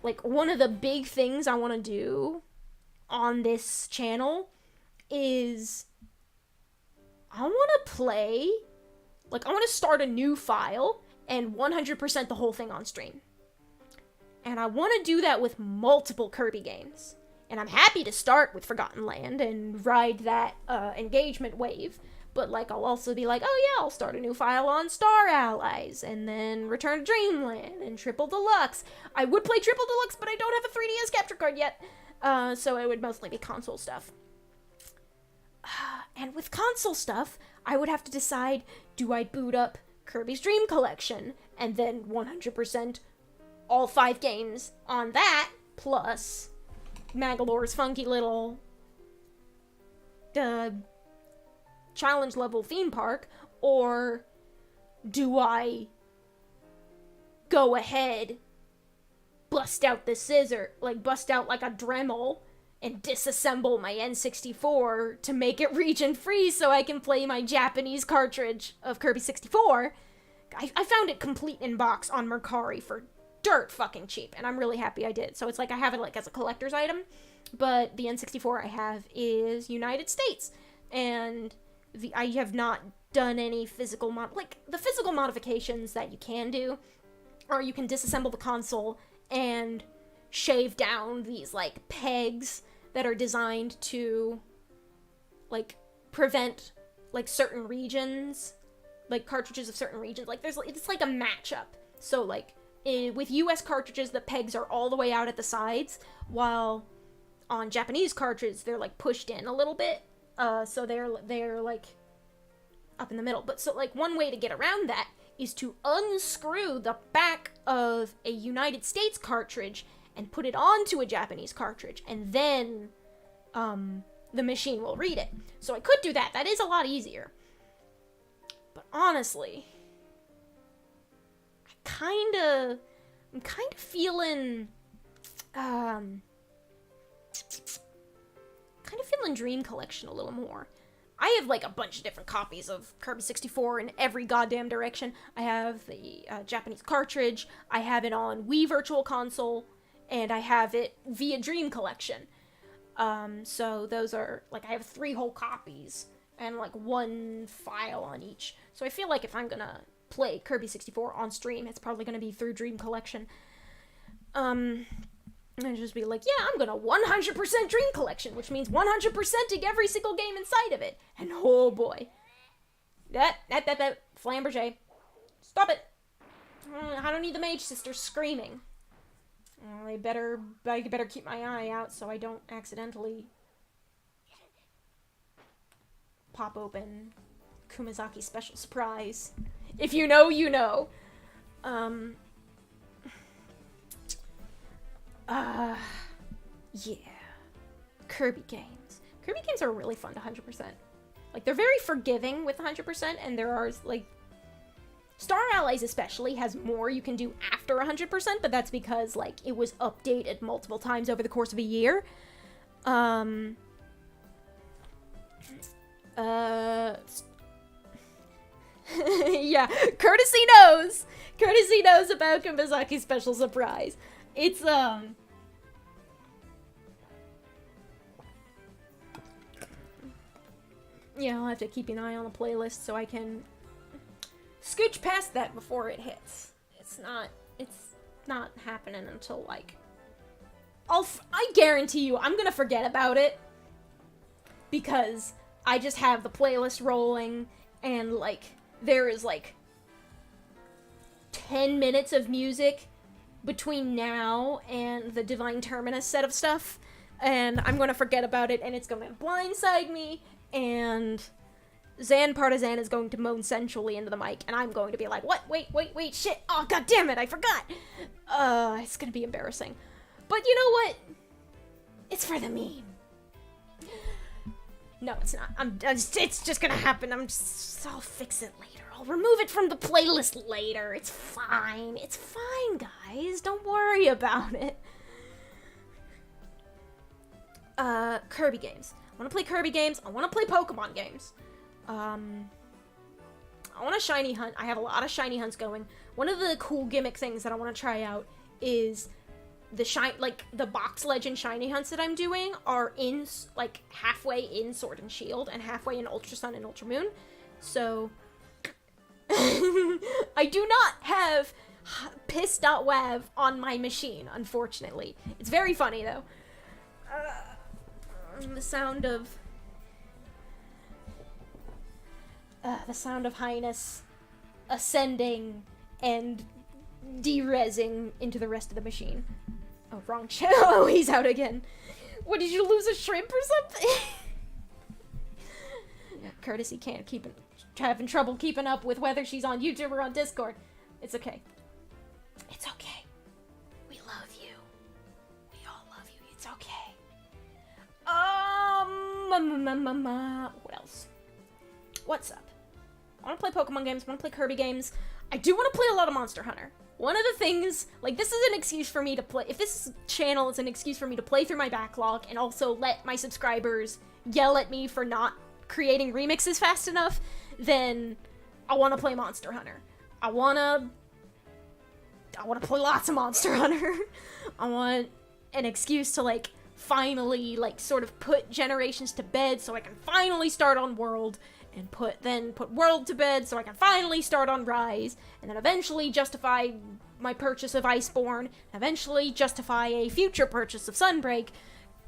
like, one of the big things I want to do on this channel is I want to play, like, I want to start a new file and 100% the whole thing on stream. And I want to do that with multiple Kirby games. And I'm happy to start with Forgotten Land and ride that engagement wave. But like, I'll also be like, oh yeah, I'll start a new file on Star Allies, and then Return to Dreamland, and Triple Deluxe. I would play Triple Deluxe, but I don't have a 3DS capture card yet. So it would mostly be console stuff. And with console stuff, I would have to decide, do I boot up Kirby's Dream Collection, and then 100% all 5 games on that, plus Magalore's funky little challenge level theme park, or do I go ahead, bust out like a Dremel, and disassemble my N64 to make it region free so I can play my Japanese cartridge of Kirby 64. I found it complete in box on Mercari for dirt fucking cheap, and I'm really happy I did. So it's like, I have it like as a collector's item, but the N64 I have is United States, and I have not done any physical the physical modifications that you can do, or you can disassemble the console and shave down these, like, pegs that are designed to, like, prevent, like, certain regions, like, cartridges of certain regions. Like, it's like a matchup. So, like, with US cartridges, the pegs are all the way out at the sides, while on Japanese cartridges, they're, like, pushed in a little bit. So they're, like, up in the middle. But, so, like, one way to get around that is to unscrew the back of a United States cartridge and put it onto a Japanese cartridge, and then, the machine will read it. So I could do that. That is a lot easier. But honestly, I'm kind of feeling, Dream Collection a little more. I have, like, a bunch of different copies of Kirby 64 in every goddamn direction. I have the Japanese cartridge, I have it on Wii Virtual Console, and I have it via Dream Collection. So those are, like, I have 3 whole copies, and, like, 1 file on each. So I feel like if I'm gonna play Kirby 64 on stream, it's probably gonna be through Dream Collection. And just be like, yeah, I'm gonna 100% Dream Collection, which means 100%ing every single game inside of it. And oh boy. That Flamberger. Stop it. I don't need the Mage Sisters screaming. I better keep my eye out so I don't accidentally pop open Kumazaki Special Surprise. If you know, you know. Yeah. Kirby games. Kirby games are really fun to 100%. Like, they're very forgiving with 100%, and there are, like, Star Allies especially has more you can do after 100%, but that's because, like, it was updated multiple times over the course of a year. Yeah, Courtesy knows! Courtesy knows about Kumazaki Special Surprise. It's, yeah, I'll have to keep an eye on the playlist so I can scooch past that before it hits. It's not happening until, like, I guarantee you I'm gonna forget about it because I just have the playlist rolling and, like, there is, like, 10 minutes of music between now and the Divine Terminus set of stuff, and I'm gonna forget about it, and it's gonna blindside me, and Zan Partizan is going to moan sensually into the mic, and I'm going to be like, what? Wait, shit, oh, god damn it, I forgot! It's gonna be embarrassing. But you know what? It's for the meme. No, it's not. It's just gonna happen. I'll fix it later. I'll remove it from the playlist later. It's fine. It's fine, guys. Don't worry about it. Kirby games. I want to play Kirby games. I want to play Pokemon games. I want a shiny hunt. I have a lot of shiny hunts going. One of the cool gimmick things that I want to try out is the box legend shiny hunts that I'm doing are in, like, halfway in Sword and Shield and halfway in Ultra Sun and Ultra Moon. So I do not have piss.wav on my machine, unfortunately. It's very funny though. The sound of Highness ascending and de-rezzing into the rest of the machine. Oh, wrong channel. Oh, he's out again. What, did you lose a shrimp or something? Courtesy can't having trouble keeping up with whether she's on YouTube or on Discord. It's okay. It's okay. We love you. We all love you. It's okay. What else? What's up? I want to play Pokemon games. I want to play Kirby games. I do want to play a lot of Monster Hunter. One of the things, like, this is an excuse for me to play, if this channel is an excuse for me to play through my backlog and also let my subscribers yell at me for not creating remixes fast enough, then I want to play Monster Hunter. I want to play lots of Monster Hunter. I want an excuse to, like, finally, like, sort of put Generations to bed so I can finally start on World, and put World to bed so I can finally start on Rise, and then eventually justify my purchase of Iceborne, and eventually justify a future purchase of Sunbreak.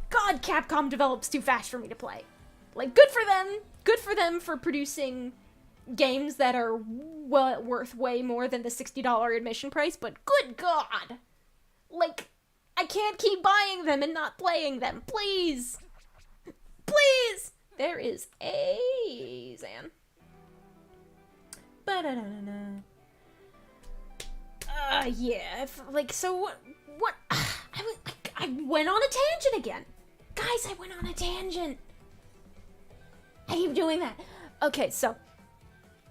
God, Capcom develops too fast for me to play. Like, good for them. Good for them for producing games that are worth way more than the $60 admission price, but good God. Like, I can't keep buying them and not playing them. Please. Please. There is a Zan. Yeah. So what? I went on a tangent again. Guys, I went on a tangent. I keep doing that. Okay, so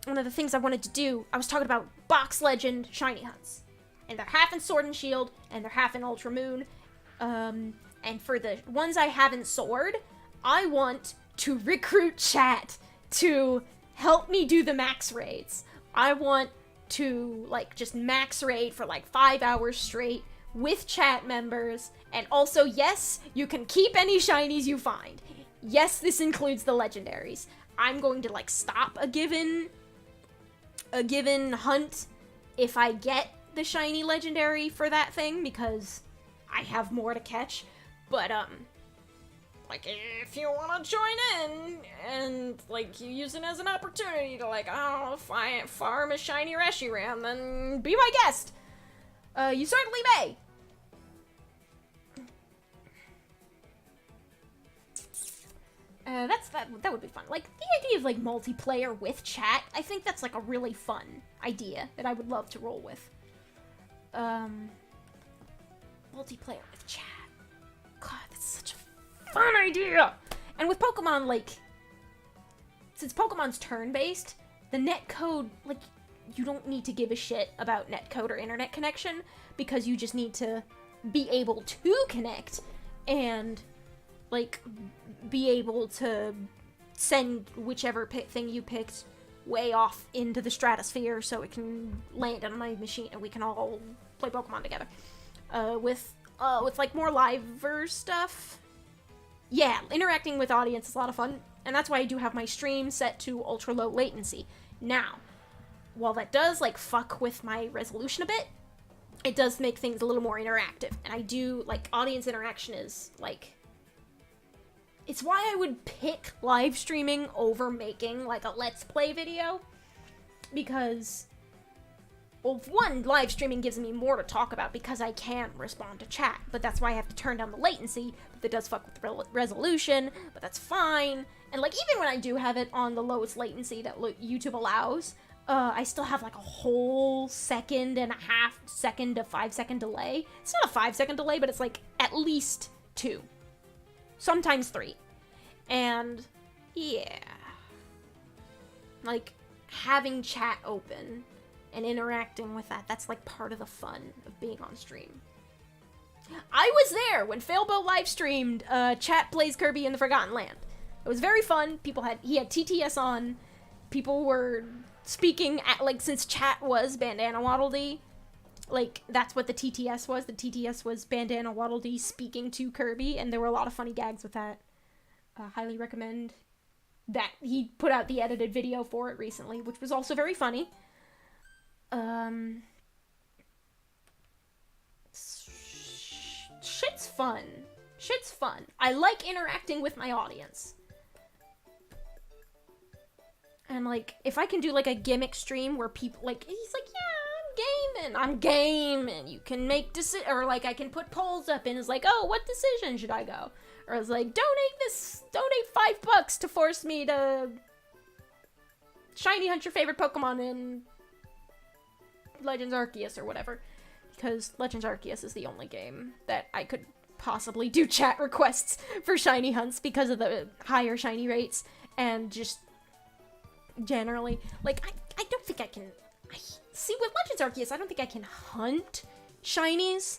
one of the things I wanted to do, I was talking about Box Legend shiny hunts. And they're half in Sword and Shield, and they're half in Ultra Moon. And for the ones I have in Sword, I want to recruit chat to help me do the max raids. I want to, like, just max raid for, like, 5 hours straight with chat members. And also, yes, you can keep any shinies you find. Yes, this includes the legendaries. I'm going to, like, stop a given hunt if I get the shiny legendary for that thing, because I have more to catch. But, like, if you want to join in and, like, you use it as an opportunity to, like, oh, farm a shiny Reshiram, then be my guest. You certainly may. That would be fun. Like, the idea of, like, multiplayer with chat, I think that's, like, a really fun idea that I would love to roll with. Multiplayer with chat. God, that's such a fun idea! And with Pokemon, like, since Pokemon's turn-based, the netcode, like, you don't need to give a shit about netcode or internet connection, because you just need to be able to connect and, like, be able to send whichever thing you picked way off into the stratosphere so it can land on my machine and we can all play Pokemon together. With like more liver stuff. Yeah, interacting with audience is a lot of fun, and that's why I do have my stream set to ultra low latency. Now, while that does, like, fuck with my resolution a bit, it does make things a little more interactive, and I do, like, audience interaction is, like, it's why I would pick live streaming over making, like, a Let's Play video, because, well, one, live streaming gives me more to talk about because I can respond to chat, but that's why I have to turn down the latency, but that does fuck with the resolution, but that's fine, and, like, even when I do have it on the lowest latency that YouTube allows, I still have, like, a whole 1.5 second to 5 second delay. It's not a 5 second delay, but it's, like, at least 2. Sometimes 3. And, yeah. Like, having chat open and interacting with that, that's, like, part of the fun of being on stream. I was there when Failbo live streamed Chat Plays Kirby in the Forgotten Land. It was very fun. He had TTS on. People were speaking at, like, since chat was Bandana Waddle Dee, like, that's what the TTS was. The TTS was Bandana Waddle Dee speaking to Kirby, and there were a lot of funny gags with that. Highly recommend that. He put out the edited video for it recently, which was also very funny. Shit's fun. Shit's fun. I like interacting with my audience. And, like, if I can do, like, a gimmick stream where people, like, he's like, yeah, I'm gaming, you can make or, like, I can put polls up, and it's like, oh, what decision should I go? Or it's like, donate $5 to force me to shiny hunt your favorite Pokemon in Legends Arceus or whatever. Because Legends Arceus is the only game that I could possibly do chat requests for shiny hunts because of the higher shiny rates, and just generally, like, I don't think I can, see, with Legends Arceus, I don't think I can hunt shinies,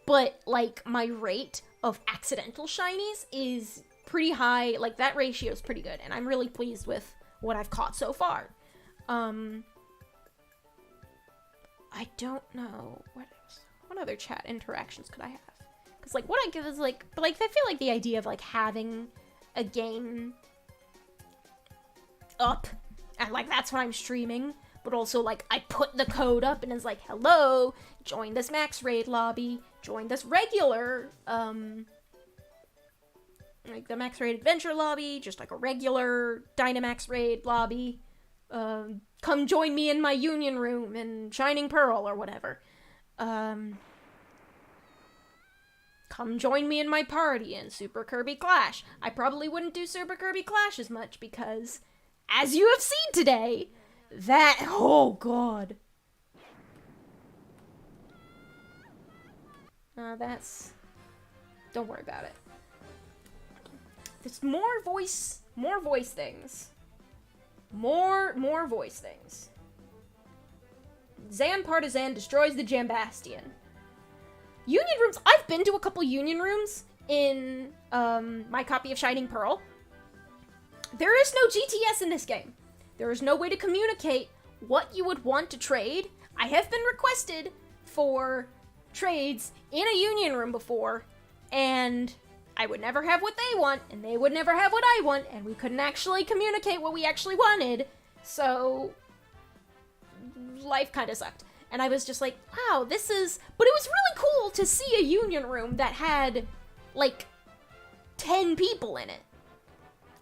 but, like, my rate of accidental shinies is pretty high. Like, that ratio is pretty good, and I'm really pleased with what I've caught so far. I don't know, what other chat interactions could I have? Cause like what I give is like, but like I feel like the idea of like having a game up, and like that's what I'm streaming, but also like I put the code up and it's like, hello, join this max raid lobby, join this regular, like the max raid adventure lobby, just like a regular Dynamax raid lobby, come join me in my union room in Shining Pearl or whatever, come join me in my party in Super Kirby Clash. I probably wouldn't do Super Kirby Clash as much because, as you have seen today, oh god. Don't worry about it. There's more voice things. More voice things. Zan Partisan destroys the Jambastion. Union rooms, I've been to a couple union rooms in, my copy of Shining Pearl. There is no GTS in this game. There is no way to communicate what you would want to trade. I have been requested for trades in a union room before, and I would never have what they want, and they would never have what I want, and we couldn't actually communicate what we actually wanted, so life kind of sucked. And I was just like, wow, but it was really cool to see a union room that had, like, 10 people in it.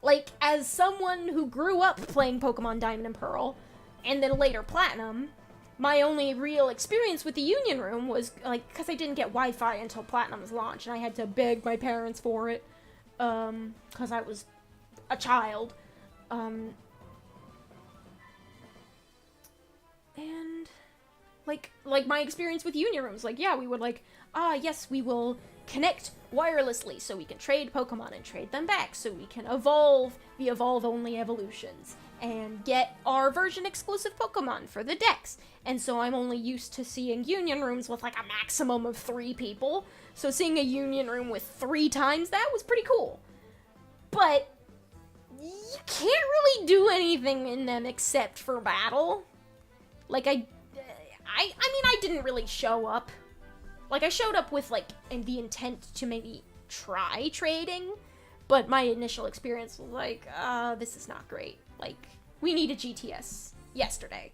Like, as someone who grew up playing Pokemon Diamond and Pearl, and then later Platinum, my only real experience with the union room was, like, because I didn't get Wi-Fi until Platinum's launch, and I had to beg my parents for it, because I was a child, and, like, my experience with union rooms, like, yeah, we would, like, yes, we will connect wirelessly so we can trade Pokemon and trade them back, so we can evolve the evolve-only evolutions, and get our version-exclusive Pokemon for the decks. And so I'm only used to seeing union rooms with, like, a maximum of 3 people, so seeing a union room with 3 times that was pretty cool. But you can't really do anything in them except for battle. Like, I mean, I didn't really show up. Like, I showed up with, like, the intent to maybe try trading, but my initial experience was like, this is not great. Like, we need a GTS yesterday.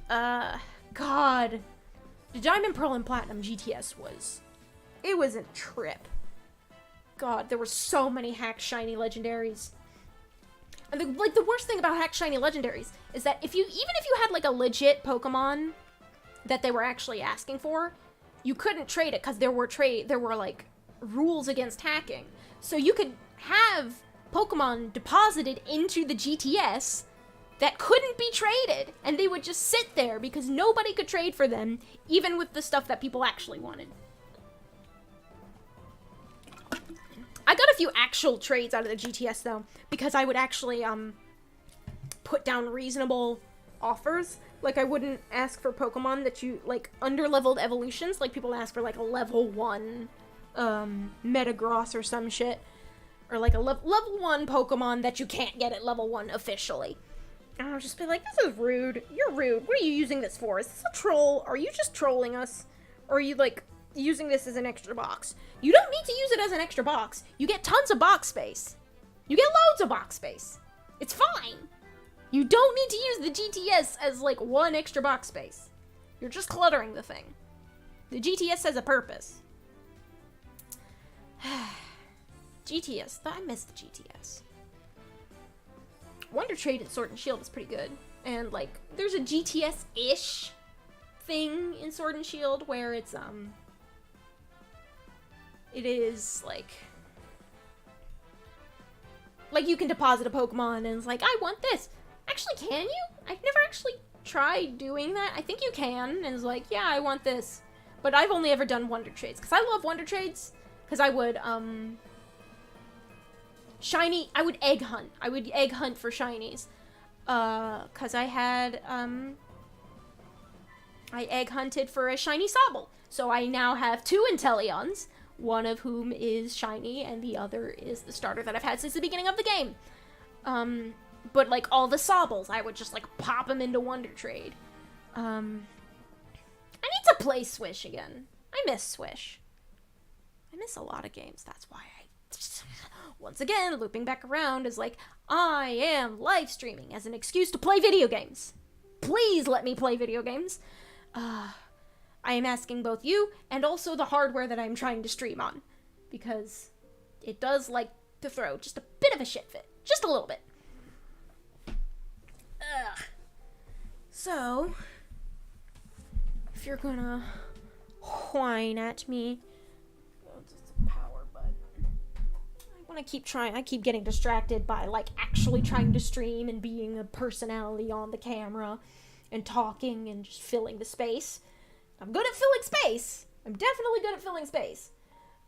God. The Diamond, Pearl, and Platinum GTS it was a trip. God, there were so many hacked shiny legendaries. And the worst thing about hacked shiny legendaries is that even if you had, like, a legit Pokemon that they were actually asking for, you couldn't trade it because there were like rules against hacking. So you could have Pokemon deposited into the GTS that couldn't be traded, and they would just sit there because nobody could trade for them, even with the stuff that people actually wanted. I got a few actual trades out of the GTS though, because I would actually put down reasonable offers. Like, I wouldn't ask for Pokemon that you, like, under-leveled evolutions. Like, people ask for, like, a level 1, Metagross or some shit. Or, like, a level 1 Pokemon that you can't get at level 1 officially. And I'll just be like, this is rude. You're rude. What are you using this for? Is this a troll? Are you just trolling us? Or are you, like, using this as an extra box? You don't need to use it as an extra box. You get tons of box space. You get loads of box space. It's fine. You don't need to use the GTS as, like, 1 extra box space. You're just cluttering the thing. The GTS has a purpose. GTS. I miss the GTS. Wonder Trade in Sword and Shield is pretty good. And, like, there's a GTS-ish thing in Sword and Shield where it's, it is, like, you can deposit a Pokemon and it's like, I want this. Actually, can you? I've never actually tried doing that. I think you can, and it's like, yeah, I want this. But I've only ever done Wonder Trades, because I love Wonder Trades, because I would, I would egg hunt. I would egg hunt for shinies. Because I had, I egg hunted for a shiny Sobble. So I now have 2 Inteleons, one of whom is shiny, and the other is the starter that I've had since the beginning of the game. But, like, all the Sobbles, I would just, like, pop them into Wonder Trade. I need to play Swish again. I miss Swish. I miss a lot of games. That's why once again, looping back around is like, I am live streaming as an excuse to play video games. Please let me play video games. I am asking both you and also the hardware that I'm trying to stream on, because it does like to throw just a bit of a shit fit. Just a little bit. So, if you're gonna whine at me, just a power button. I wanna keep trying. I keep getting distracted by like actually trying to stream and being a personality on the camera and talking and just filling the space. I'm good at filling space. I'm definitely good at filling space.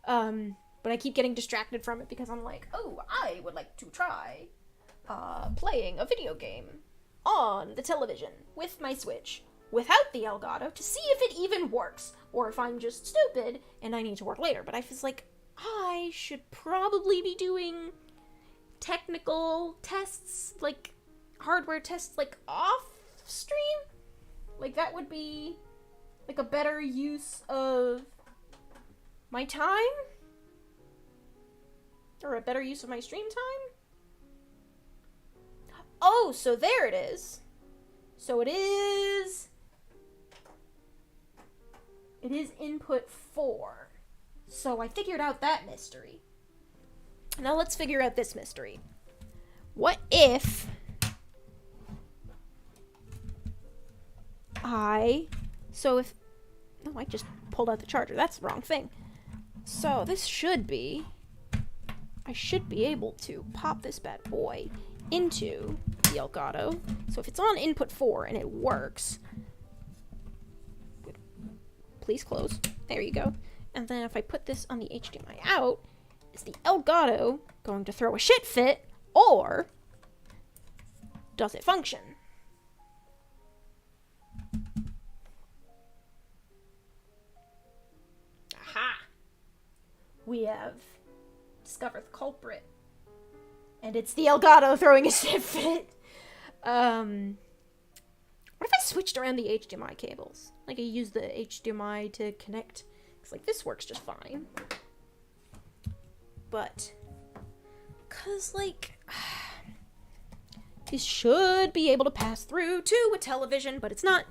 But I keep getting distracted from it because I'm like, oh, I would like to try playing a video game on the television with my Switch without the Elgato to see if it even works, or if I'm just stupid and I need to work later. But I feel like I should probably be doing technical tests, like hardware tests, like off stream. Like that would be like a better use of my time, or a better use of my stream time. Oh, so there it is. So it is input 4. So I figured out that mystery. Now let's figure out this mystery. What if I just pulled out the charger. That's the wrong thing. So this should be, I should be able to pop this bad boy into the Elgato. So if it's on input 4 and it works, please close. There you go. And then if I put this on the HDMI out, is the Elgato going to throw a shit fit, or does it function? Aha! We have discovered the culprit. And it's the Elgato throwing a shit fit. What if I switched around the HDMI cables? Like I used the HDMI to connect. Because like this works just fine. But, because like, these should be able to pass through to a television, but it's not.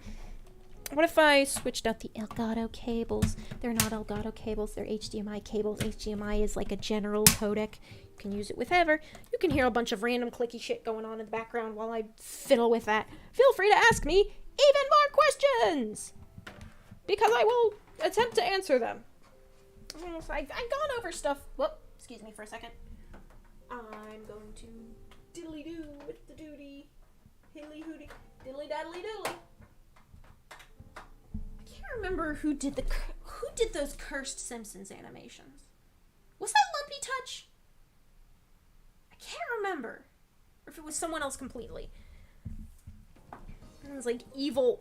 What if I switched out the Elgato cables? They're not Elgato cables, they're HDMI cables. HDMI is like a general codec. You can use it with whatever. You can hear a bunch of random clicky shit going on in the background while I fiddle with that. Feel free to ask me even more questions, because I will attempt to answer them. I've gone over stuff. Whoop, excuse me for a second. I'm going to diddly-doo with the duty. Hiddly-hooty, diddly-daddly-doodly. I can't remember who did those cursed Simpsons animations. Was that Lumpy Touch? I can't remember. Or if it was someone else completely. It was like evil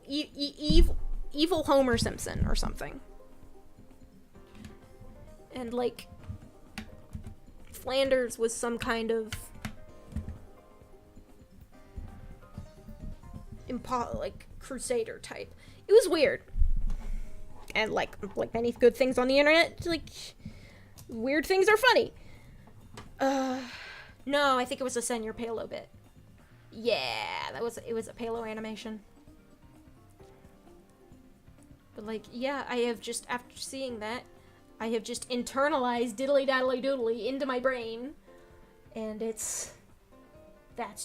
Homer Simpson or something. And like Flanders was some kind of like crusader type. It was weird. And like many good things on the internet, like weird things are funny. No, I think it was a Senor Palo bit. Yeah, it was a Palo animation. But like, yeah, I have just, after seeing that, I have just internalized diddly daddly doodly into my brain, and that's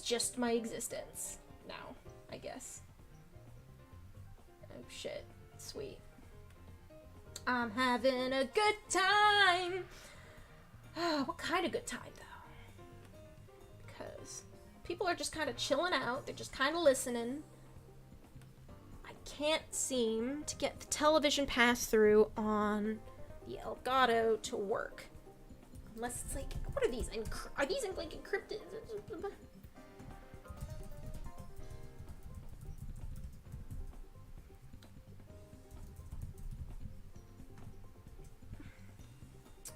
just my existence now, I guess. Oh shit, sweet. I'm having a good time. What kind of good time, though? Because people are just kind of chilling out. They're just kind of listening. I can't seem to get the television pass-through on the Elgato to work. Unless it's like, what are these? Are these like encrypted?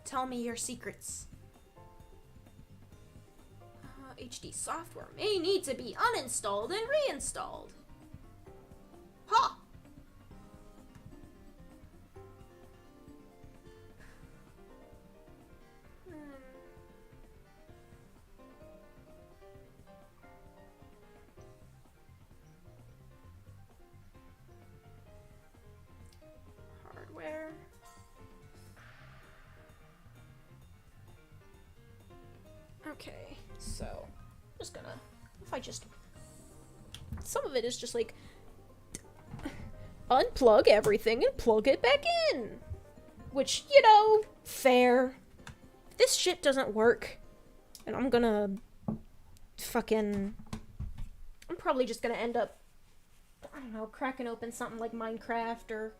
Tell me your secrets. HD software may need to be uninstalled and reinstalled. Ha! Okay, so I'm just gonna, if I just, some of it is just like, unplug everything and plug it back in. Which, you know, fair. If this shit doesn't work, and I'm gonna fucking, I'm probably just gonna end up, I don't know, cracking open something like Minecraft or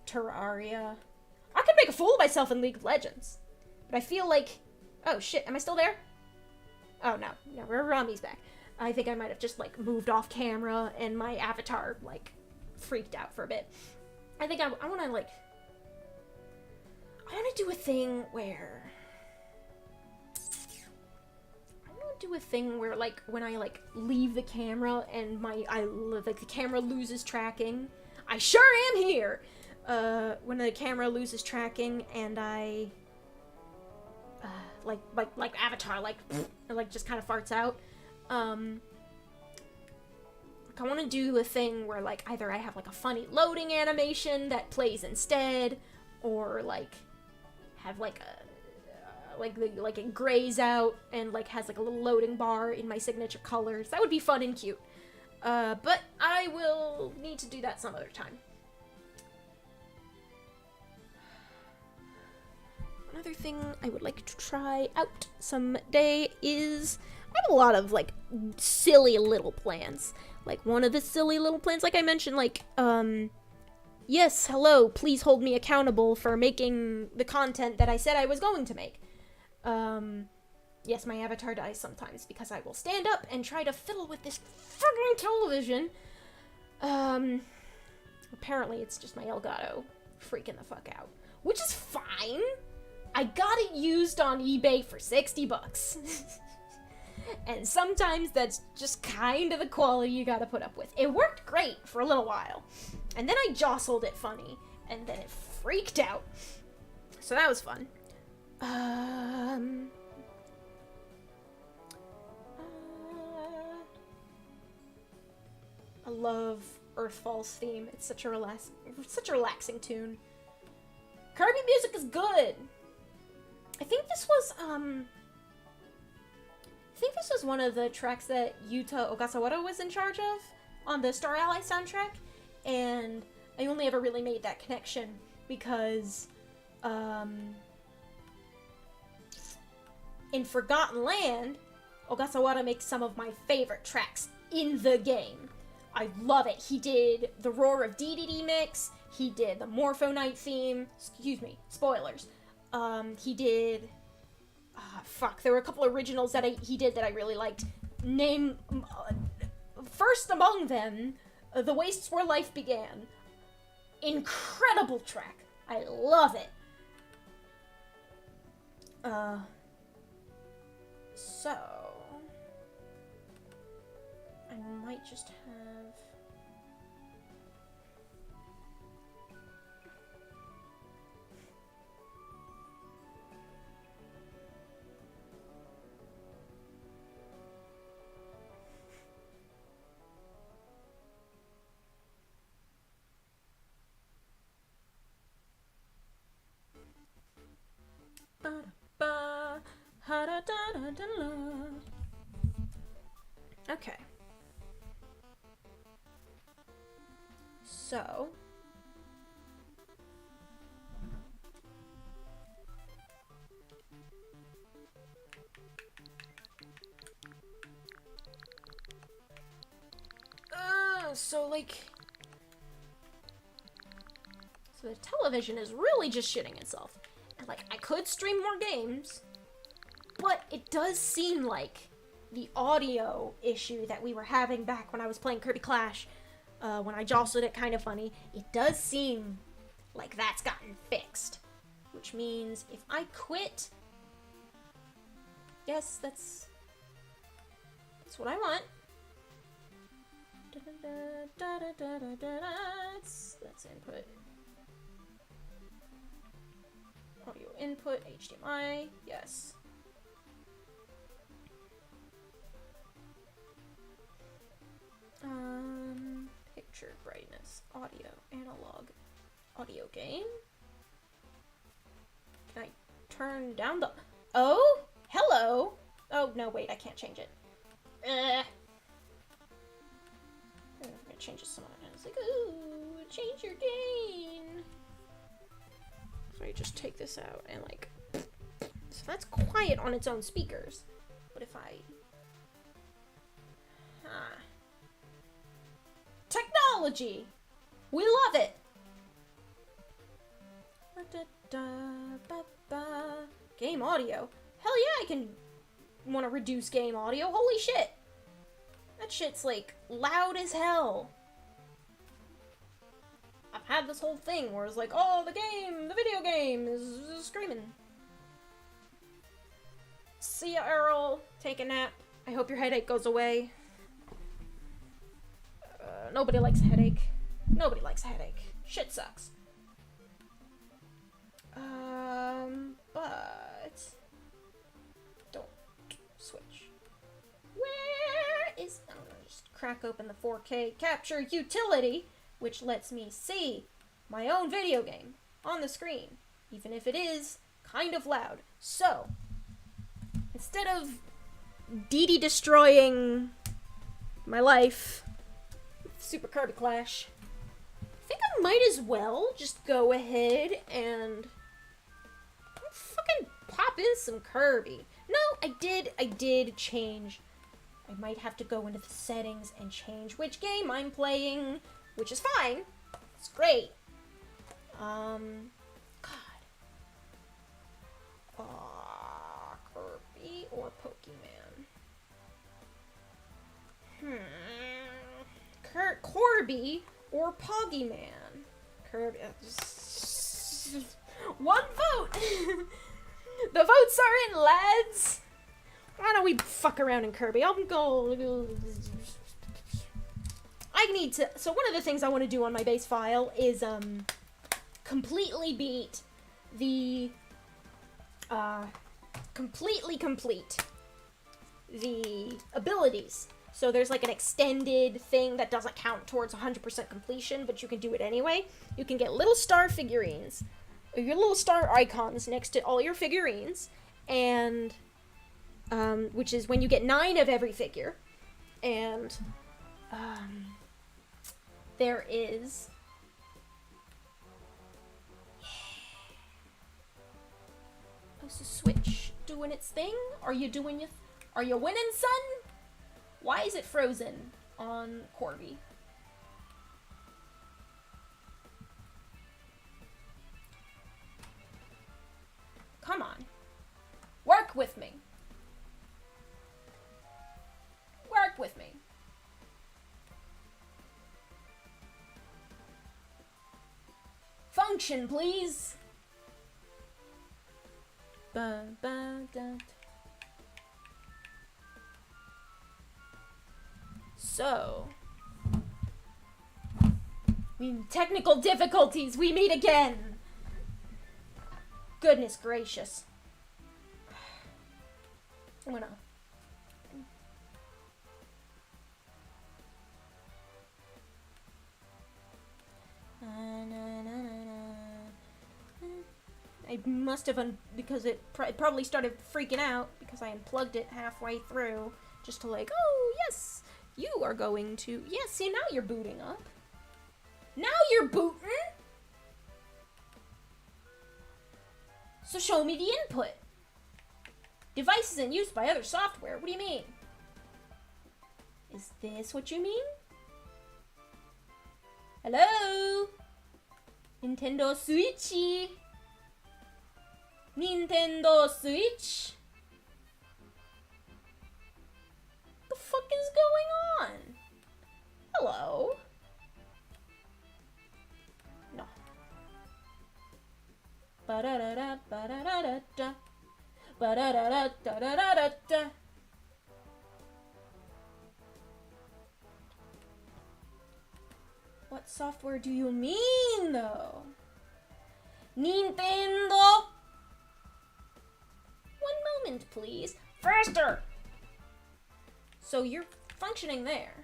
Terraria. I could make a fool of myself in League of Legends. But I feel like, oh shit, am I still there? Oh no, Rami's back. I think I might have just like moved off camera and my avatar like freaked out for a bit. I think I want to like, I want to do a thing where, like when I like leave the camera and like the camera loses tracking. I sure am here. When the camera loses tracking and I like avatar like just kind of farts out. Like I want to do a thing where like either I have like a funny loading animation that plays instead, or like have like a like it grays out and like has like a little loading bar in my signature colors. That would be fun and cute. But I will need to do that some other time. Another thing I would like to try out someday is, I have a lot of like silly little plans. Like one of the silly little plans, like I mentioned, like yes, hello, please hold me accountable for making the content that I said I was going to make. Yes, my avatar dies sometimes because I will stand up and try to fiddle with this fucking television. Apparently it's just my Elgato freaking the fuck out, which is fine. I got it used on eBay for 60 bucks. And sometimes that's just kind of the quality you gotta put up with. It worked great for a little while. And then I jostled it funny, and then it freaked out. So that was fun. I love Earthfall's theme. It's such a relaxing tune. Kirby music is good. I think this was one of the tracks that Yuta Ogasawara was in charge of on the Star Ally soundtrack, and I only ever really made that connection because in Forgotten Land, Ogasawara makes some of my favorite tracks in the game. I love it. He did the Roar of DDD mix, he did the Morpho Knight theme, excuse me, spoilers. He did, there were a couple originals that he did that I really liked. First among them, The Wastes Where Life Began. Incredible track. I love it. So, I might just have... Okay. So. So the television is really just shitting itself. And like, I could stream more games, but it does seem like the audio issue that we were having back when I was playing Kirby Clash, when I jostled it kind of funny, it does seem like that's gotten fixed. Which means if I quit, yes, that's what I want. That's input. Audio input, HDMI, yes. Picture brightness, audio, analog, audio gain. Can I turn down the... Oh, hello. Oh, no, wait, I can't change it. I'm gonna change it to someone. And it's like, ooh, change your gain. So I just take this out and like, so that's quiet on its own speakers. But if I, technology, we love it. Game audio. Hell yeah, I can want to reduce game audio. Holy shit. That shit's like loud as hell. I've had this whole thing where it's like, oh, the video game is screaming. See ya, Earl. Take a nap. I hope your headache goes away. Nobody likes a headache. Nobody likes a headache. Shit sucks. But don't switch. Where is... I'm gonna just crack open the 4K capture utility, which lets me see my own video game on the screen, even if it is kind of loud. So, instead of DD destroying my life with Super Kirby Clash, I think I might as well just go ahead and fucking pop in some Kirby. No, I did change. I might have to go into the settings and change which game I'm playing, which is fine. It's great. God. Kirby or Pokemon? Corby or Poggyman? Kirby. One vote! The votes are in, lads! Why don't we fuck around in Kirby? I'll go... I need to... So one of the things I want to do on my base file is, completely beat the... completely complete the abilities. So there's like an extended thing that doesn't count towards 100% completion, but you can do it anyway. You can get little star figurines, or your little star icons next to all your figurines, and which is when you get 9 of every figure, and there is oh, so Switch doing its thing. Are you winning, son? Why is it frozen on Corby? Come on. Work with me. Work with me. Function, please. Ba, ba, da. So, technical difficulties, we meet again. Goodness gracious. I'm gonna... I must have, because it probably started freaking out, because I unplugged it halfway through, just to like, oh, yes, you are going to, yeah, see, now you're booting up. Now you're booting! So show me the input. Device isn't used by other software. What do you mean? Is this what you mean? Hello? Nintendo Switchy? Nintendo Switch? The fuck is going on? Hello? No. Ba-da-da-da, ba-da-da-da-da. Ba-da-da-da-da-da-da-da. What software do you mean, though? Nintendo? One moment, please. Faster! So you're functioning there.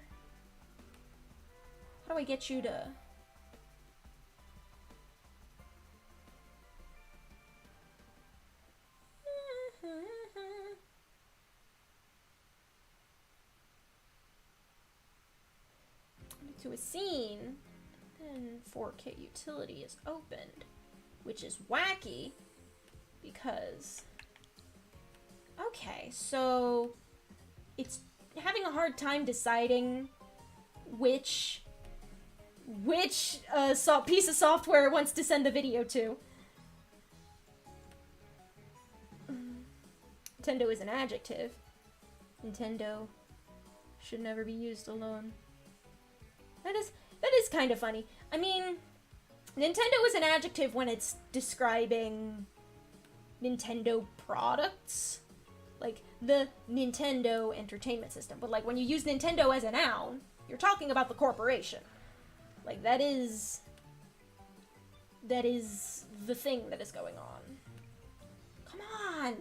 How do I get you to... to a scene, then 4K utility is opened, which is wacky because, okay, so it's having a hard time deciding which piece of software it wants to send the video to. Nintendo is an adjective. Nintendo should never be used alone. That is kind of funny. I mean, Nintendo is an adjective when it's describing Nintendo products, like the Nintendo Entertainment System. But like when you use Nintendo as a noun, you're talking about the corporation. Like that is the thing that is going on. Come on.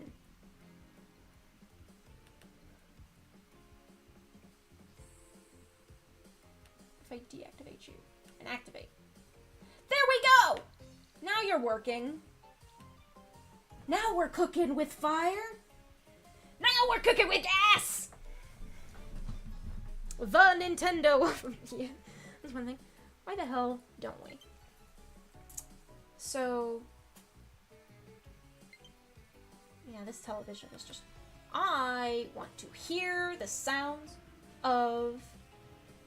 If I deactivate you and activate. There we go! Now you're working. Now we're cooking with fire. Now we're cooking with gas! The Nintendo. Yeah, that's one thing. Why the hell don't we? So, yeah, this television is just... I want to hear the sounds of...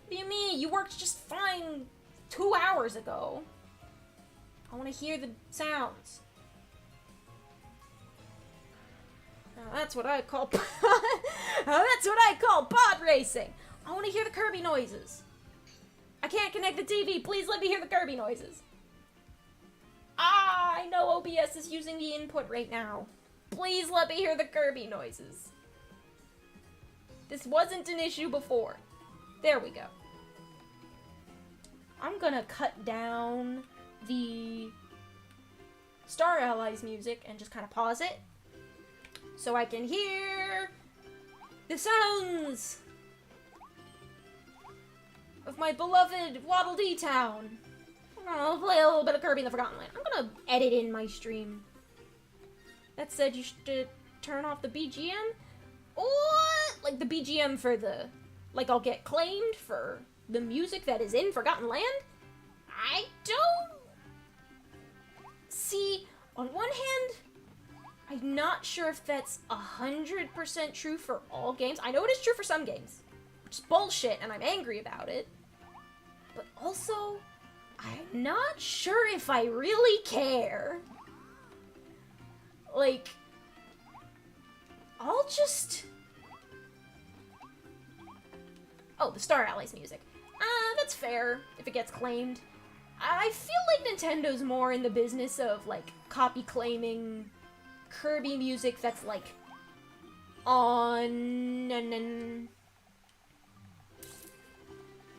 What do you mean? You worked just fine 2 hours ago. I want to hear the sounds. Now that's what I call pod racing. I want to hear the Kirby noises. I can't connect the TV. Please let me hear the Kirby noises. I know OBS is using the input right now. Please let me hear the Kirby noises. This wasn't an issue before. There we go. I'm gonna cut down the Star Allies music and just kind of pause it so I can hear the sounds of my beloved Waddle Dee Town. I'll play a little bit of Kirby in the Forgotten Land. I'm gonna edit in my stream. That said, you should turn off the BGM. What? Like the BGM for the... Like I'll get claimed for the music that is in Forgotten Land? I don't... See, on one hand, I'm not sure if that's 100% true for all games. I know it is true for some games, which is bullshit, and I'm angry about it. But also, I'm not sure if I really care. Like, I'll just... Oh, the Star Allies music. That's fair if it gets claimed. I feel like Nintendo's more in the business of, like, copy-claiming Kirby music that's, like,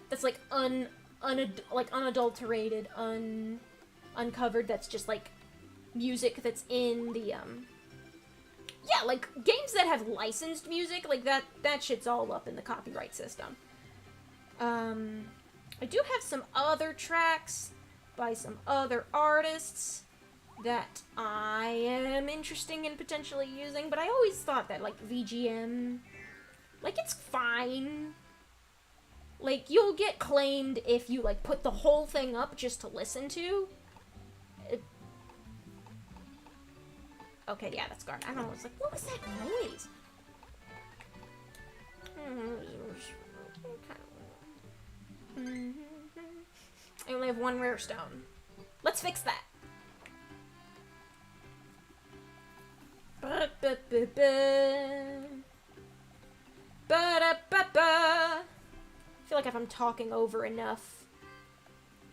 that's, like, unadulterated, uncovered, that's just, like, music that's in the, yeah, like, games that have licensed music, like, that shit's all up in the copyright system. I do have some other tracks by some other artists that I am interested in potentially using, but I always thought that, like, VGM, like, it's fine. Like, you'll get claimed if you, like, put the whole thing up just to listen to. Okay, yeah, that's Guard. I don't know, it's like, what was that noise? I only have one rare stone. Let's fix that. I feel like if I'm talking over enough...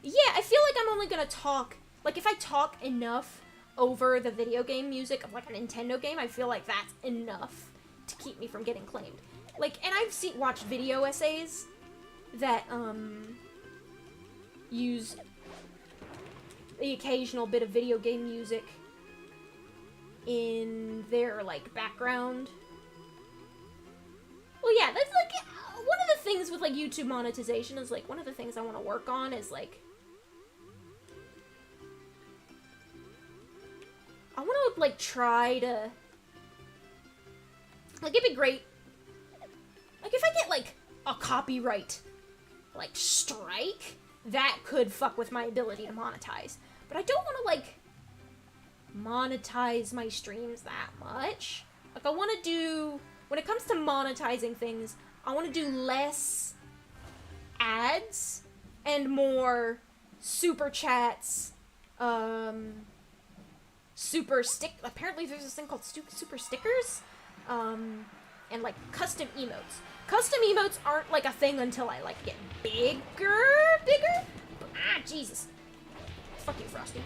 Yeah, I feel like I'm only gonna talk... Like, if I talk enough over the video game music of, like, a Nintendo game, I feel like that's enough to keep me from getting claimed. Like, and I've watched video essays that, use the occasional bit of video game music in their, like, background. Well, yeah, that's, like, one of the things with, like, YouTube monetization is, like, one of the things I want to work on is, like, I want to, like, try to, like, it'd be great, like, if I get, like, a copyright, like, strike, that could fuck with my ability to monetize. But I don't want to, like, monetize my streams that much. Like, I want to do, when it comes to monetizing things, I want to do less ads and more super chats, apparently there's this thing called super stickers, and, like, custom emotes. Custom emotes aren't, like, a thing until I, like, get bigger? Ah, Jesus. Fuck you, Frosty.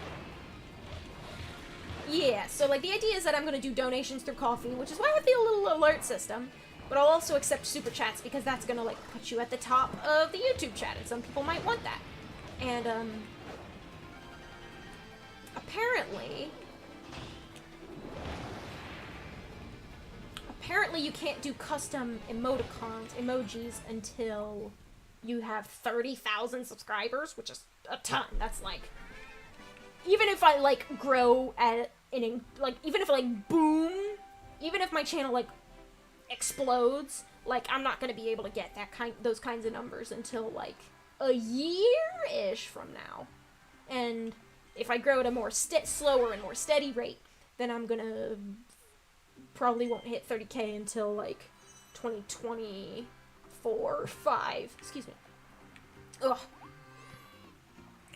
Yeah, so, like, the idea is that I'm gonna do donations through Coffee, which is why I have the little alert system, but I'll also accept super chats because that's gonna, like, put you at the top of the YouTube chat, and some people might want that. And, apparently you can't do custom emojis until you have 30,000 subscribers, which is a ton. That's, like, even if I, like, grow at even if, like, boom, even if my channel, like, explodes, like, I'm not gonna be able to get those kinds of numbers until, like, a year-ish from now. And if I grow at a more slower and more steady rate, then I'm gonna probably won't hit 30K until, like, 2024, 5. Excuse me. Ugh.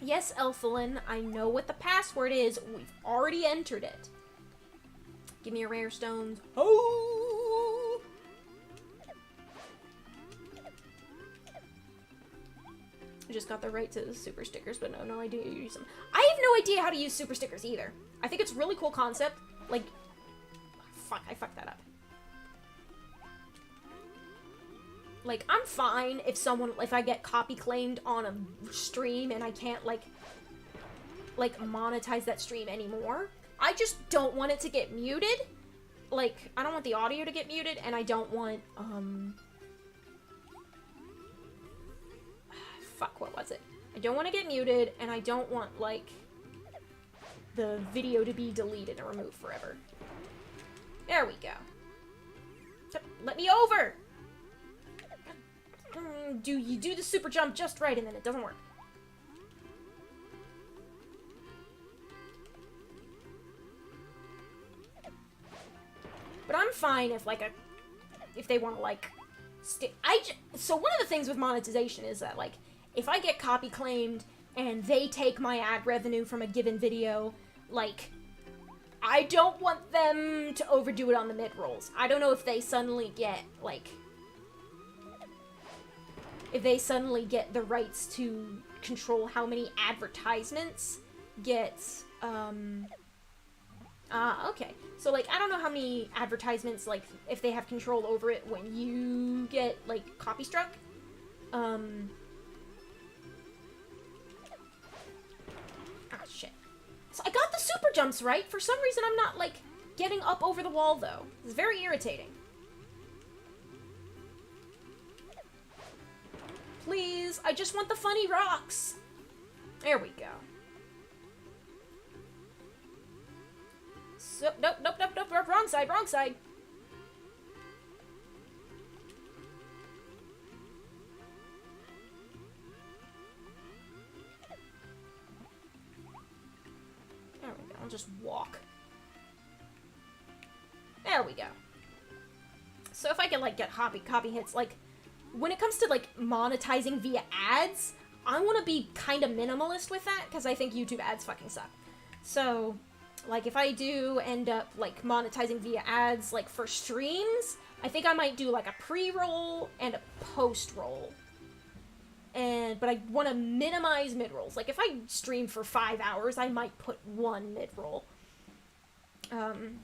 Yes, Elphalin, I know what the password is. We've already entered it. Give me your rare stones. Oh! I just got the right to super stickers, but no idea how to use them. I have no idea how to use super stickers either. I think it's a really cool concept. Like, fuck, I fucked that up. Like, I'm fine if I get copy claimed on a stream and I can't, like, monetize that stream anymore. I just don't want it to get muted. Like, I don't want the audio to get muted, and I don't want, fuck, what was it? I don't want to get muted, and I don't want, like, the video to be deleted and removed forever. There we go. Let me over! You do the super jump just right, and then it doesn't work. But I'm fine if, like, if they want to, like, so one of the things with monetization is that, like, if I get copy claimed and they take my ad revenue from a given video, like, I don't want them to overdo it on the mid-rolls. I don't know if they suddenly get, like, if they suddenly get the rights to control how many advertisements get, okay. So, like, I don't know how many advertisements, like, if they have control over it when you get, like, copy struck. Ah, shit. So I got the super jumps right. For some reason, I'm not, like, getting up over the wall, though. It's very irritating. Please, I just want the funny rocks. There we go. So, nope, wrong side. There we go, I'll just walk. There we go. So if I can, like, get copy hits, like, when it comes to, like, monetizing via ads, I want to be kind of minimalist with that, because I think YouTube ads fucking suck. So, like, if I do end up, like, monetizing via ads, like, for streams, I think I might do, like, a pre-roll and a post-roll. But I want to minimize mid-rolls. Like, if I stream for 5 hours, I might put one mid-roll. And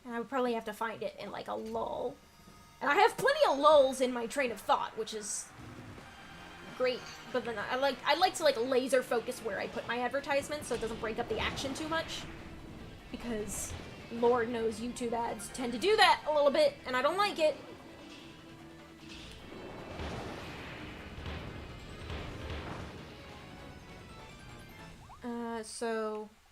I would probably have to find it in, like, a lull. And I have plenty of lulls in my train of thought, which is great. But then I like to, like, laser focus where I put my advertisements so it doesn't break up the action too much. Because Lord knows YouTube ads tend to do that a little bit, and I don't like it.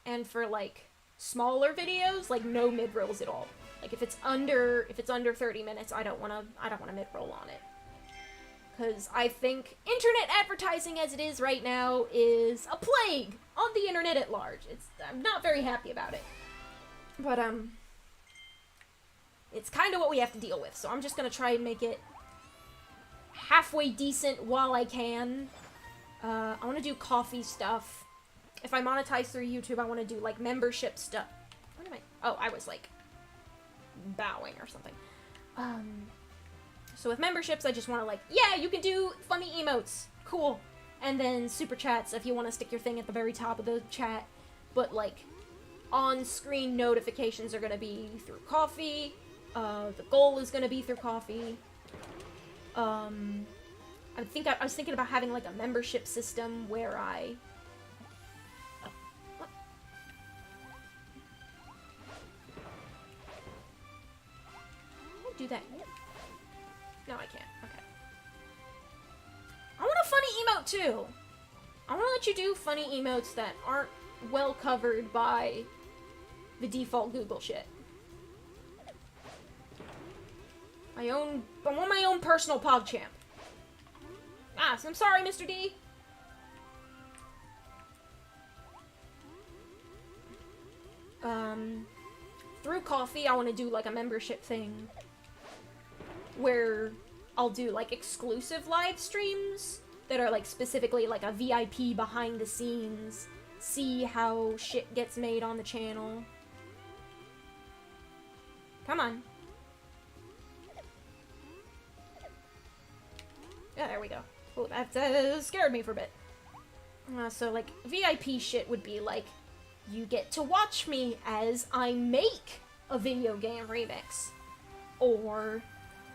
And for, like, smaller videos, like, no mid-rolls at all. Like, if it's under 30 minutes, I don't wanna mid-roll on it. Because I think internet advertising as it is right now is a plague on the internet at large. I'm not very happy about it. But, it's kind of what we have to deal with. So I'm just going to try and make it halfway decent while I can. I want to do coffee stuff. If I monetize through YouTube, I want to do, like, membership stuff. What am I? Oh, I was, like, bowing or something. So with memberships, I just want to, like, yeah, you can do funny emotes. Cool. And then super chats if you want to stick your thing at the very top of the chat. But, like, on-screen notifications are going to be through coffee. The goal is going to be through coffee. I was thinking about having, like, a membership system where I... what? Can I do that here? No, I can't. Okay. I want a funny emote, too! I want to let you do funny emotes that aren't well covered by the default Google shit. I want my own personal PogChamp. Ah, so I'm sorry, Mr. D. Through coffee, I want to do, like, a membership thing where I'll do, like, exclusive live streams that are, like, specifically, like, a VIP behind the scenes, see how shit gets made on the channel. Come on. Yeah, there we go. Oh, that scared me for a bit. So, like, VIP shit would be, like, you get to watch me as I make a video game remix. Or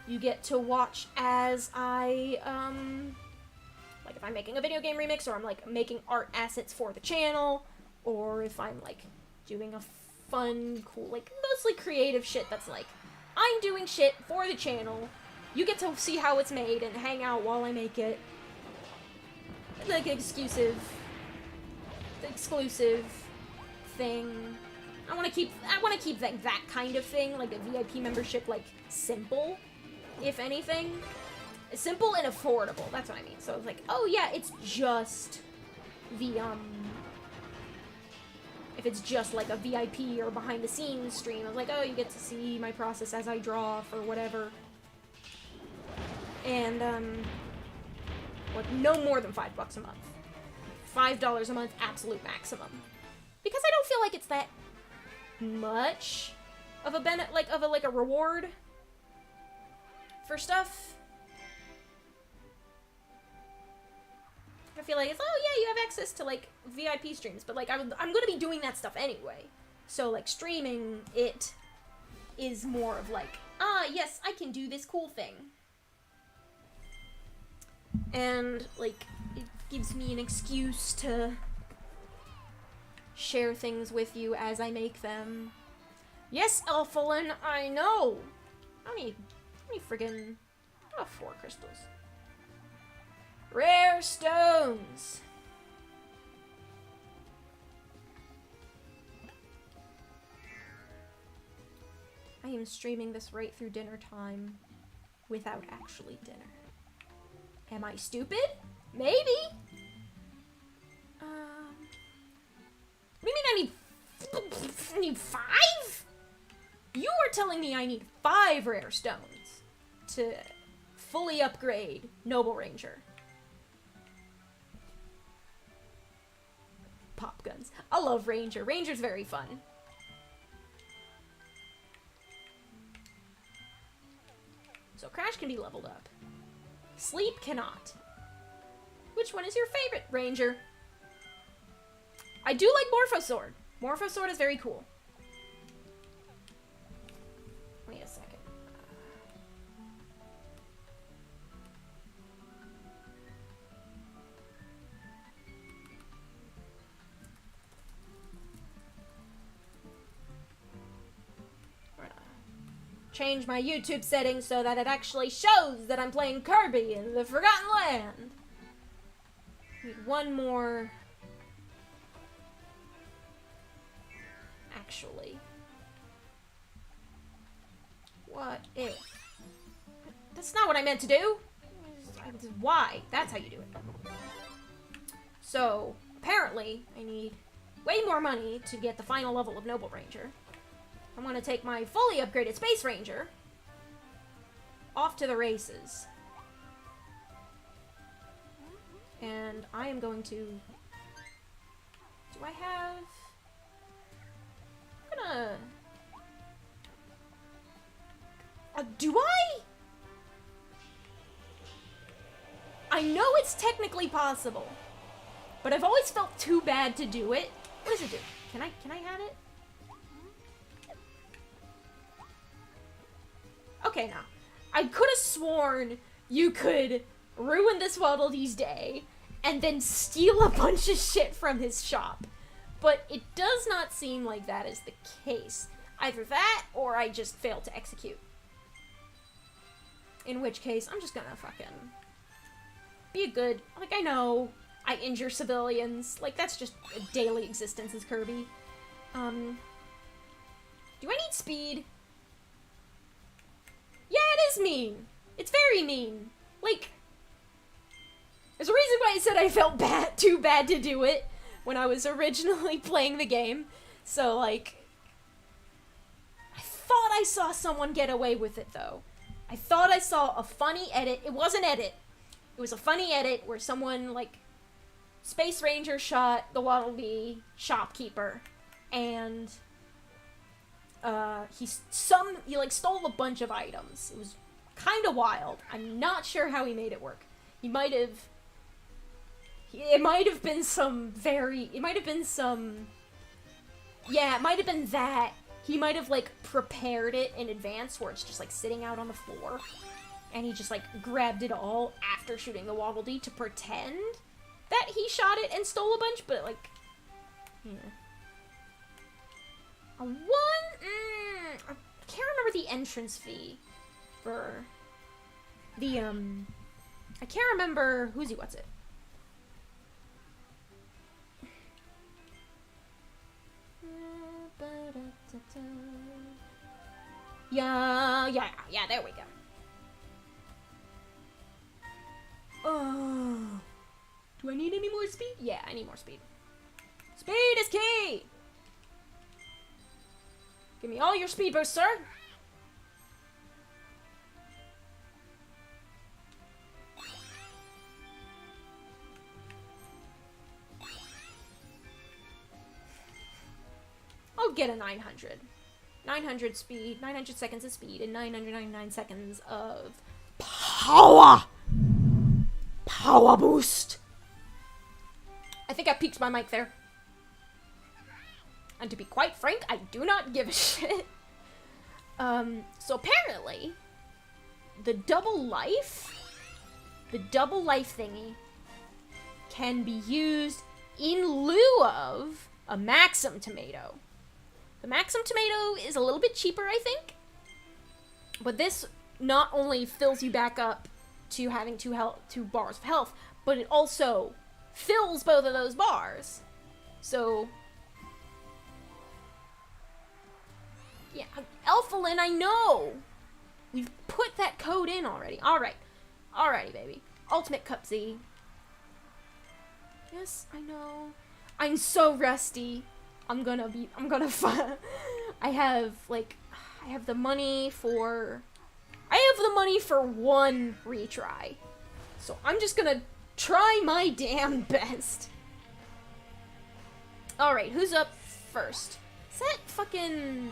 you get to watch as I, like, if I'm making a video game remix, or I'm, like, making art assets for the channel, or if I'm, like, doing a fun, cool, like, mostly creative shit that's, like, I'm doing shit for the channel. You get to see how it's made and hang out while I make it. Like, exclusive thing. I want to keep that kind of thing, like a VIP membership, like, simple, if anything. Simple and affordable, that's what I mean. So it's like, oh yeah, it's just the, if it's just like a VIP or behind the scenes stream, I was like, oh, you get to see my process as I draw for whatever. And, like, no more than $5 a month. $5 a month, absolute maximum. Because I don't feel like it's that much of a reward for stuff. I feel like it's, oh yeah, you have access to, like, VIP streams, but, like, I'm gonna be doing that stuff anyway. So, like, streaming it is more of, like, ah, yes, I can do this cool thing. And, like, it gives me an excuse to share things with you as I make them. Yes, Elfalin, I know! How many friggin'... Oh, 4 crystals. Rare stones! I am streaming this right through dinner time without actually dinner. Am I stupid? Maybe. What do you mean I need 5? You are telling me I need 5 rare stones to fully upgrade Noble Ranger. Pop guns. I love Ranger. Ranger's very fun. So Crash can be leveled up. Sleep cannot. Which one is your favorite, Ranger? I do like Morpho Sword. Morpho Sword is very cool. Wait a second. Change my YouTube settings so that it actually shows that I'm playing Kirby in the Forgotten Land. Need one more. Actually. What if? That's not what I meant to do. Why? That's how you do it. So, apparently, I need way more money to get the final level of Noble Ranger. I'm gonna take my fully upgraded Space Ranger off to the races. And I am going to... Do I have... I'm gonna... do I? I know it's technically possible, but I've always felt too bad to do it. What does it do? Can I have it? Okay, now. I could have sworn you could ruin this Waddle Dee's day and then steal a bunch of shit from his shop. But it does not seem like that is the case. Either that, or I just failed to execute. In which case, I'm just gonna fucking be a good... Like, I know I injure civilians. Like, that's just a daily existence as Kirby. Do I need speed? Yeah, it is mean. It's very mean. Like, there's a reason why I said I felt too bad to do it when I was originally playing the game. So, like, I thought I saw someone get away with it, though. I thought I saw a funny edit. It was an edit. It was a funny edit where someone, like, Space Ranger shot the Waddle Dee shopkeeper, and he stole a bunch of items. It was kind of wild. I'm not sure how he made it work. It might have been that. He might have, like, prepared it in advance where it's just, like, sitting out on the floor. And he just, like, grabbed it all after shooting the Waddle Dee to pretend that he shot it and stole a bunch, but, like, yeah. I can't remember the entrance fee for the, I can't remember what's it. Yeah, there we go. Oh, do I need any more speed? Yeah, I need more speed. Speed is key! Give me all your speed boost, sir! I'll get a 900. 900 speed, 900 seconds of speed, and 999 seconds of power! Power boost! I think I peaked my mic there. And to be quite frank, I do not give a shit. So apparently, the double life thingy can be used in lieu of a Maxim tomato. The Maxim tomato is a little bit cheaper, I think. But this not only fills you back up to having two bars of health, but it also fills both of those bars. So, yeah, Elfalin, I know! We've put that code in already. Alrighty, baby. Ultimate Cup Z. Yes, I know. I'm so rusty. I have the money for one retry. So I'm just gonna try my damn best. Alright, who's up first? Is that fucking...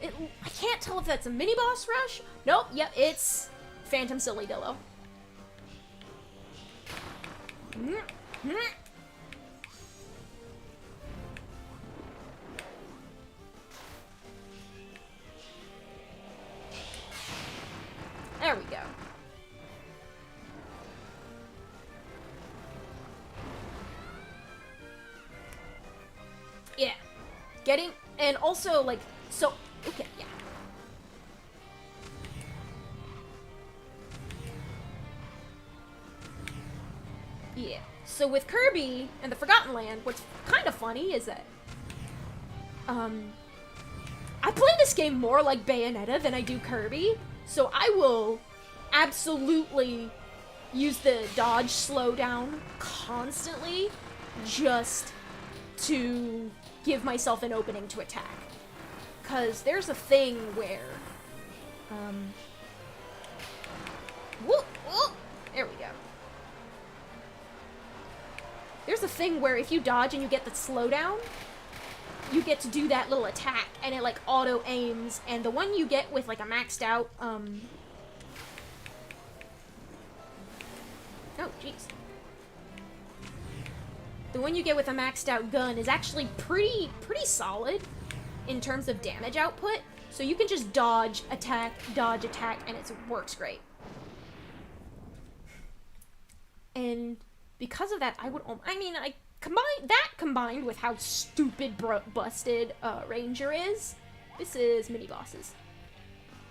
I can't tell if that's a mini-boss rush. Nope, yep, it's Phantom Silly Dillo. There we go. Yeah. Getting, and also, like, so, okay, yeah. Yeah. So with Kirby and the Forgotten Land, what's kind of funny is that, I play this game more like Bayonetta than I do Kirby, so I will absolutely use the dodge slowdown constantly just to give myself an opening to attack. Because there's a thing where, whoop, whoop, there we go. There's a thing where if you dodge and you get the slowdown, you get to do that little attack, and it, like, auto-aims, and the one you get with, like, a maxed out, oh, jeez. The one you get with a maxed out gun is actually pretty solid in terms of damage output, so you can just dodge, attack, and it works great. And because of that, combined with how stupid busted Ranger is, this is mini bosses.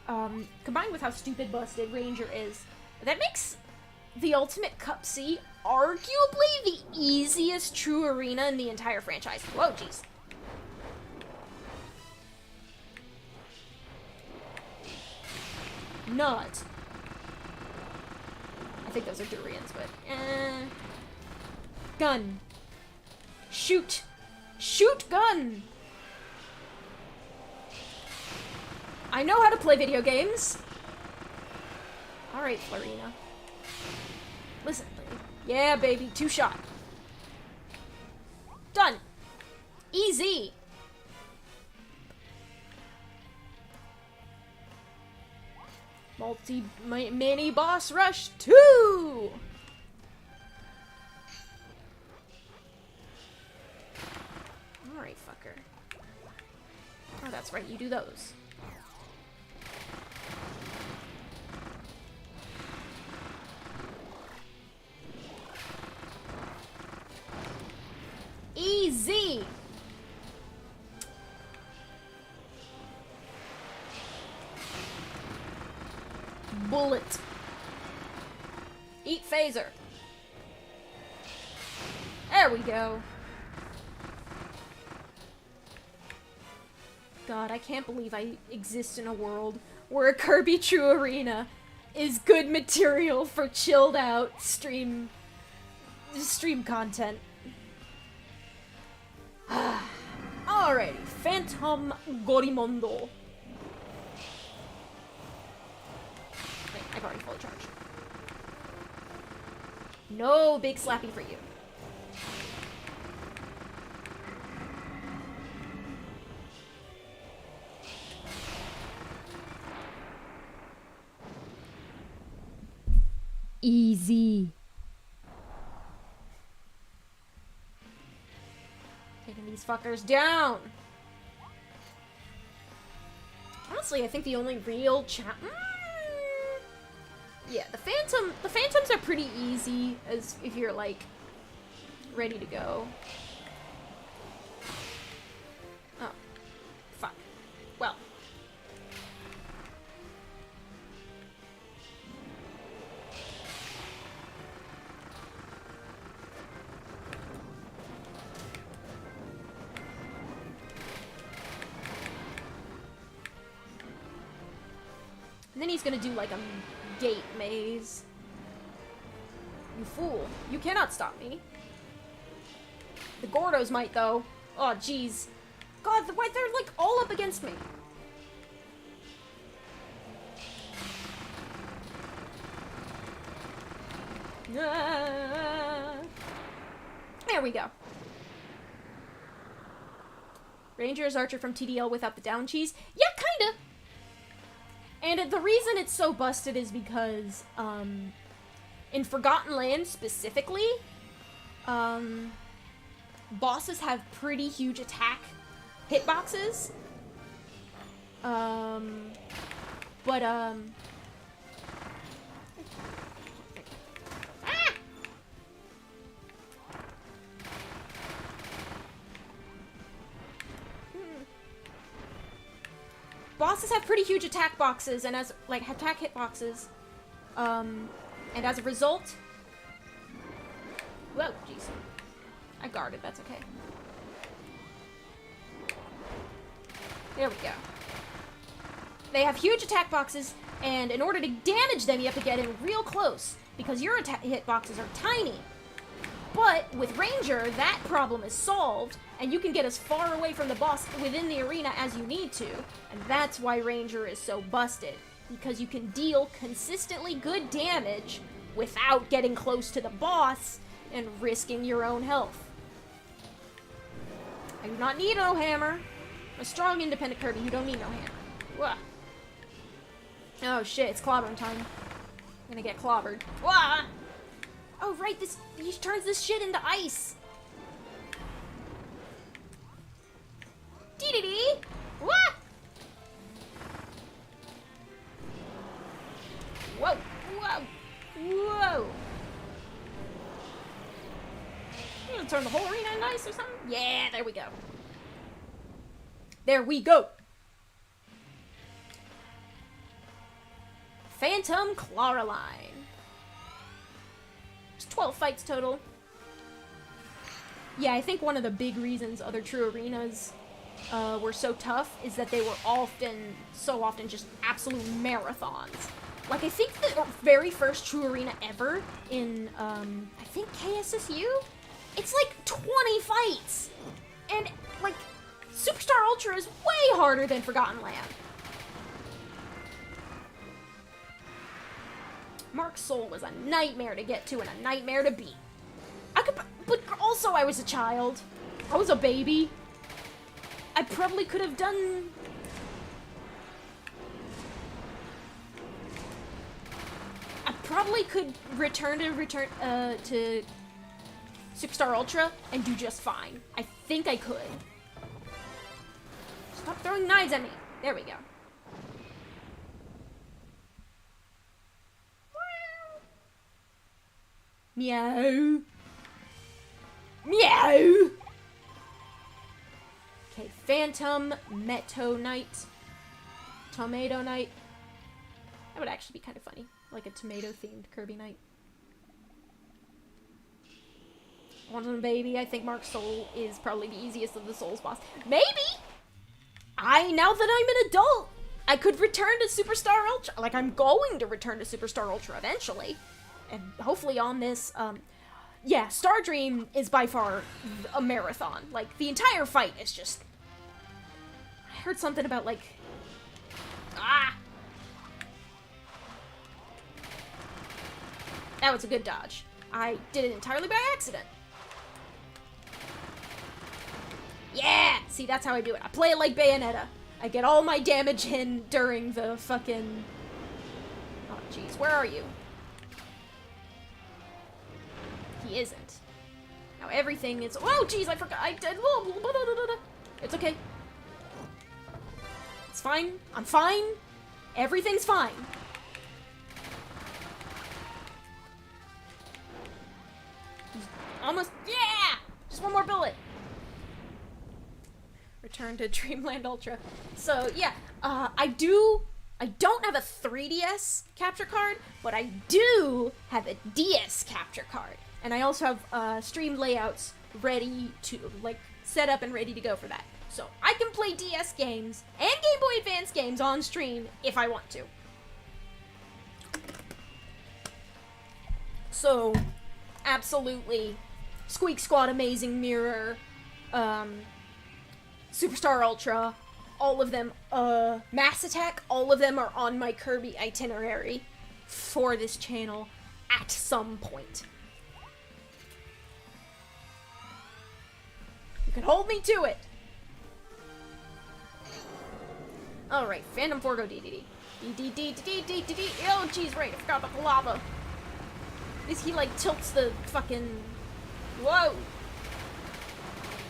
Combined with how stupid busted Ranger is, that makes the Ultimate Cup C arguably the easiest true arena in the entire franchise. Whoa, jeez. Not. I think those are durians, but gun. Shoot! Shoot gun! I know how to play video games! Alright, Florina. Listen, lady. Yeah, baby, 2-shot. Done! Easy! Mini boss rush 2! Alright, fucker. Oh, that's right, you do those. Easy! Bullet. Eat phaser. There we go. God, I can't believe I exist in a world where a Kirby True Arena is good material for chilled out stream content. Alrighty, Phantom Gorimondo. Wait, I've already fully charged. No big slappy for you. Easy. Taking these fuckers down. Honestly, I think the only real yeah, the Phantoms are pretty easy as if you're like ready to go. Oh. Fuck. Well. And then he's gonna do like a gate maze. You fool. You cannot stop me. The Gordos might though. Oh jeez. God, why they're like all up against me. There we go. Ranger is Archer from TDL without the down cheese. Yeah, kinda. And the reason it's so busted is because, in Forgotten Lands specifically, bosses have pretty huge attack hitboxes. Bosses have pretty huge attack boxes and attack hitboxes. And as a result, whoa, jeez. I guarded, that's okay. There we go. They have huge attack boxes, and in order to damage them, you have to get in real close, because your hit boxes are tiny. But with Ranger, that problem is solved, and you can get as far away from the boss within the arena as you need to, and that's why Ranger is so busted, because you can deal consistently good damage without getting close to the boss and risking your own health. I do not need no hammer. I'm a strong, independent Kirby who don't need no hammer. Wah. Oh shit, it's clobbering time. I'm gonna get clobbered. Wah! Oh right, he turns this shit into ice. Dee-dee-dee! What? Whoa! Whoa! Whoa! You gonna turn the whole arena into ice or something? Yeah, there we go. There we go! Phantom Clawline. There's 12 fights total. Yeah, I think one of the big reasons other True Arenas were so tough is that they were so often just absolute marathons. Like, I think the very first True Arena ever in, I think KSSU? It's like 20 fights! And, like, Superstar Ultra is way harder than Forgotten Land. Mark's Soul was a nightmare to get to and a nightmare to beat. But also I was a child. I was a baby. I probably could have done... I probably could return to Superstar Ultra and do just fine. I think I could. Stop throwing knives at me. There we go. Meow. Meow. Okay, Phantom Meta Knight. Tomato Knight. That would actually be kind of funny. Like a tomato-themed Kirby Knight. Quantum Baby. I think Mark's Soul is probably the easiest of the Souls boss. Maybe! Now that I'm an adult, I could return to Superstar Ultra. Like, I'm going to return to Superstar Ultra eventually. And hopefully on this, yeah, Star Dream is by far a marathon. Like, the entire fight is just... I heard something about, like... That was a good dodge. I did it entirely by accident. Yeah! See, that's how I do it. I play it like Bayonetta. I get all my damage in during the fucking... Oh, jeez. Where are you? He isn't. Now everything is... Oh, jeez, I forgot. I did... It's okay. It's fine. I'm fine. Everything's fine. Almost... Yeah! Just one more bullet. Return to Dreamland Ultra. So, yeah. I don't have a 3DS capture card, but I do have a DS capture card. And I also have stream layouts ready to, like, set up and ready to go for that. So I can play DS games and Game Boy Advance games on stream if I want to. So, absolutely, Squeak Squad, Amazing Mirror, Superstar Ultra, all of them, Mass Attack, all of them are on my Kirby itinerary for this channel at some point. You can hold me to it! Alright, Phantom Forgo DDD. DDD. Oh, jeez, right, I forgot about the lava. Is he, like, tilts the fucking... Whoa!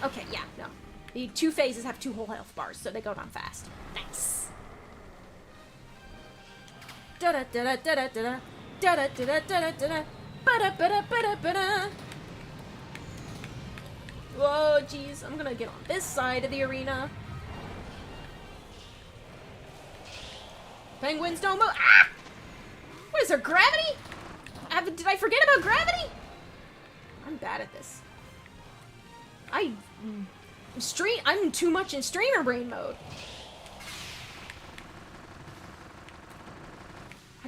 Okay, yeah, no. The two phases have 2 whole health bars, so they go down fast. Nice. Da-da-da-da-da-da-da. Da-da-da-da-da-da-da. Ba-da-ba-da-ba-da-ba-da. Whoa, jeez. I'm gonna get on this side of the arena. Penguins don't move. Ah! What is there, gravity? Did I forget about gravity? I'm bad at this. I'm too much in streamer brain mode.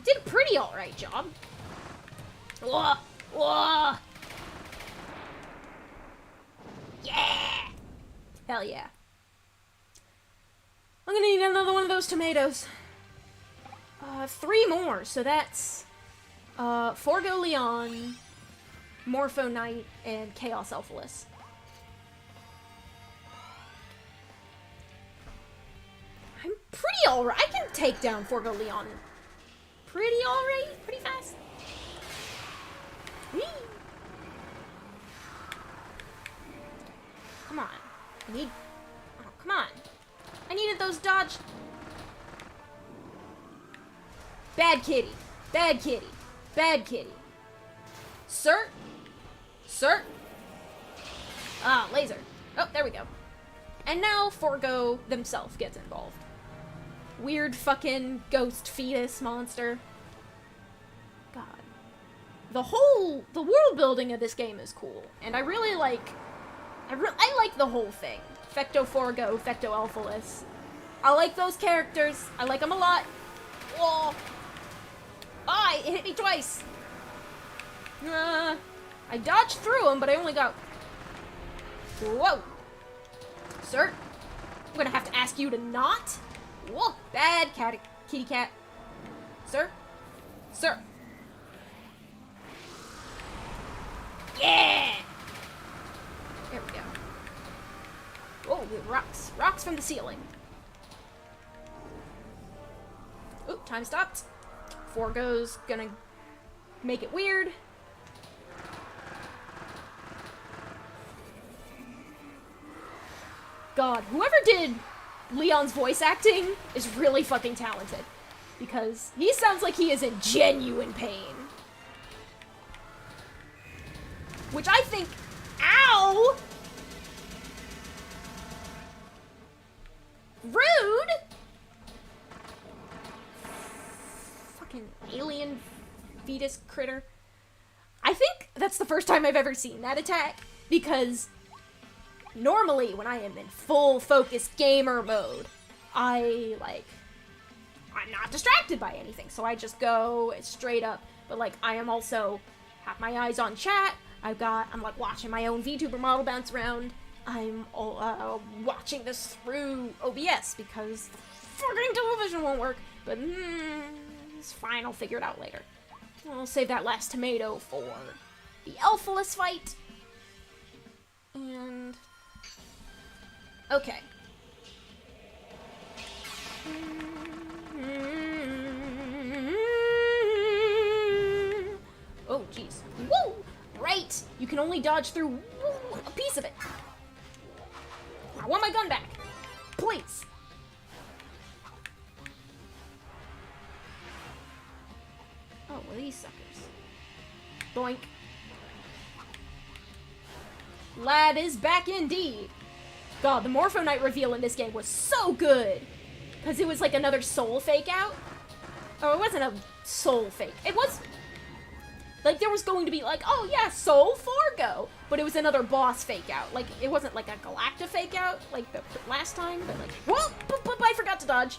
I did a pretty alright job. Whoa! Whoa! Yeah! Hell yeah. I'm gonna need another one of those tomatoes. 3 more, so that's Forgo Leon, Morpho Knight, and Chaos Elphalus. I'm pretty alright. I can take down Forgo Leon pretty alright, pretty fast. Whee! Come on. I need... Oh, come on. I needed those dodge... Bad kitty. Bad kitty. Bad kitty. Sir? Sir? Ah, laser. Oh, there we go. And now Forgo themselves gets involved. Weird fucking ghost fetus monster. God. The world building of this game is cool. And I really like... I like the whole thing. Fecto Forgo, Fecto Elphalus. I like those characters. I like them a lot. Whoa. Ah, it hit me twice. I dodged through them, but I only got... Whoa. Sir, I'm gonna have to ask you to not. Whoa, bad kitty cat. Sir? Sir. Yeah! There we go. Whoa, rocks. Rocks from the ceiling. Oop, time stopped. Forgo's gonna make it weird. God, whoever did Leon's voice acting is really fucking talented. Because he sounds like he is in genuine pain. Which I think... Ow! Rude! Fucking alien fetus critter. I think that's the first time I've ever seen that attack, because normally when I am in full focus gamer mode, I'm not distracted by anything, so I just go straight up. But like, I am also have my eyes on chat. I'm like watching my own VTuber model bounce around. I'm watching this through OBS because fucking television won't work. But it's fine, I'll figure it out later. I'll save that last tomato for the Elphalus fight. And okay. Oh, jeez. Woo! Right! You can only dodge through a piece of it. I want my gun back. Please. Oh, what are these suckers? Boink. Lad is back indeed. God, the Morpho Knight reveal in this game was so good. Because it was like another soul fake out. Oh, it wasn't a soul fake. It was... like, there was going to be, like, oh, yeah, Soul Forgo. But it was another boss fake-out. Like, it wasn't, like, a Galacta fake-out, like the last time. But, like, whoop, boop, boop, I forgot to dodge.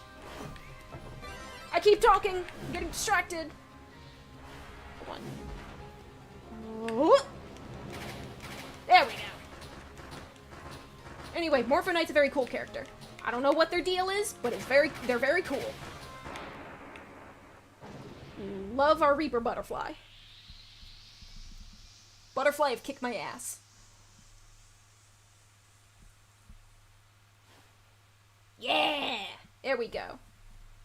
I keep talking. I'm getting distracted. Hold on. Whoop. There we go. Anyway, Morpho Knight's a very cool character. I don't know what their deal is, but they're very cool. Love our Reaper Butterfly. Butterfly have kicked my ass. Yeah! There we go.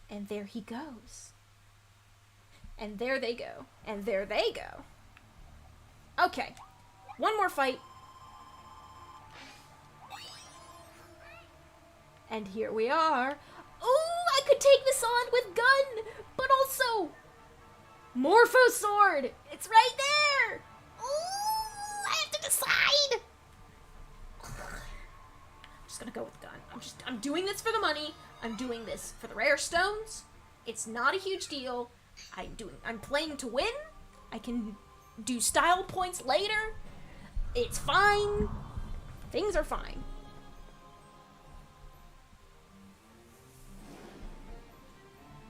And there he goes. And there they go. And there they go. Okay. One more fight. And here we are. Ooh, I could take this on with gun, but also Morpho Sword. It's right there. Ooh, I have to decide. I'm just gonna go with gun. I'm doing this for the money. I'm doing this for the rare stones. It's not a huge deal. I'm playing to win. I can do style points later. It's fine. Things are fine.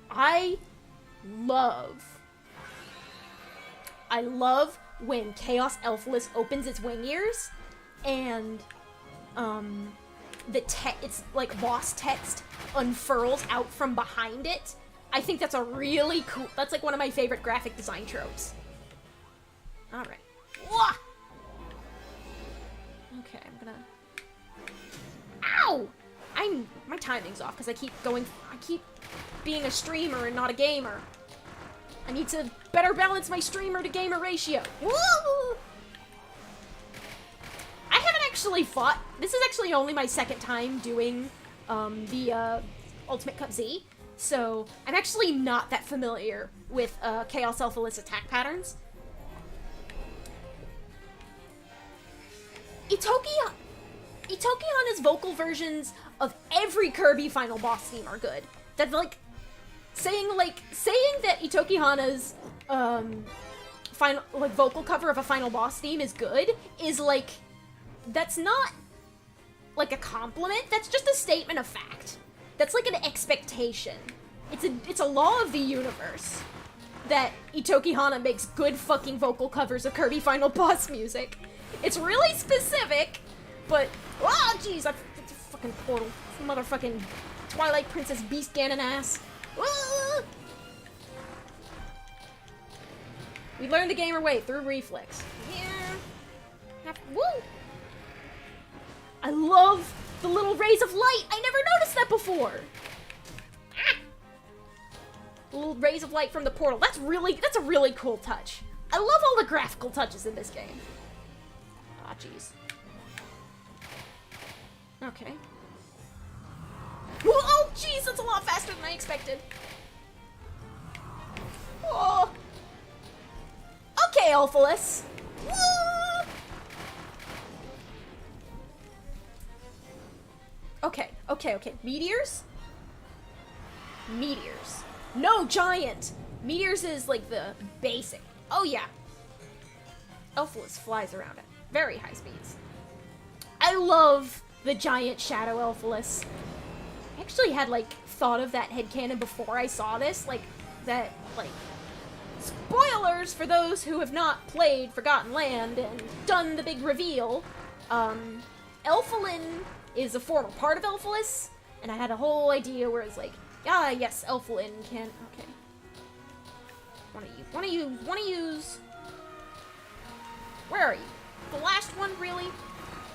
I love when Chaos Elphalus opens its wing ears and it's like boss text unfurls out from behind it. I think that's a really cool, that's like one of my favorite graphic design tropes. Alright. Okay, I'm gonna... Ow! My timing's off because I keep being a streamer and not a gamer. I need to better balance my streamer to gamer ratio. Woo! I haven't actually fought. This is actually only my second time doing the Ultimate Cup Z, so I'm actually not that familiar with Chaos Elphalus attack patterns. Itokihana's vocal versions of every Kirby final boss theme are good. That saying that Itokihana's final vocal cover of a final boss theme is good is that's not like a compliment, that's just a statement of fact. That's like an expectation. It's a law of the universe that Itokihana makes good fucking vocal covers of Kirby final boss music. It's really specific, but jeez, it's a fucking portal. Motherfucking Twilight Princess Beast Ganon ass. We learned the gamer way through reflex. Yeah. Woo! I love the little rays of light. I never noticed that before. The little rays of light from the portal. That's a really cool touch. I love all the graphical touches in this game. Ah, jeez. Okay. Oh, jeez, that's a lot faster than I expected. Oh. Okay, Elphalus. Woo! Okay. Meteors? Meteors. No, giant! Meteors is like the basic. Oh, yeah. Elphalus flies around at very high speeds. I love the giant shadow Elphalus. I actually had thought of that headcanon before I saw this, spoilers for those who have not played Forgotten Land and done the big reveal. Elphalin is a former part of Elphalus, and I had a whole idea where it's yes, Elphalin can, okay. Wanna use, where are you? The last one, really?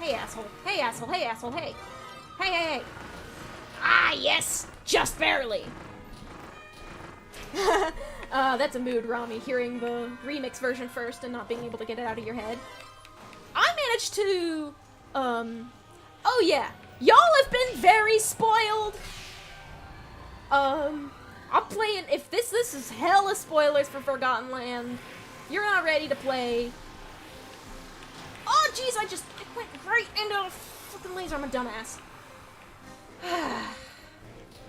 Hey, asshole. Hey, asshole. Hey, asshole. Hey. Hey. Ah, yes! Just barely! That's a mood, Rami, hearing the remix version first and not being able to get it out of your head. I managed to, oh yeah. Y'all have been very spoiled! I'm playing, if this is hella spoilers for Forgotten Land. You're not ready to play. Oh, jeez, I went right into a fucking laser. I'm a dumbass.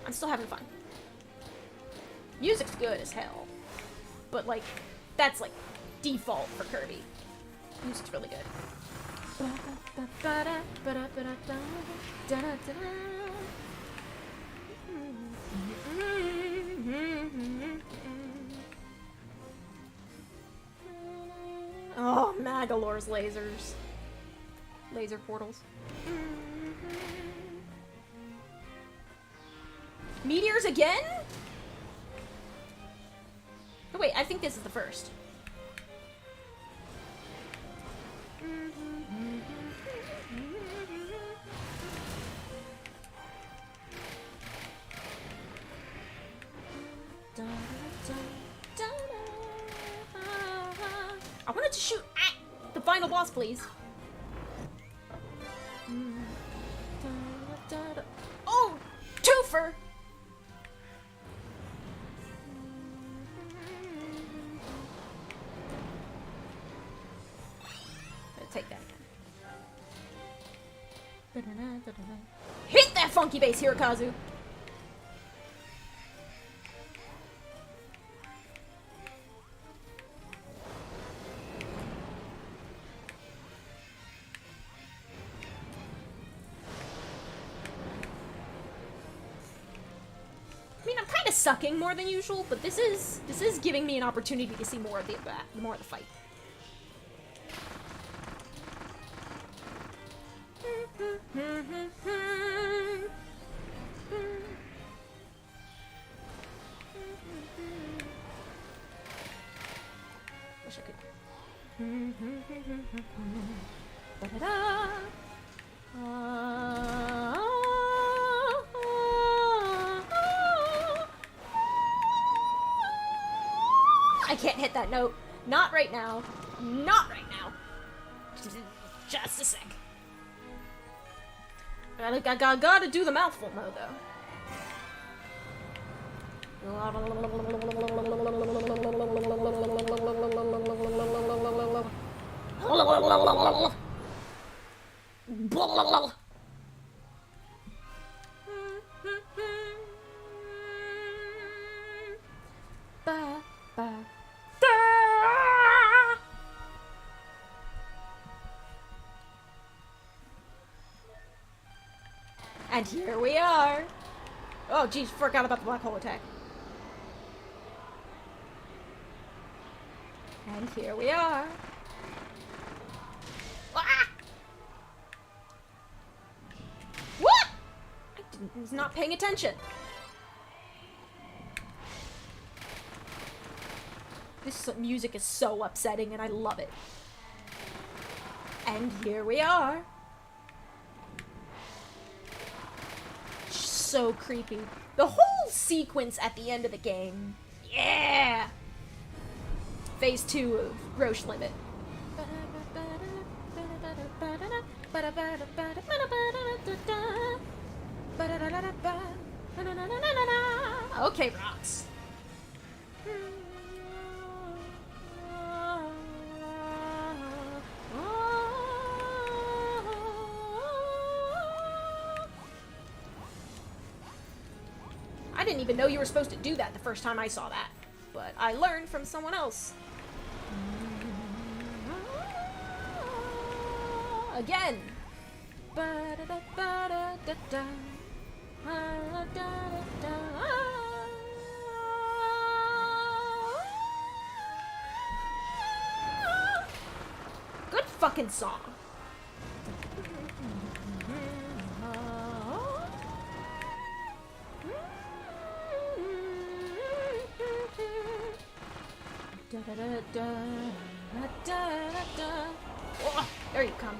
I'm still having fun. Music's good as hell. But, that's, default for Kirby. Music's really good. Oh, Magalore's lasers. Laser portals. Meteors again? Oh wait, I think this is the first. I wanted to shoot at the final boss, please. Oh, twofer! Take that again. Hit that funky bass, Hirokazu! I mean, I'm kind of of sucking more than usual, but this is giving me an opportunity to see more of the fight. Wish I could. I can't hit that note. Not right now. Not right now. Just a sec. I gotta do the mouthful mode, though. And here we are. Oh, geez, forgot about the black hole attack. And here we are. Ah! What? I was not paying attention. This music is so upsetting, and I love it. And here we are. So creepy. The whole sequence at the end of the game. Yeah! Phase 2 of Roche Limit. Okay, rocks. I didn't even know you were supposed to do that the first time I saw that, but I learned from someone else. Again. Good fucking song. Oh, there you come.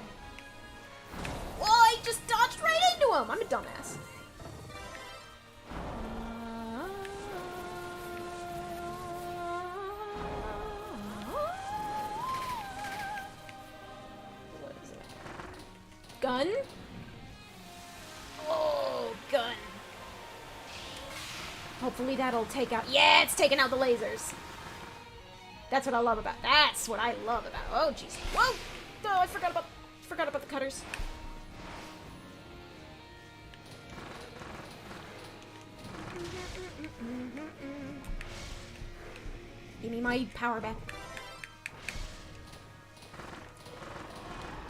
Oh, I just dodged right into him. I'm a dumbass. What is it? Gun? Oh, gun. Hopefully that'll take out. Yeah, it's taking out the lasers. That's what I love about. That's what I love about. Oh, jeez. Whoa! No, I forgot about the cutters. Give me my power back.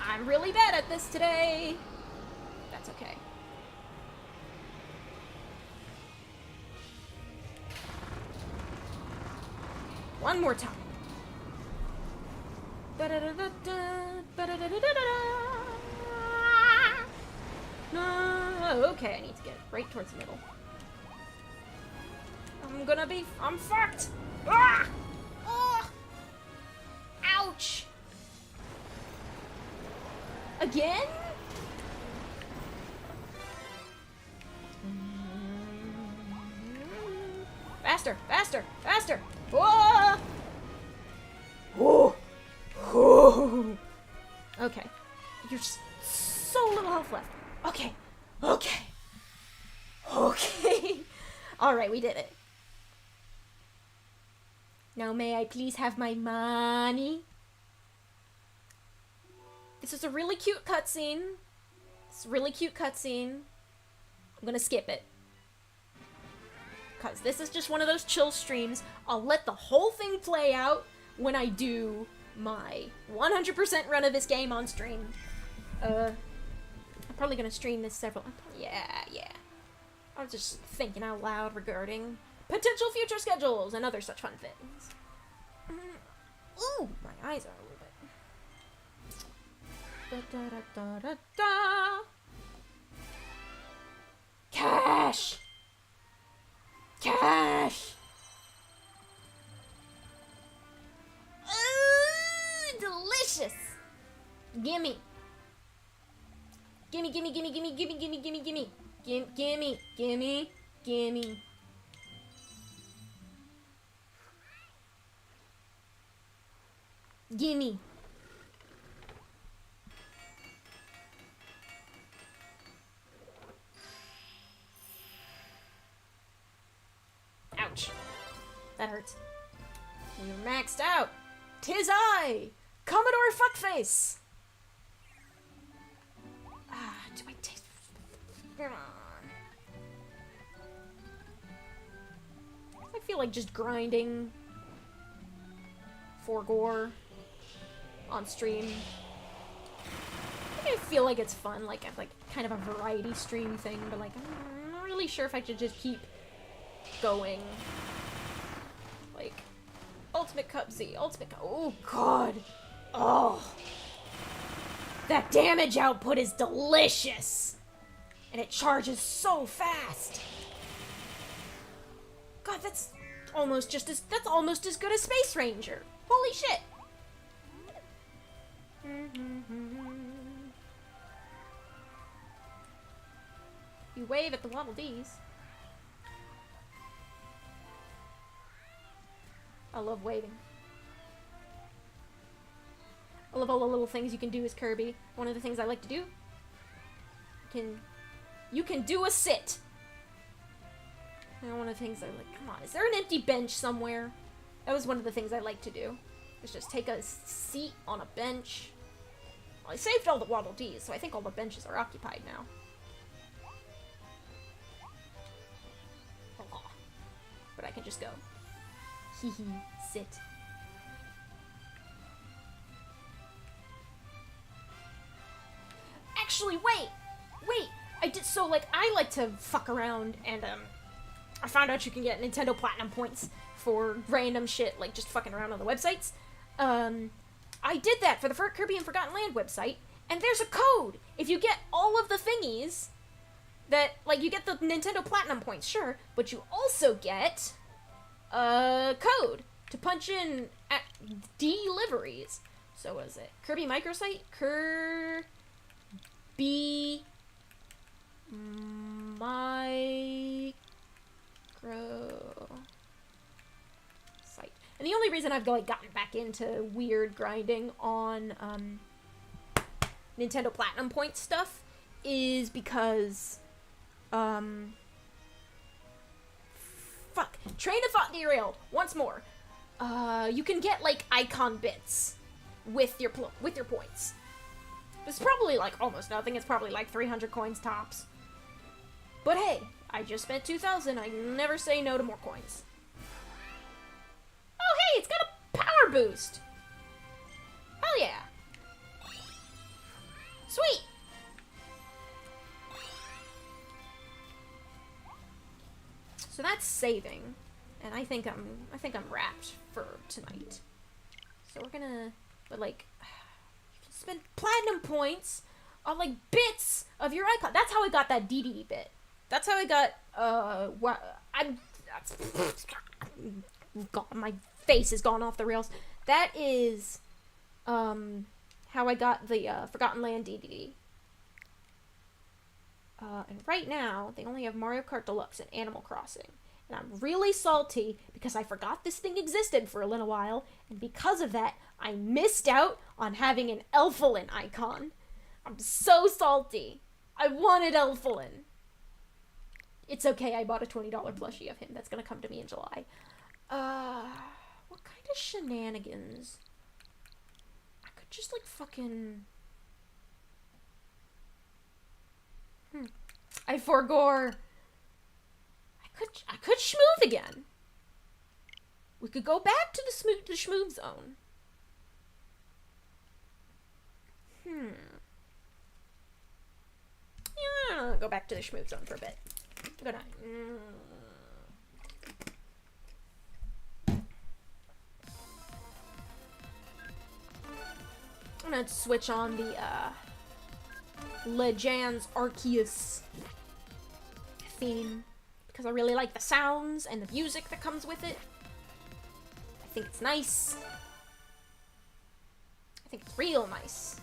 I'm really bad at this today. That's okay. One more time. Okay, I need to get right towards the middle. I'm fucked! Ah! Oh! Ouch! Again? Faster, faster, faster! Whoa! Whoa! Whoa! Okay. You're so little health left. Okay. Okay. Okay. Alright, we did it. Now may I please have my money? This is a really cute cutscene. It's a really cute cutscene. I'm gonna skip it. Because this is just one of those chill streams. I'll let the whole thing play out when I do my 100% run of this game on stream. I'm probably gonna stream this several... Yeah. I was just thinking out loud regarding potential future schedules, and other such fun things. Ooh, my eyes are a little bit. Da, da, da, da, da. Cash! Cash! Ooh, delicious! Gimme. Gimme, gimme, gimme, gimme, gimme, gimme, gimme, gimme. Gimme, gimme, gimme. Gimme. Ouch. That hurts. We're maxed out. 'Tis I, Commodore Fuckface. Do I taste? Come on. I feel like just grinding for gore on stream. I feel like it's fun, like kind of a variety stream thing, but like I'm not really sure if I should just keep going. Like Ultimate Cup Z, Ultimate Cup. Oh god. Oh. That damage output is delicious! And it charges so fast! God, that's almost as good as Space Ranger! Holy shit! You wave at the Waddle Dees. I love waving. I love all the little things you can do as Kirby. One of the things I like to do, you can do a sit. And one of the things I like, come on, is there an empty bench somewhere? That was one of the things I like to do. Is just take a seat on a bench. Well, I saved all the Waddle Dees, so I think all the benches are occupied now. Oh, but I can just go. Hee hee, sit. Actually, wait! I like to fuck around, and, I found out you can get Nintendo Platinum points for random shit, like just fucking around on the websites. I did that for the Kirby and Forgotten Land website, and there's a code! If you get all of the thingies, that, like, you get the Nintendo Platinum points, sure, but you also get a code to punch in at deliveries. So what is it? Kirby Microsite? Kirby Micro Site. And the only reason I've like gotten back into weird grinding on Nintendo Platinum Point stuff is because fuck. Train of thought derailed once more. You can get like icon bits with your points. It's probably like almost nothing. It's probably like 300 coins tops. But hey, I just spent 2,000. I never say no to more coins. Oh hey, it's got a power boost. Hell yeah. Sweet. So that's saving, and I think I'm wrapped for tonight. So we're gonna, but like, you can spend platinum points on like bits of your icon. That's how I got that DD bit. That's how I got God, my face has gone off the rails. That is how I got the Forgotten Land DD. And right now, they only have Mario Kart Deluxe and Animal Crossing. And I'm really salty because I forgot this thing existed for a little while, and because of that, I missed out on having an Elfilin icon. I'm so salty. I wanted Elfilin. It's okay, I bought a $20 plushie of him. That's gonna come to me in July. What kind of shenanigans? I could just, like, fucking... I forgore. I could schmooth again. We could go back to the schmooth zone. Yeah, I'll go back to the schmooth zone for a bit. Good night. I'm gonna switch on the Legends Arceus theme because I really like the sounds and the music that comes with it. I think it's nice. I think it's real nice.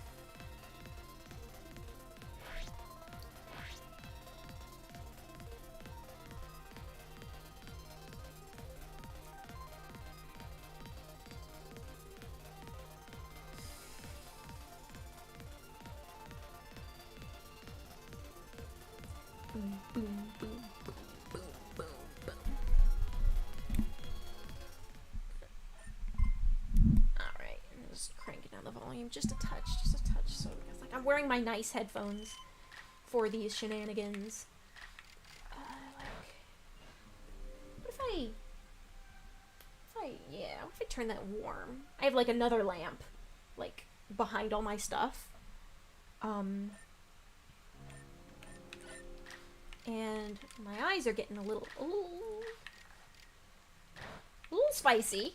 Boom, boom, boom, boom, boom, boom, boom. Alright, just cranking down the volume just a touch, so it's like I'm wearing my nice headphones for these shenanigans. What if I turn that warm? I have like another lamp, like, behind all my stuff. And my eyes are getting a little spicy.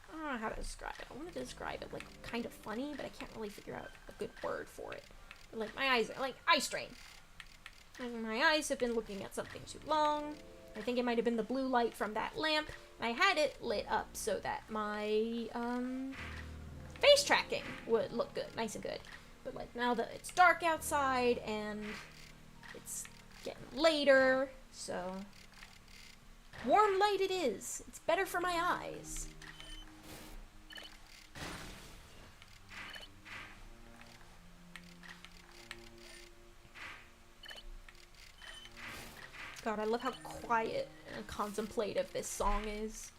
I don't know how to describe it. I want to describe it like kind of funny, but I can't really figure out a good word for it. But, like, my eyes are like eye strain. And my eyes have been looking at something too long. I think it might have been the blue light from that lamp. I had it lit up so that my face tracking would look good, nice and good. But like now that it's dark outside and it's getting later, so warm light it is. It's better for my eyes. God, I love how quiet and contemplative this song is.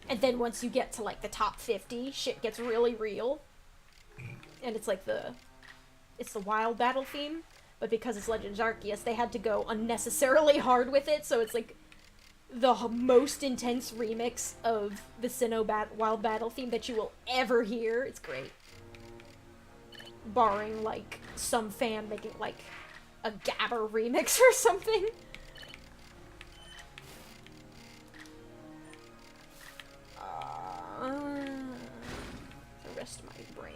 And then once you get to like the top 50, shit gets really real. And it's like it's the wild battle theme. But because it's Legends Arceus, they had to go unnecessarily hard with it, so it's like the most intense remix of the Sinnoh wild battle theme that you will ever hear. It's great. Barring like some fan making like a Gabber remix or something. The rest of my brain.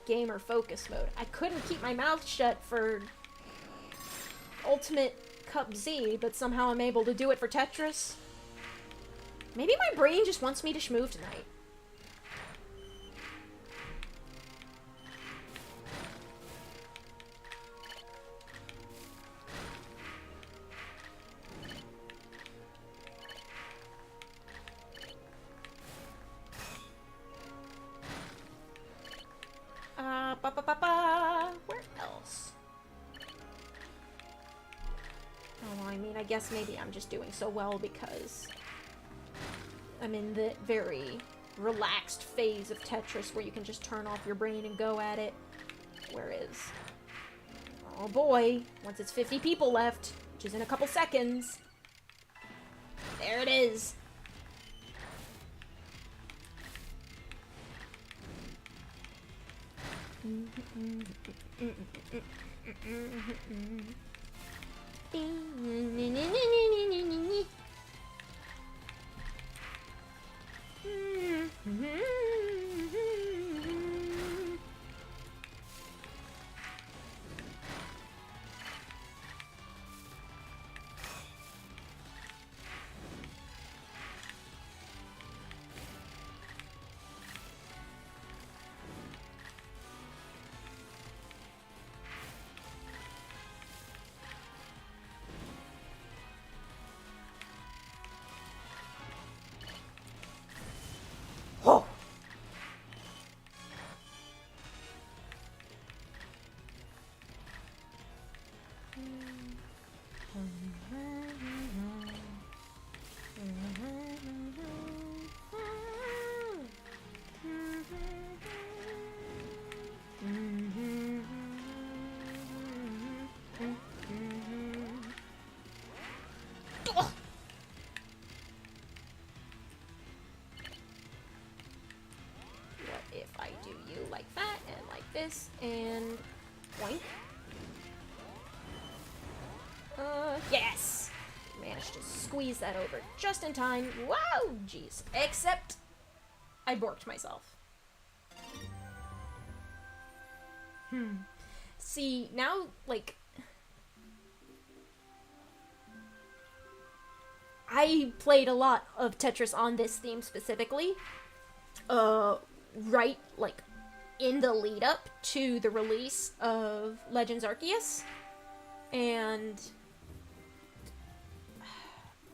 Gamer focus mode. I couldn't keep my mouth shut for Ultimate Cup Z, but somehow I'm able to do it for Tetris. Maybe my brain just wants me to schmoove tonight. Where else? Oh, I mean, I guess maybe I'm just doing so well because I'm in the very relaxed phase of Tetris where you can just turn off your brain and go at it. Whereas, oh boy, once it's 50 people left, which is in a couple seconds, there it is. this, and point. Yes! Managed to squeeze that over just in time. Wow, jeez. Except, I borked myself. See, now, like, I played a lot of Tetris on this theme specifically, right, like, in the lead up to the release of Legends Arceus, and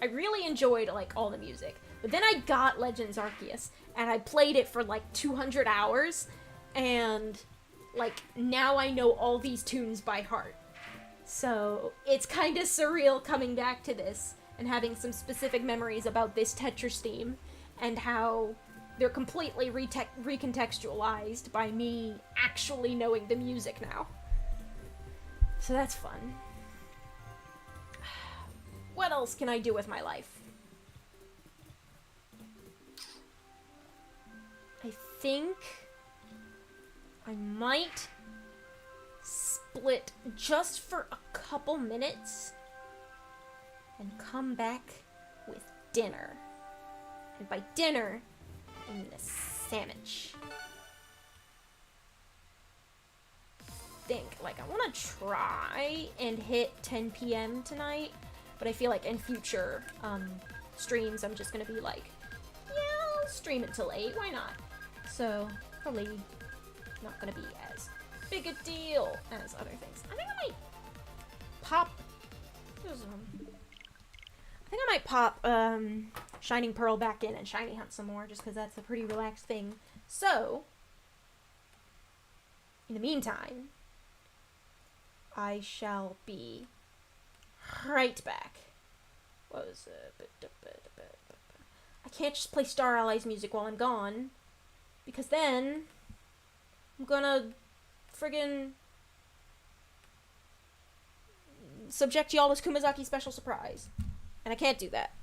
I really enjoyed, like, all the music. But then I got Legends Arceus, and I played it for, like, 200 hours, and, like, now I know all these tunes by heart. So, it's kind of surreal coming back to this, and having some specific memories about this Tetris theme, and how they're completely recontextualized by me actually knowing the music now. So that's fun. What else can I do with my life? I think I might split just for a couple minutes and come back with dinner. And by dinner, I mean a sandwich. Like, I want to try and hit 10 p.m. tonight, but I feel like in future streams, I'm just gonna be like, yeah, I'll stream it till 8, why not? So, probably not gonna be as big a deal as other things. I think I might pop... Shining Pearl back in and Shiny Hunt some more, just because that's a pretty relaxed thing. So, in the meantime, I shall be right back. What was it? I can't just play Star Allies music while I'm gone, because then I'm gonna friggin' subject y'all to Kumazaki special surprise. And I can't do that.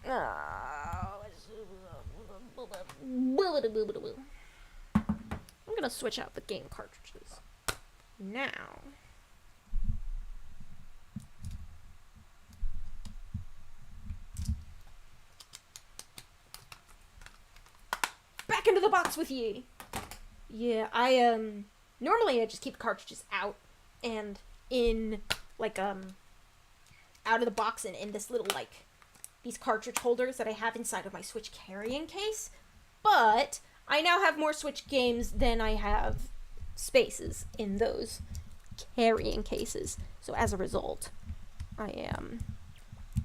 I'm gonna switch out the game cartridges. Now. Back into the box with ye! Yeah, normally I just keep cartridges out and in, like, out of the box and in this little, like, these cartridge holders that I have inside of my Switch carrying case. But I now have more Switch games than I have spaces in those carrying cases. So as a result, I am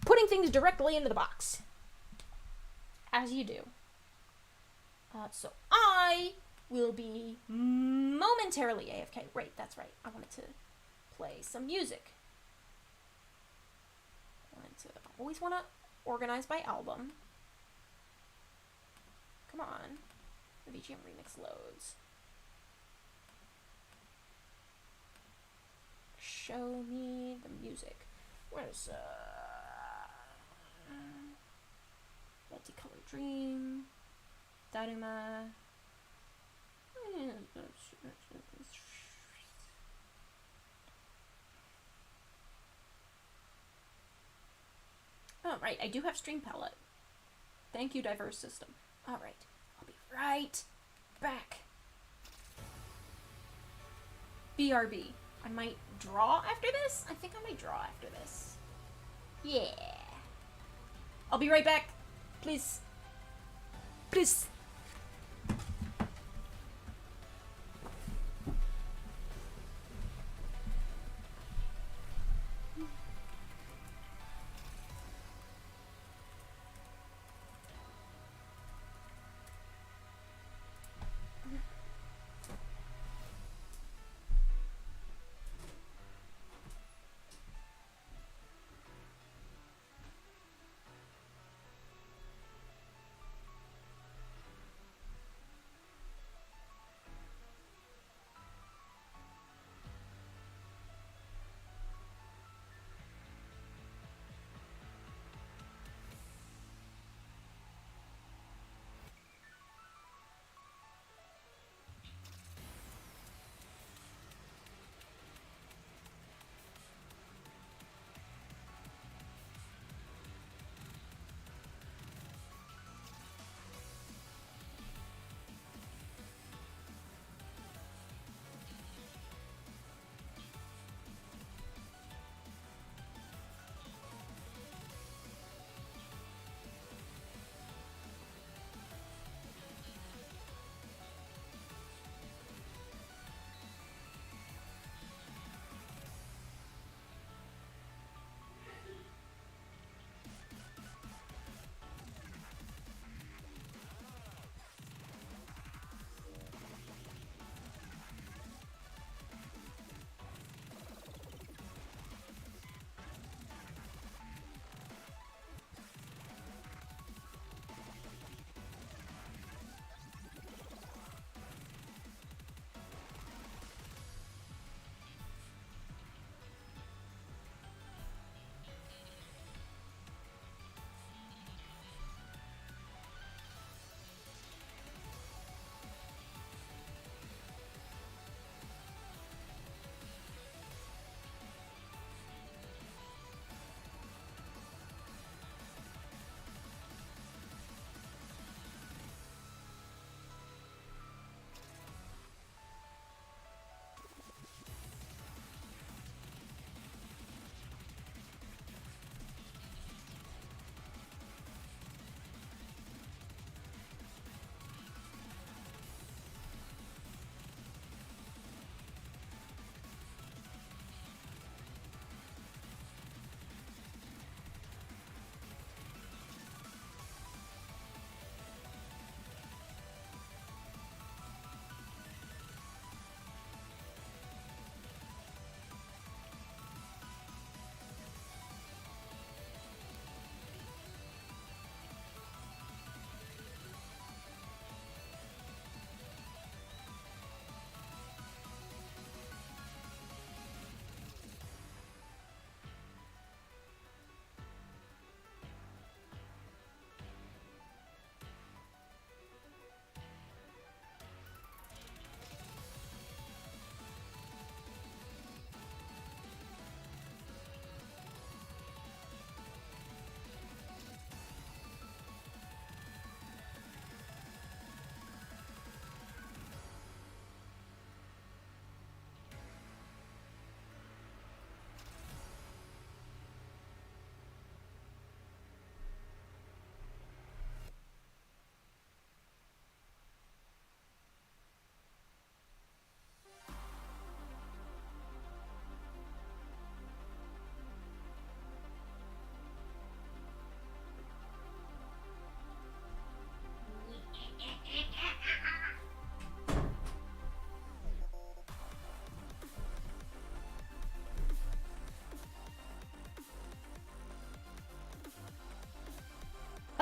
putting things directly into the box. As you do. So I will be momentarily AFK. Right, that's right. I wanted to play some music. I always want to organize by album. Come on. The VGM remix loads. Show me the music. Where's, Multicolored Dream. Daruma. Oh, right, I do have Stream Palette. Thank you, Diverse System. Alright, I'll be right back. BRB. I might draw after this? I think I might draw after this. Yeah. I'll be right back. Please. Please.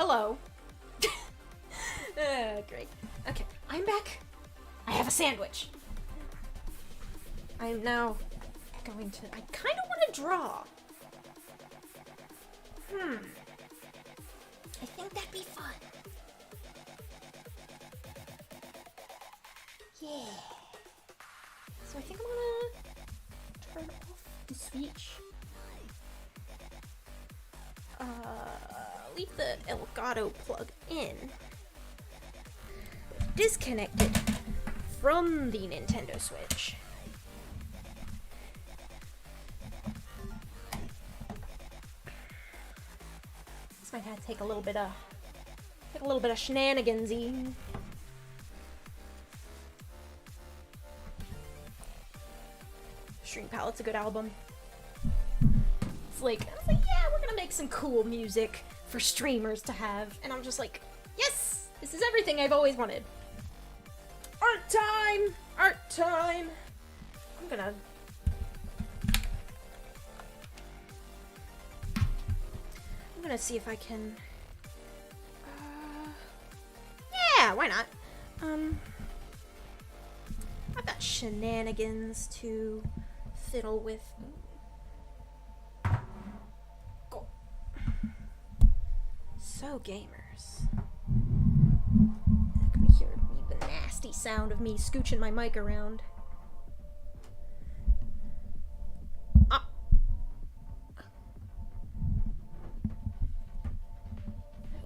hello. Great. Okay, I'm back. I have a sandwich. I am now going to... I kind of want to draw. I think that'd be fun. Yeah. So I think I'm gonna turn off the switch. Leave the Elgato plug in. Disconnected from the Nintendo Switch. This might have to take a little bit of shenanigansy. Stream Palette's a good album. It's like, I was like, yeah, we're gonna make some cool music for streamers to have, and I'm just like, yes, this is everything I've always wanted. Art time! Art time! I'm gonna see if I can... yeah, why not? I've got shenanigans to fiddle with. Go. So, gamers. You can hear the nasty sound of me scooching my mic around.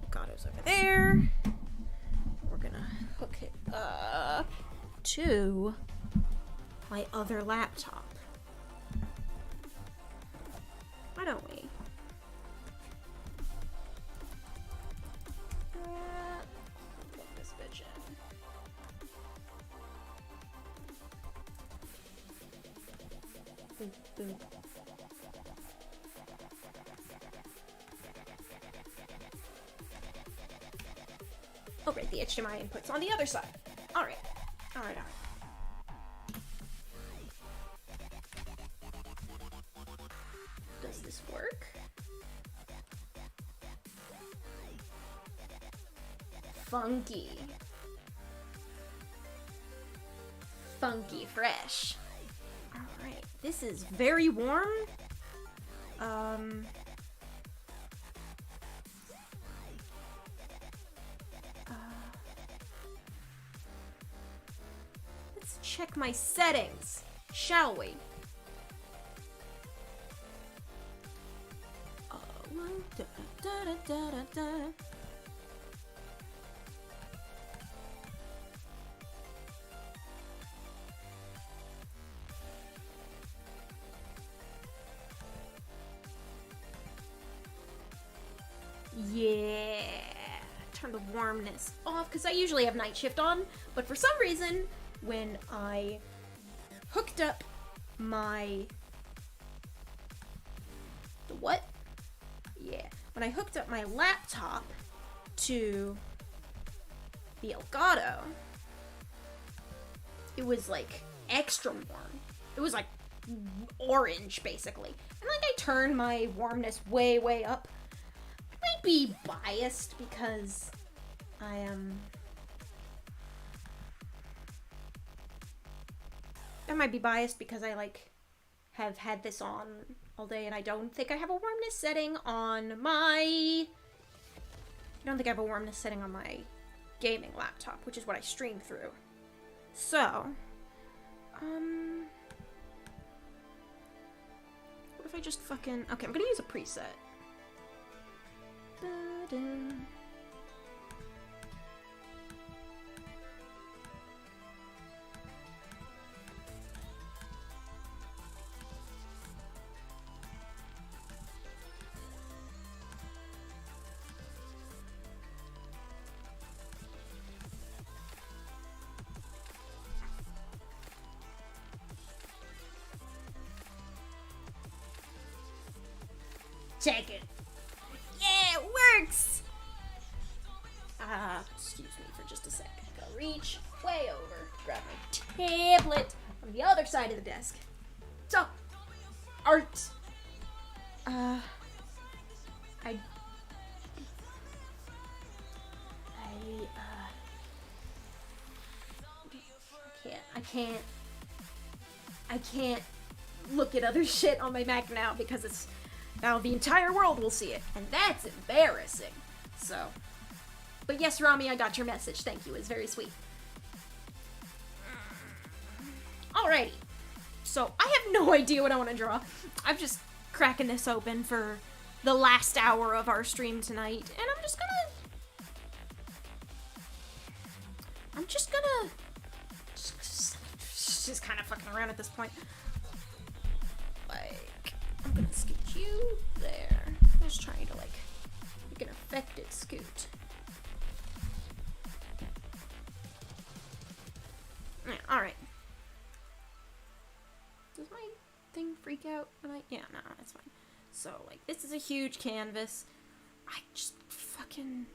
Elgato's over there. We're gonna hook it up to my other laptop. Why don't we? Plug this bitch in. Boop, boop. Oh, great, the HDMI input's on the other side. Alright. Alright. Does this work? Funky. Funky fresh. Alright, this is very warm. Let's check my settings, shall we? Yeah, turn the warmness off because I usually have night shift on, but for some reason when I hooked up my when I hooked up my laptop to the Elgato, it was like extra warm. It was like orange basically. And like I turned my warmness way up. I might be biased because I am I like have had this on all day and I don't think I have a warmness setting on my gaming laptop, which is what I stream through. So, what if I just fucking... Okay, I'm gonna use a preset. Da-da. Check it. Yeah, it works! Excuse me for just a second. Gotta reach way over, grab my tablet from the other side of the desk. So, art. I can't look at other shit on my Mac now because it's now the entire world will see it, and that's embarrassing. So, but yes, Rami, I got your message. Thank you. It's very sweet. Alrighty. So, I have no idea what I want to draw. I'm just cracking this open for the last hour of our stream tonight, and I'm just gonna just kind of fucking around at this point. Like, I'm gonna scoot you there. I'm just trying to, like, make an effective scoot. Yeah, alright. Does my thing freak out when I... Yeah, no, that's fine. So, like, this is a huge canvas. I just fucking...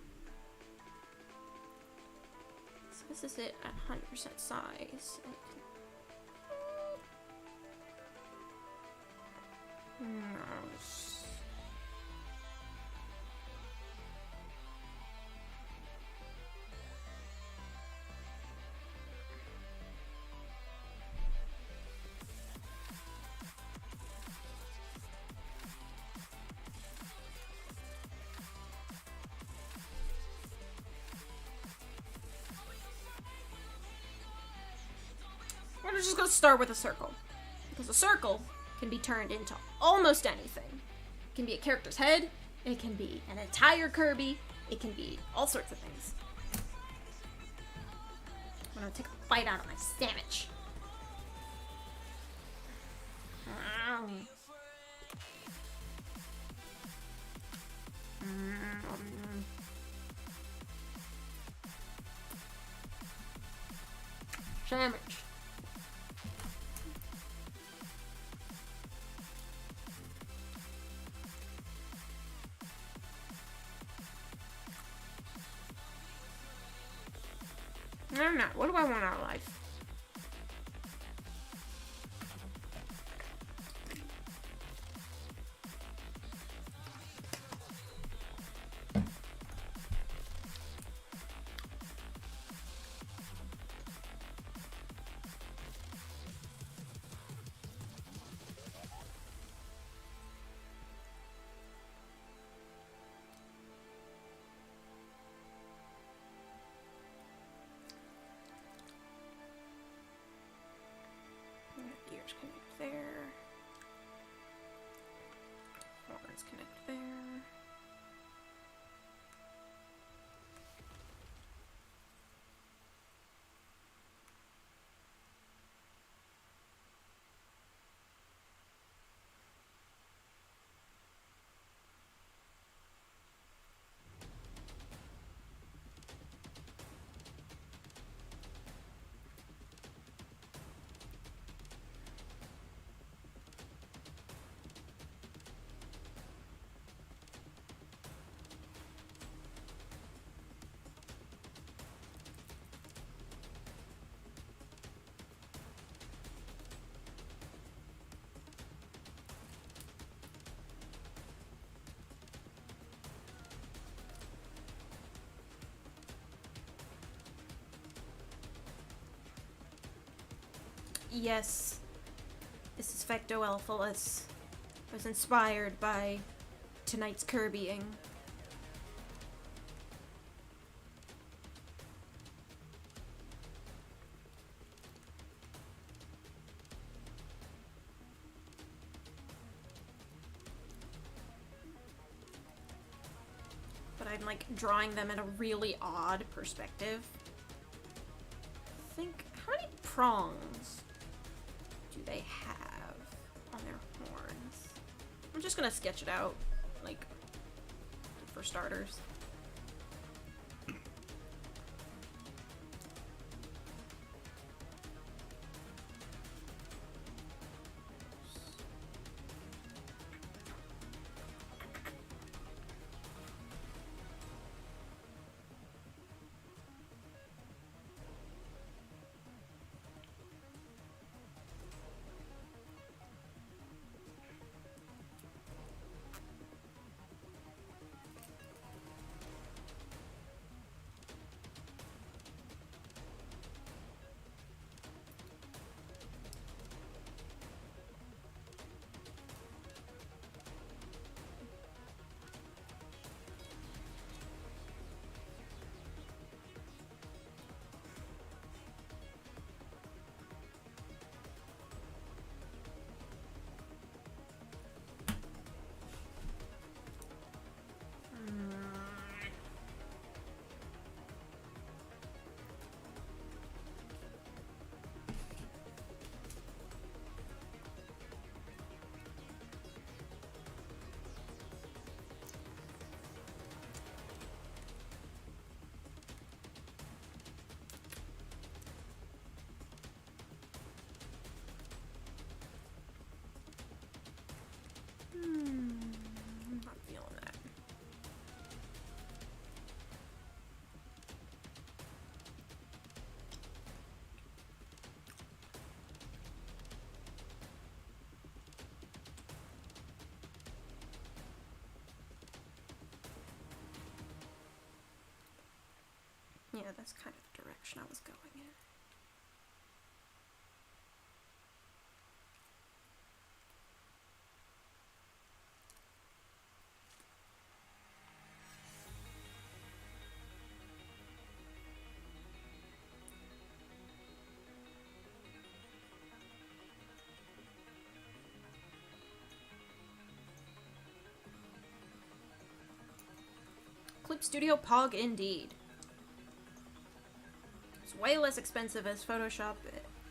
So this is it at 100% size. We're just gonna start with a circle, because a circle can be turned into almost anything. It can be a character's head, it can be an entire Kirby, it can be all sorts of things. I'm gonna take a bite out of my sandwich. Sandwich. No. What do I want out of life? Ears connect there. Horns connect there. Yes, this is Fecto Elphalus. I was inspired by tonight's Kirbying. But I'm like drawing them in a really odd perspective. Think, how many prongs do they have on their horns? I'm just gonna sketch it out, like, for starters. that's kind of the direction I was going in. Clip Studio Pog indeed. It's way less expensive as Photoshop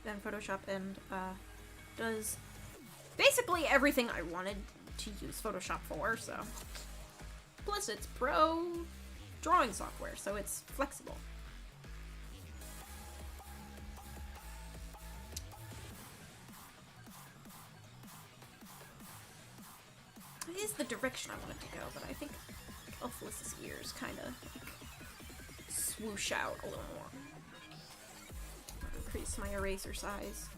than Photoshop and does basically everything I wanted to use Photoshop for, so. Plus it's pro drawing software, so it's flexible. It is the direction I wanted to go, but I think Elfless's ears kind of like swoosh out a little more. Increase my eraser size.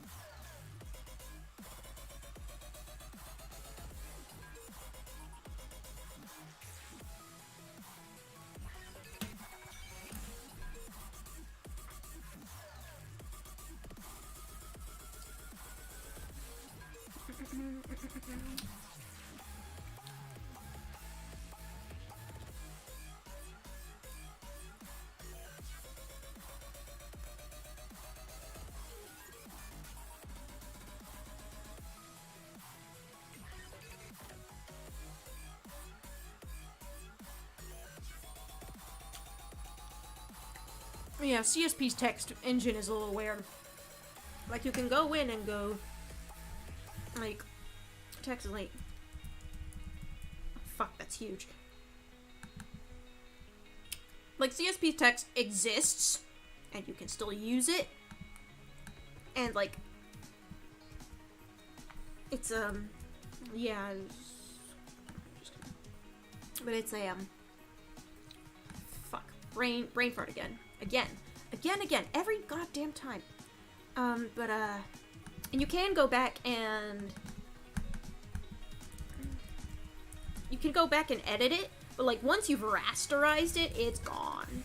Yeah, CSP's text engine is a little weird. Like, you can go in and go, like, text is like, fuck, that's huge. Like, CSP's text exists, and you can still use it, and, like, it's, yeah, but it's a, fuck, brain fart again. Again, every goddamn time. And you can go back and edit it, but like once you've rasterized it, it's gone.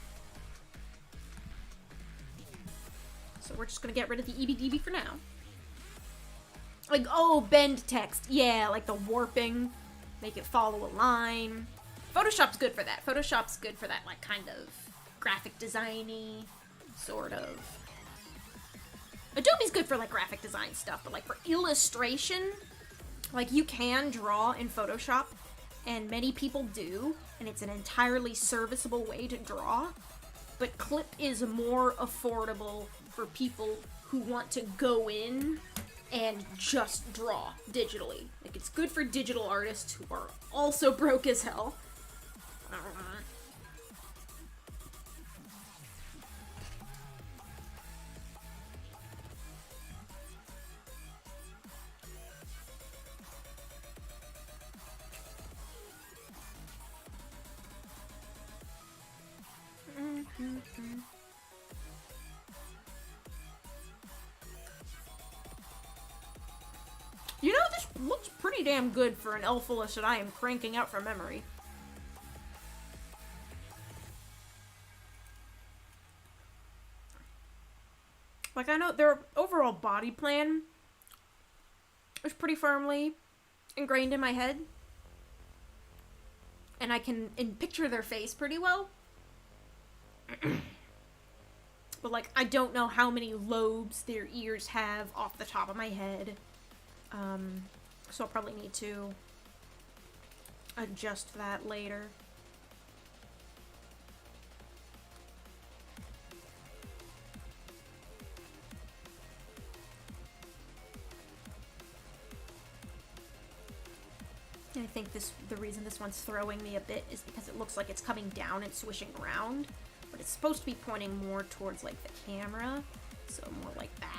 So we're just gonna get rid of the EBDB for now. Like, oh, bend text. Yeah, like the warping, make it follow a line. Photoshop's good for that. Photoshop's good for that, like, kind of graphic designy, sort of. Adobe's good for, like, graphic design stuff, but, like, for illustration, like, you can draw in Photoshop, and many people do, and it's an entirely serviceable way to draw, but Clip is more affordable for people who want to go in and just draw digitally. Like, it's good for digital artists who are also broke as hell. You know, this looks pretty damn good for an Elfless that I am cranking out from memory. Like, I know their overall body plan is pretty firmly ingrained in my head. And I can picture their face pretty well. But, like, I don't know how many lobes their ears have off the top of my head. So I'll probably need to adjust that later. And I think the reason this one's throwing me a bit is because it looks like it's coming down and swishing around, but it's supposed to be pointing more towards, like, the camera, so more like that.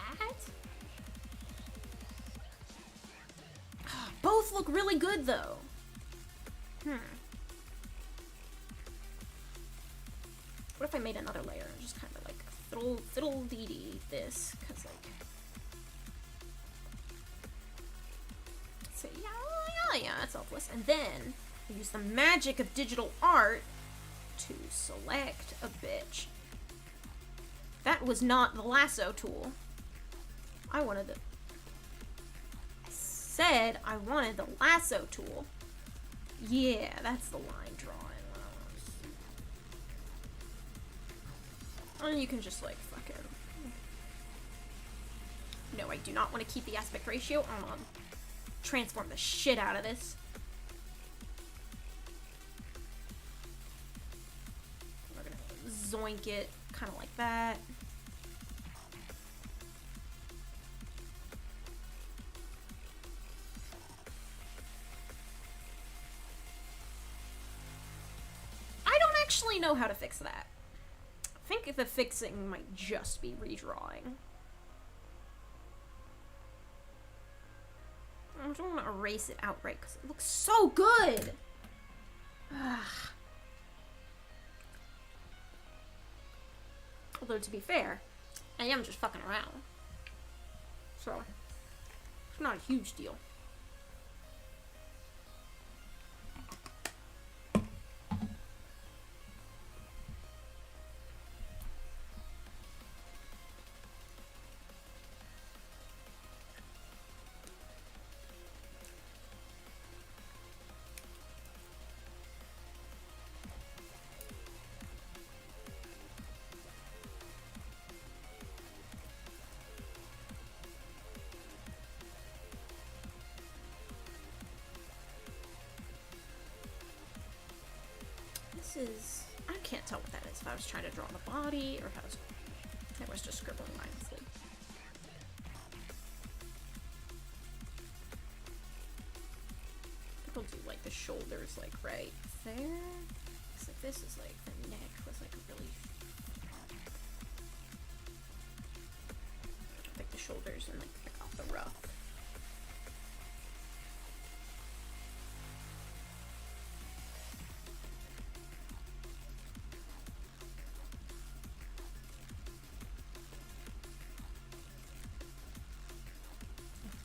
Both look really good, though. What if I made another layer and just kind of, like, fiddle-dee-dee this, because, like... So, yeah, that's Elfless. And then, I use the magic of digital art to select a bitch. That was not the lasso tool. I wanted the... I said I wanted the lasso tool. Yeah, that's the line drawing. And you can just, like, fucking... No, I do not want to keep the aspect ratio. I'm gonna transform the shit out of this. We're gonna zoink it, kind of like that. I don't actually know how to fix that. I think the fixing might just be redrawing. I don't want to erase it outright because it looks so good! Ugh. Although, to be fair, I am just fucking around. So, it's not a huge deal. Is... I can't tell what that is, if I was trying to draw the body, or if I was just scribbling mindlessly. People do, like, the shoulders, like, right there. Looks like this is, like, the neck was, like, a really... like, the shoulders and, like, pick off the ruff.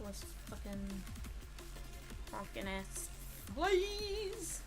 Was fucking honkin' ass please.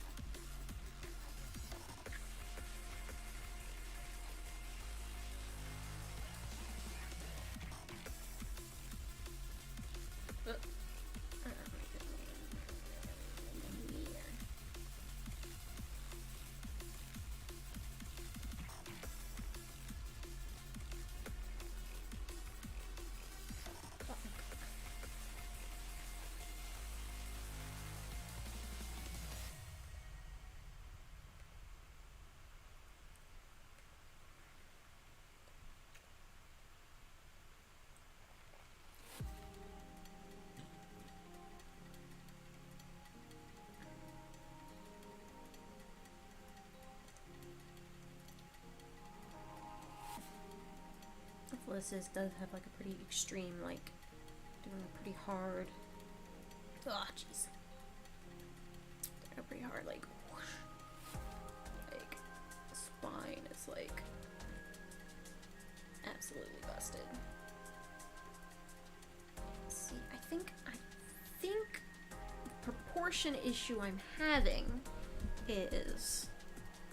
Xerxes does have like a pretty extreme, like, doing a pretty hard, oh jeez, a pretty hard, like, whoosh, like, spine is like, absolutely busted. Let's see, I think the proportion issue I'm having is,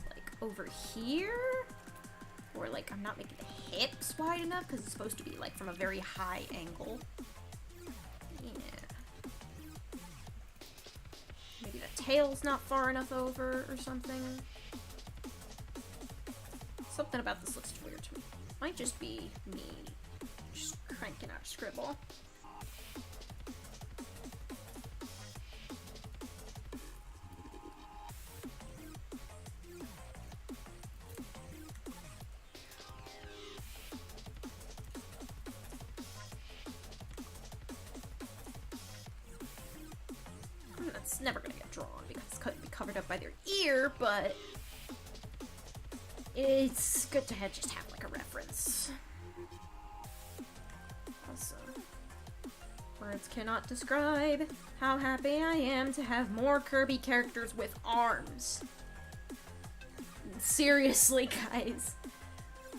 like, over here? Or, like, I'm not making the hips wide enough because it's supposed to be, like, from a very high angle. Yeah. Maybe the tail's not far enough over or something. Something about this looks weird to me. Might just be me just cranking out a scribble. It's never gonna get drawn because it's gonna be covered up by their ear, but it's good to just have like a reference. Also, words cannot describe how happy I am to have more Kirby characters with arms. Seriously, guys.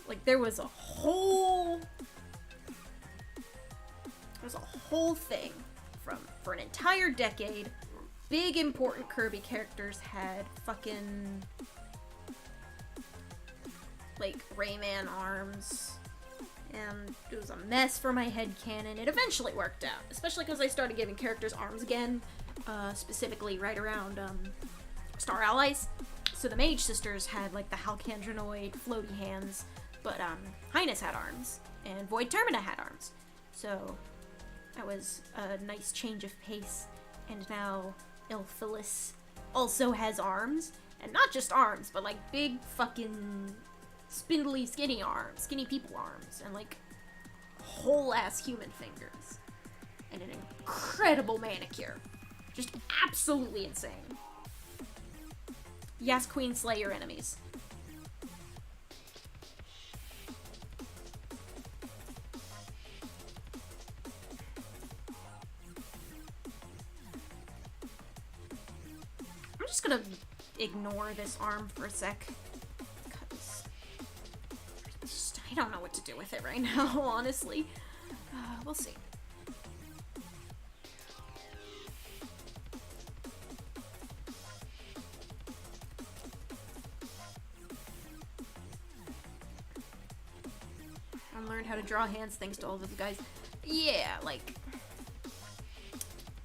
Like, there was a whole thing for an entire decade. Big important Kirby characters had fucking, like, Rayman arms, and it was a mess for my headcanon. It eventually worked out, especially because I started giving characters arms again, specifically right around Star Allies. So the Mage Sisters had like the Halcandronoid floaty hands, but Highness had arms, and Void Termina had arms. So that was a nice change of pace, and now Ilphilis also has arms, and not just arms, but like big fucking spindly skinny arms, skinny people arms, and like whole ass human fingers, and an incredible manicure. Just absolutely insane. Yes, Queen, slay your enemies. I'm just gonna ignore this arm for a sec, because I don't know what to do with it right now, honestly. We'll see. I learned how to draw hands thanks to all of those guys. Yeah, like,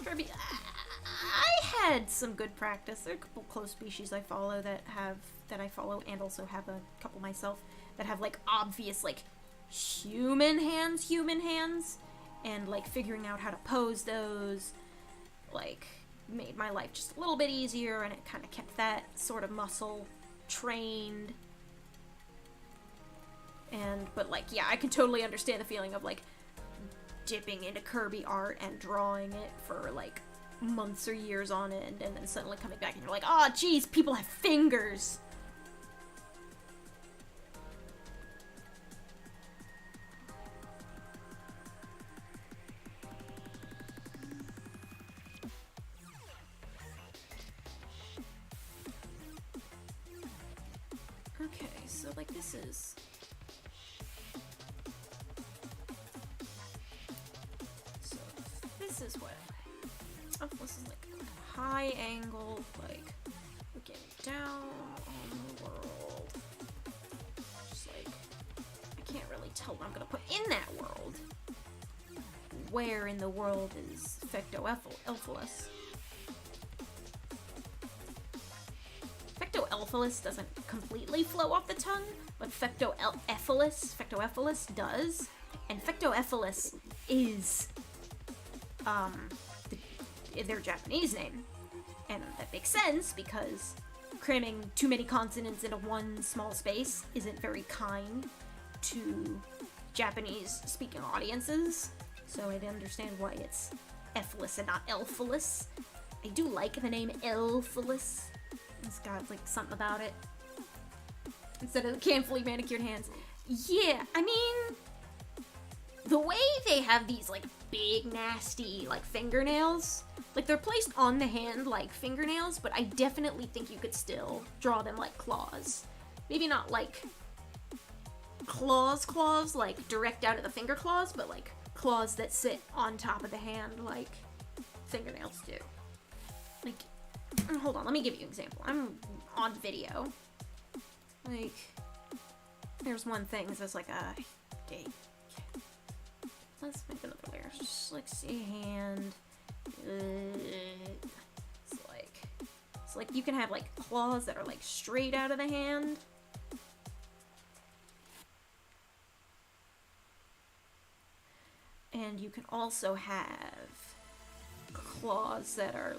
I had some good practice. There are a couple close species I follow that I follow, and also have a couple myself that have like obvious like human hands, and like figuring out how to pose those like made my life just a little bit easier, and it kind of kept that sort of muscle trained. But like, yeah, I can totally understand the feeling of like dipping into Kirby art and drawing it for like months or years on end, and then suddenly coming back and you're like, oh geez, people have fingers. Okay, so like this is what this is like a high angle, like looking down on the world. Just like I can't really tell what I'm gonna put in that world. Where in the world is Fecto-Elphilis? Fecto-Elphilis doesn't completely flow off the tongue, but Fecto-Elphilis does, and Fecto-Elphilis is their Japanese name, and that makes sense because cramming too many consonants into one small space isn't very kind to Japanese speaking audiences, so I understand why it's Ephilis and not Elphilis. I do like the name Elphilis. It's got like something about it instead of the canfully manicured hands. Yeah, I mean, the way they have these like big nasty like fingernails, like they're placed on the hand like fingernails, but I definitely think you could still draw them like claws. Maybe not like claws like direct out of the finger claws, but like claws that sit on top of the hand like fingernails do. Like, hold on, let me give you an example. I'm on video. Like, there's one thing that says like a okay. Let's make another layer. Just like see hand. It's like you can have like claws that are like straight out of the hand. And you can also have claws that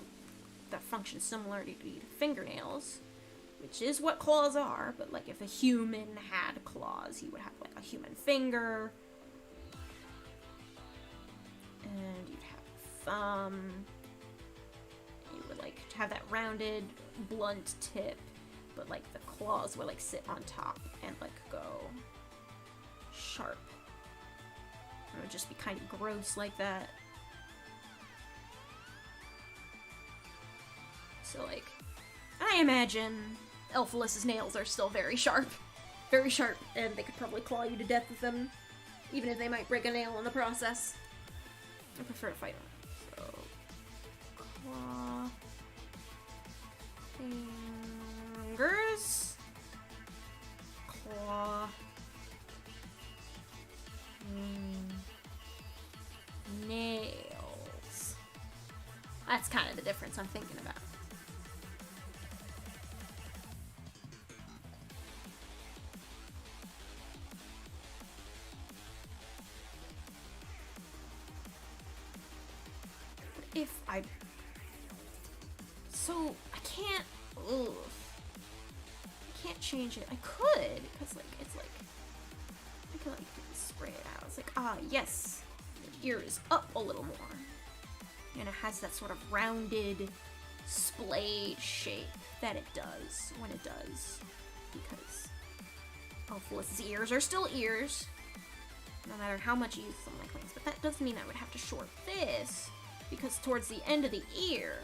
function similarly to fingernails, which is what claws are, but like if a human had claws, he would have like a human finger. And you'd have a thumb. You would like have that rounded, blunt tip, but like the claws would like sit on top and like go sharp. It would just be kind of gross like that. So like, I imagine Elphilis's nails are still very sharp, and they could probably claw you to death with them, even if they might break a nail in the process. I prefer to fight on. So, claw, fingers, claw, That's kind of the difference I'm thinking about. If I... So, I can't... Ugh. I can't change it. I could, because, like, it's like... I can, like, spray it out. It's like, ah, yes. The ear is up a little more. And it has that sort of rounded, splayed shape that it does when it does. Because Elphalus's ears are still ears, no matter how much you use them like wings. But that does mean I would have to short this, because towards the end of the ear,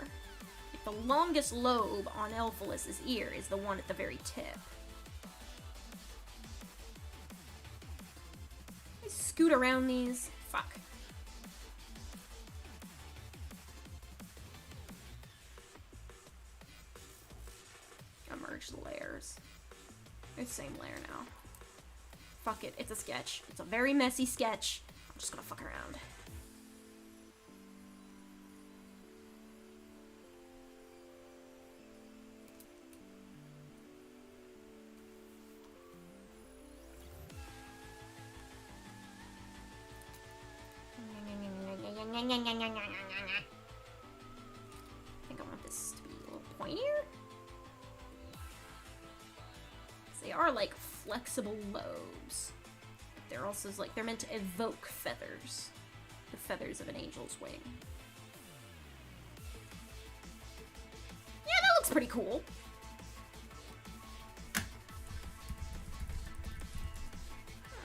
like the longest lobe on Elphalus's ear is the one at the very tip. I scoot around these. Fuck. Merge the layers. They're the same layer now. Fuck it, it's a sketch. It's a very messy sketch. I'm just gonna fuck around. I think I want this to be a little pointier. They are like flexible lobes. They're also like, they're meant to evoke feathers. The feathers of an angel's wing. Yeah, that looks pretty cool.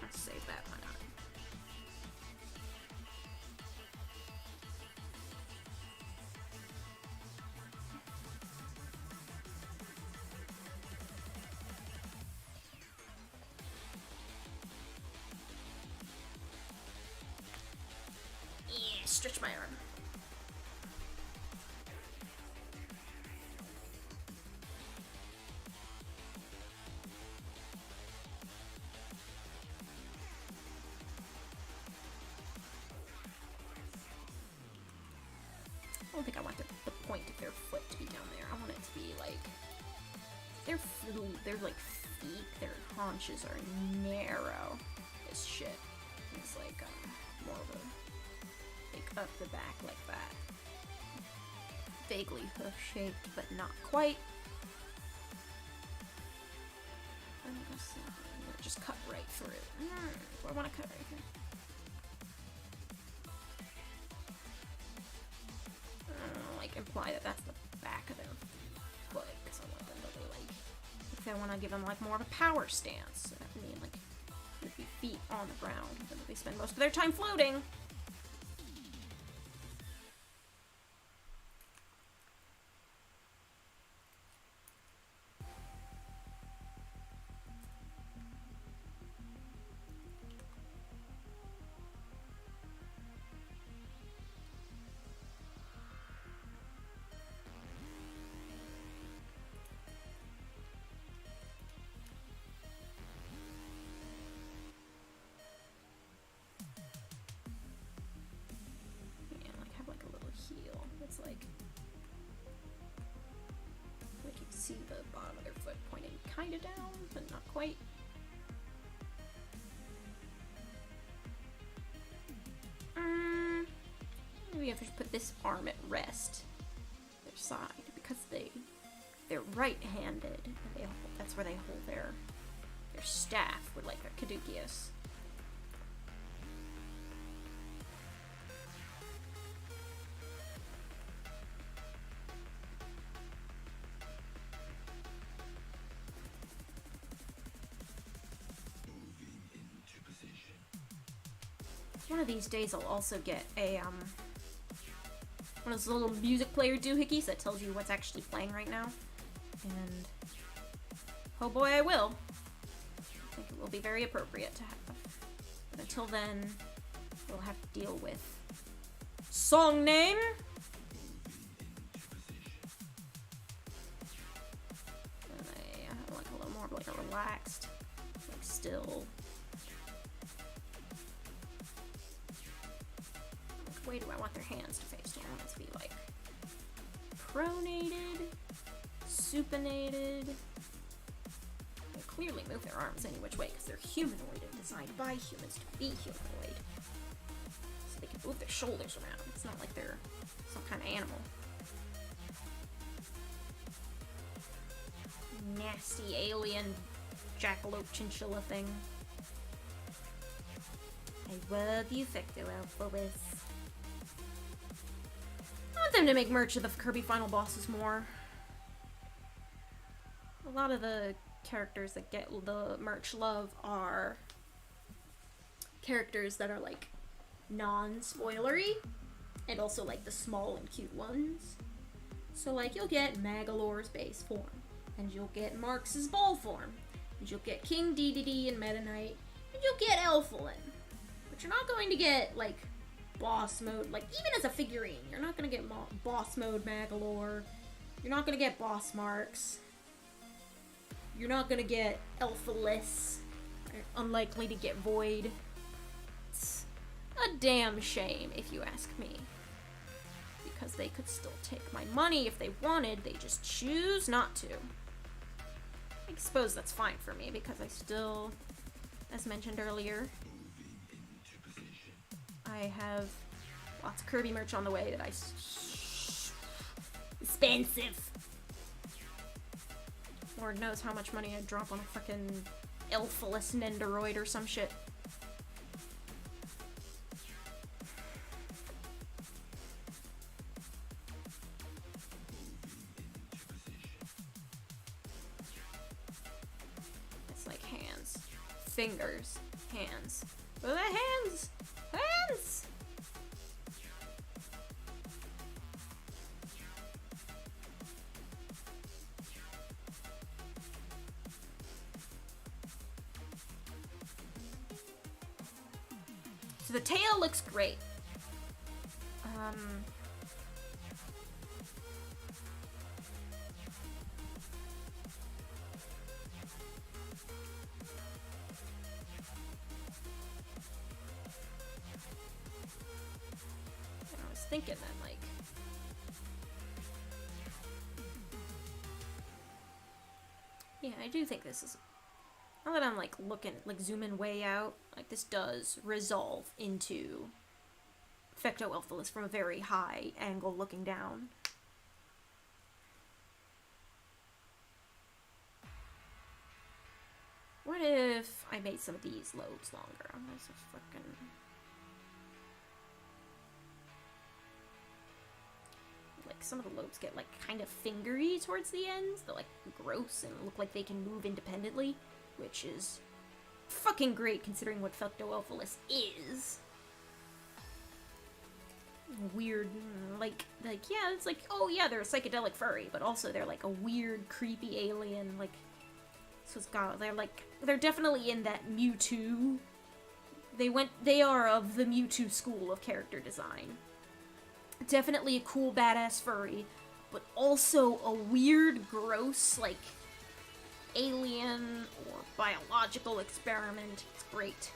Let's save that one up. Stretch my arm. I don't think I want the point of their foot to be down there. I want it to be like their like feet, their haunches are narrow as shit. It's like more of a up the back like that. Vaguely hoof-shaped, but not quite. And just cut right through. Do I want to cut right through? Like imply that that's the back of their foot, because I want them to be like, if I want to give them like more of a power stance. So that would mean like would be feet on the ground, then they spend most of their time floating. It's like you can see the bottom of their foot pointing kind of down, but not quite. Maybe I should put this arm at rest, their side, because they're right-handed. And that's where they hold their staff with like their caduceus. One of these days I'll also get a, one of those little music player doohickeys that tells you what's actually playing right now. And, oh boy, I will. I think it will be very appropriate to have. But until then, we'll have to deal with song name. And I have like a little more of like a relaxed, like still. Which way do I want their hands to face? Do I want it to be like pronated, supinated. They clearly move their arms any which way because they're humanoid and designed by humans to be humanoid. So they can move their shoulders around. It's not like they're some kind of animal. Nasty alien jackalope chinchilla thing. I love you, Fecto-Alphabus. I want them to make merch of the Kirby Final Bosses more. A lot of the characters that get the merch love are characters that are like non-spoilery and also like the small and cute ones. So like you'll get Magalore's base form, and you'll get Marx's ball form, and you'll get King Dedede and Meta Knight, and you'll get Elfilin. But you're not going to get like boss mode, like even as a figurine, you're not going to get boss mode Magalore. You're not going to get boss Marks. You're not going to get Elphalis. You're unlikely to get Void. It's a damn shame if you ask me. Because they could still take my money if they wanted, they just choose not to. I suppose that's fine for me because I still, as mentioned earlier, I have lots of Kirby merch on the way that I expensive. Lord knows how much money I'd drop on a frickin' Elphalis Nendoroid or some shit. It's like hands, fingers, hands. Where are the hands? Hands! So the tail looks great. I was thinking that, like, yeah, I do think this is, now that I'm like looking, like zooming way out, like this does resolve into Fecto-Elphalis from a very high angle looking down. What if I made some of these lobes longer? This is fucking... Like, some of the lobes get, like, kind of fingery towards the ends. They're, like, gross and look like they can move independently, which is fucking great considering what Fecto-Elphalis is. Weird, like, yeah, it's like, oh yeah, they're a psychedelic furry, but also they're, like, a weird, creepy alien, like, so it's got, they're definitely in that Mewtwo, they are of the Mewtwo school of character design. Definitely a cool, badass furry, but also a weird, gross, like, alien or biological experiment. It's great.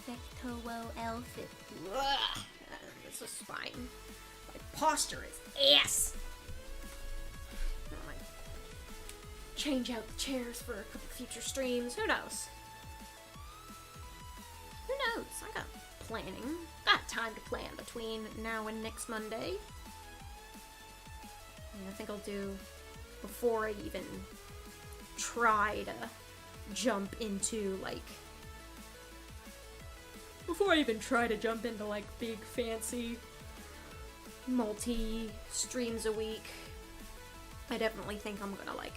Fecto-Elphalis. This is spine. My posture is ass. I might change out the chairs for a couple future streams. Who knows? Who knows? I got planning. Got time to plan between now and next Monday. And I think I'll do, before I even try to jump into, like, big fancy multi-streams a week, I definitely think I'm gonna, like,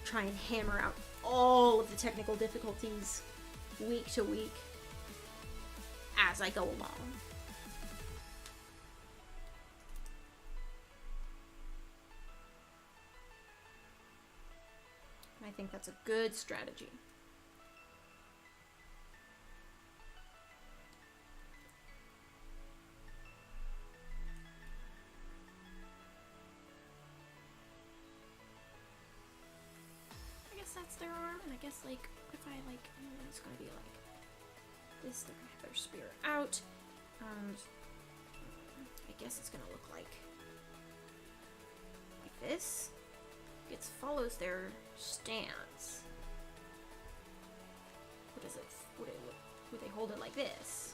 try and hammer out all of the technical difficulties week to week as I go along. And I think that's a good strategy. guess, like, what if I, like, it's gonna be like this, they're gonna have their spear out, and I guess it's gonna look like this. It follows their stance. What is it? Would they hold it like this?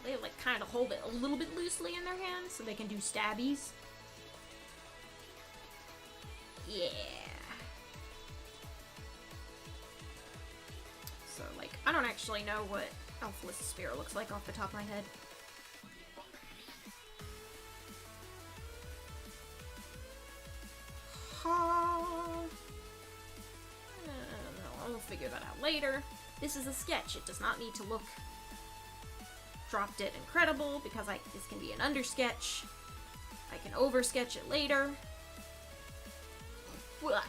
They like kind of hold it a little bit loosely in their hands so they can do stabbies. Yeah. So like, I don't actually know what Elfless Spear looks like off the top of my head. I'll figure that out later. This is a sketch. It does not need to look drop dead incredible because this can be an under sketch. I can over sketch it later. Nah.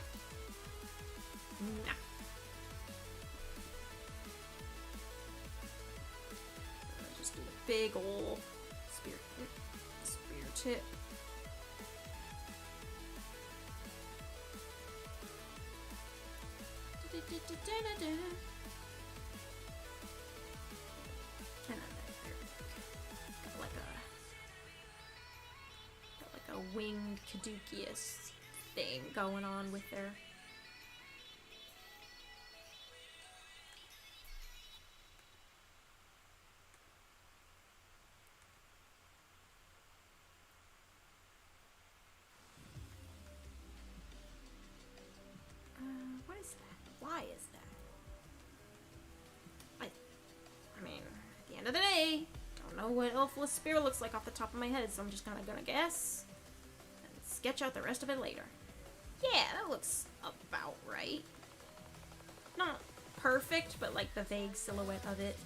Just do a big ol' spear tip. Got like a winged caduceus thing going on with their what is that? Why is that? I mean, at the end of the day, don't know what Elfless Spear looks like off the top of my head, so I'm just gonna guess and sketch out the rest of it later. Yeah, that looks about right. Not perfect, but like the vague silhouette of it.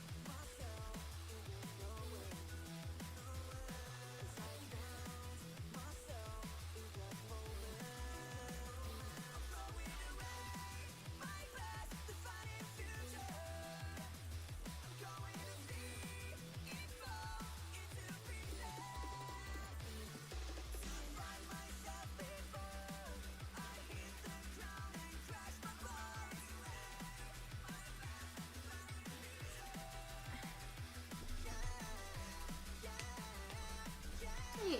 Yeah,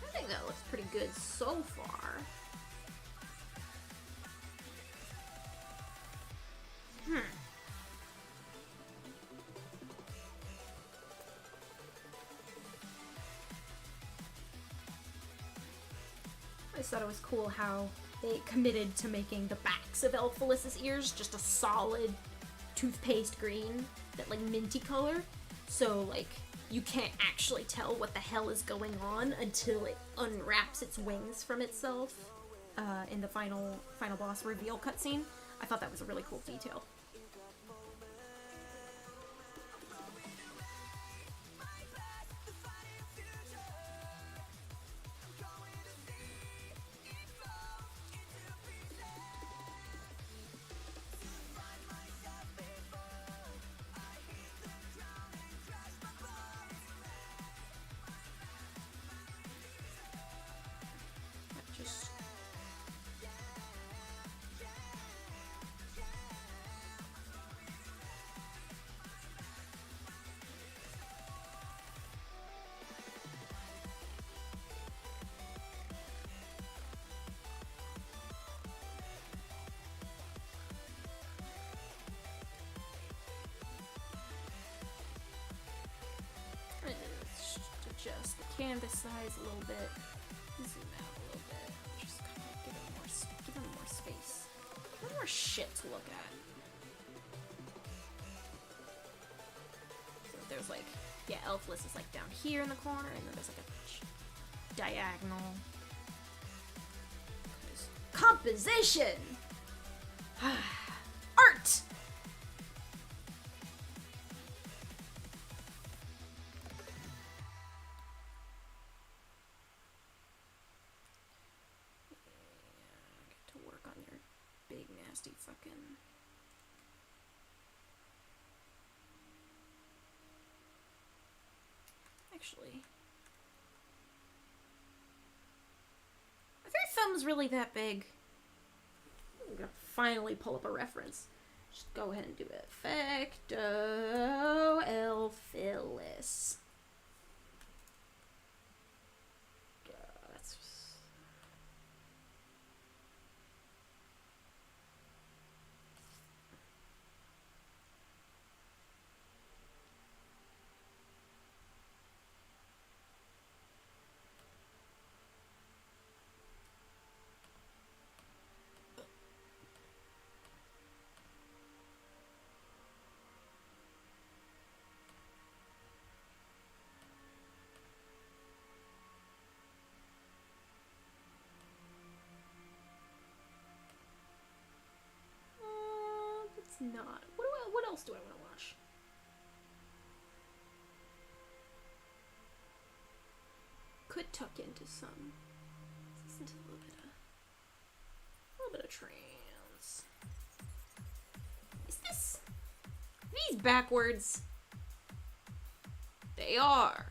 I think that looks pretty good so far. I just thought it was cool how they committed to making the backs of Elphalus's ears just a solid toothpaste green, that like minty color. So like you can't actually tell what the hell is going on until it unwraps its wings from itself in the final boss reveal cutscene. I thought that was a really cool detail. Adjust the canvas size a little bit, zoom out a little bit, just kind of give it more space, give it more shit to look at. So there's like, yeah, Elfless is like down here in the corner, and then there's like a diagonal. Composition! Art! Fucking actually, thumb's really that big. I'm gonna finally pull up a reference. Just go ahead and do it. Effecto el Phyllis. That's... not. What else do I want to watch? Could tuck into some. Listen to a little bit of trance. Is this? Are these backwards? They are.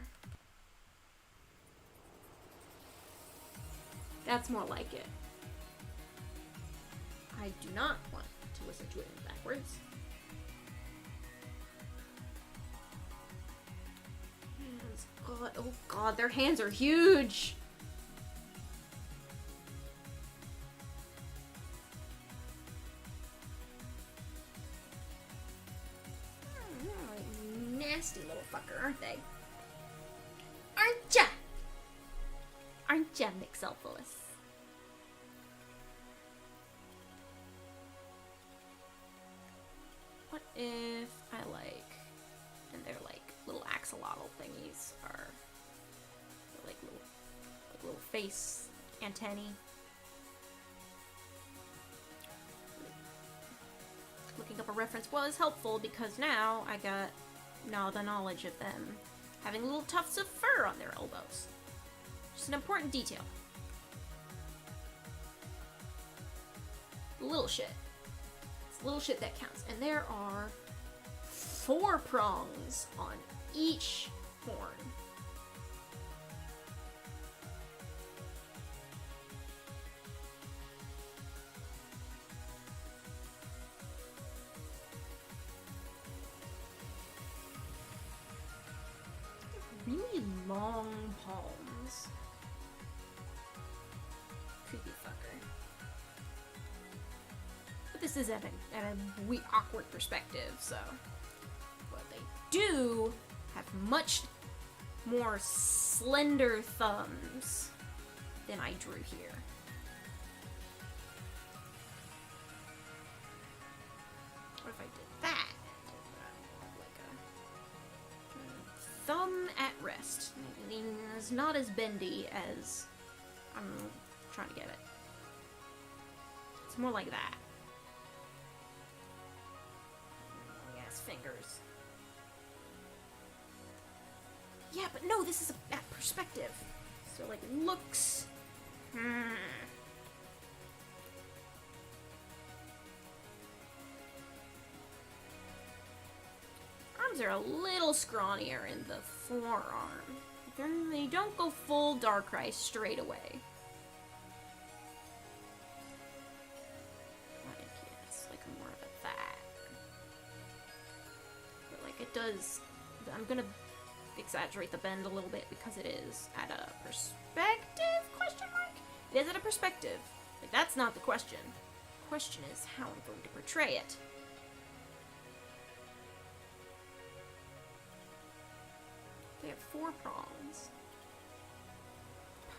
That's more like it. I do not want to listen to it in backwards. Hands, God, oh God, their hands are huge. Nasty little fucker, aren't they? Aren't ya? Aren't ya, Mixelphilus? What if I like, and they're like little axolotl thingies are like little face antennae. Looking up a reference was helpful because now I got the knowledge of them having little tufts of fur on their elbows. Just an important detail. Little shit. It's little shit that counts. And there are 4 prongs on each horn. Really long palms. Creepy fucker. But this is at a awkward perspective, so. But they do have much more slender thumbs than I drew here. What if I did that? Thumb at rest. It's not as bendy as I'm trying to get it. It's more like that. Yes, fingers. Yeah, but no, this is at perspective. So, like, it looks... Arms are a little scrawnier in the forearm. Then they don't go full Darkrai straight away. It's like more of a that. But like it does, I'm gonna exaggerate the bend a little bit because it is at a perspective, question mark? It is at a perspective. Like that's not the question. The question is how I'm going to portray it. They have 4 prongs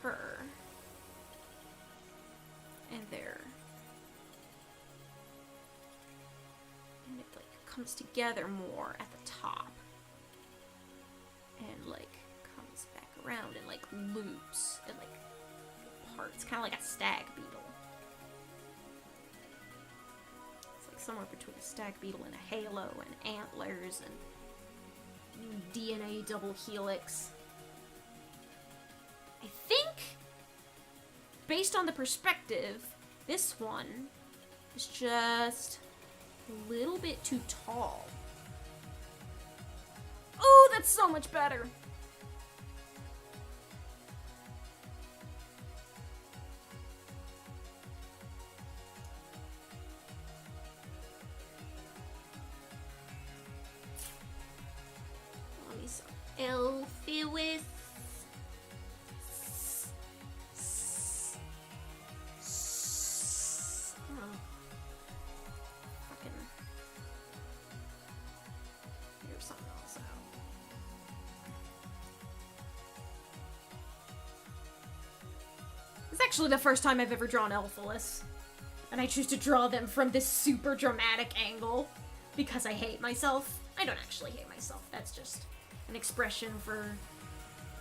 per, and it like comes together more at the top, and like comes back around and like loops and like parts, kind of like a stag beetle. It's like somewhere between a stag beetle and a halo and antlers and DNA double helix. I think, based on the perspective, this one is just a little bit too tall. Oh, that's so much better! Elfiwis. Oh. Fucking. Here's something else out. It's actually the first time I've ever drawn Elfilis. And I choose to draw them from this super dramatic angle because I hate myself. I don't actually hate myself. That's just an expression for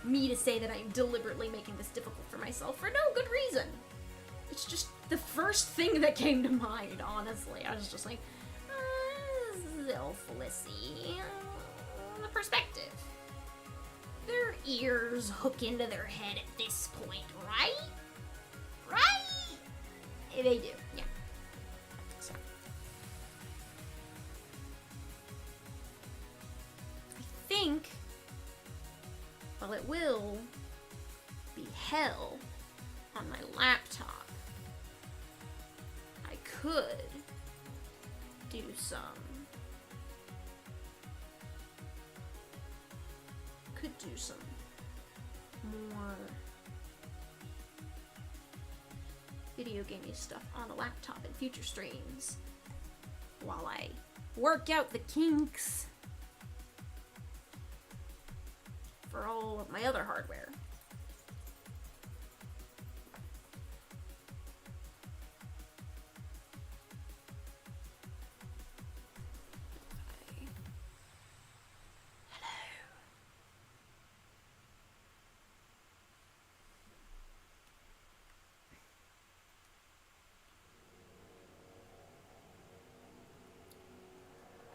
me to say that I'm deliberately making this difficult for myself for no good reason. It's just the first thing that came to mind, honestly. I was just like, Elfilissy. The perspective. Their ears hook into their head at this point, right? Right? They do, yeah. So. I think, while it will be hell on my laptop, I could do some more video gamey stuff on a laptop in future streams while I work out the kinks for all of my other hardware.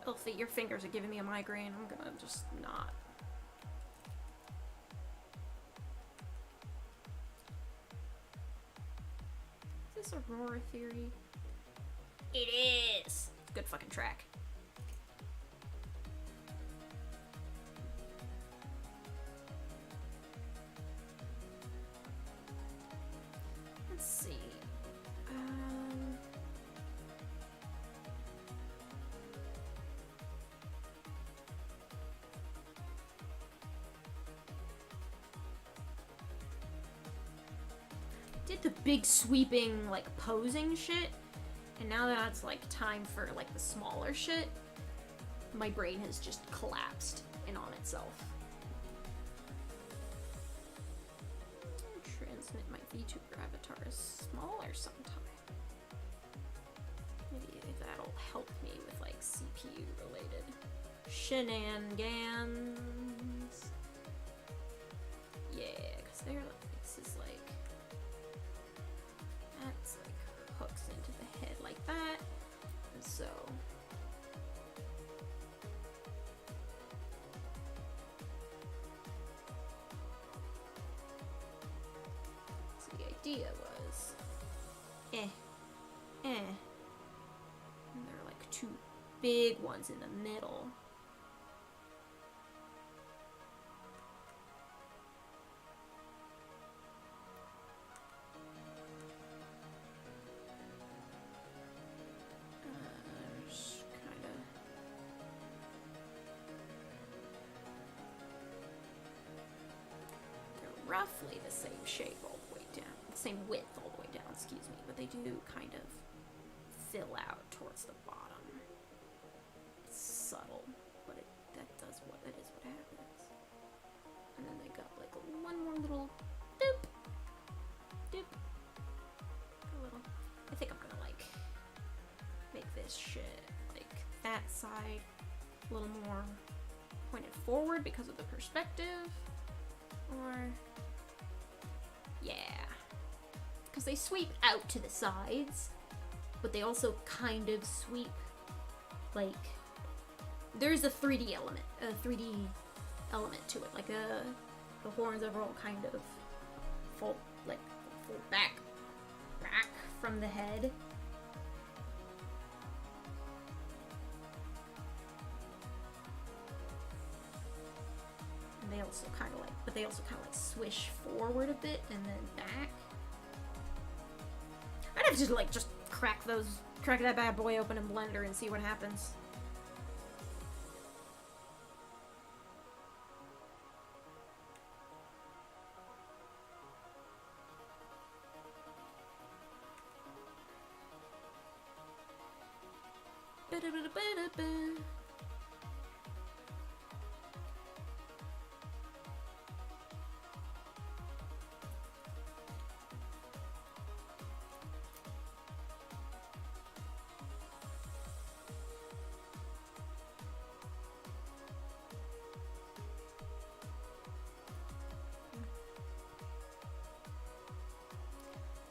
Elfie, your fingers are giving me a migraine. I'm gonna just not. Is this Aurora Theory? It is! It's a good fucking track. Let's see. Did the big sweeping like posing shit, and now that it's like time for like the smaller shit, my brain has just collapsed in on itself. Transmit my VTuber avatar is smaller sometime. Maybe that'll help me with like CPU related shenanigans. Yeah, because they're like, this is like, that's like hooks into the head like that, and so the idea was and there are like two big ones in the middle. Roughly the same shape all the way down, same width all the way down, excuse me, but they do kind of fill out towards the bottom. It's subtle, but that is what happens. And then they got like one more little doop, doop, a little. I think I'm gonna like make this shit like that side a little more pointed forward because of the perspective. Or, yeah, because they sweep out to the sides, but they also kind of sweep, like, there's a 3D element to it, like the horns are all kind of fold back from the head. They also kind of like swish forward a bit and then back. I'd have to like just crack that bad boy open in Blender and see what happens.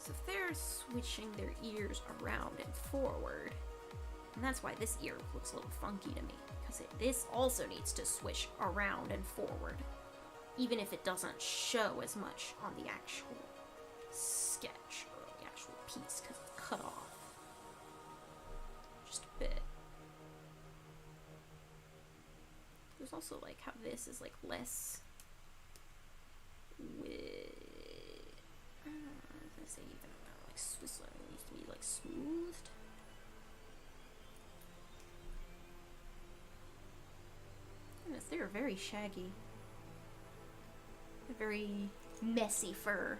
So if they're switching their ears around and forward, and that's why this ear looks a little funky to me, because this also needs to switch around and forward, even if it doesn't show as much on the actual sketch or the actual piece, because it's cut off just a bit. There's also like how this is like less with, I don't know, I was gonna say even like Switzerland needs to be like smoothed. Goodness, they are very shaggy. They're very messy fur,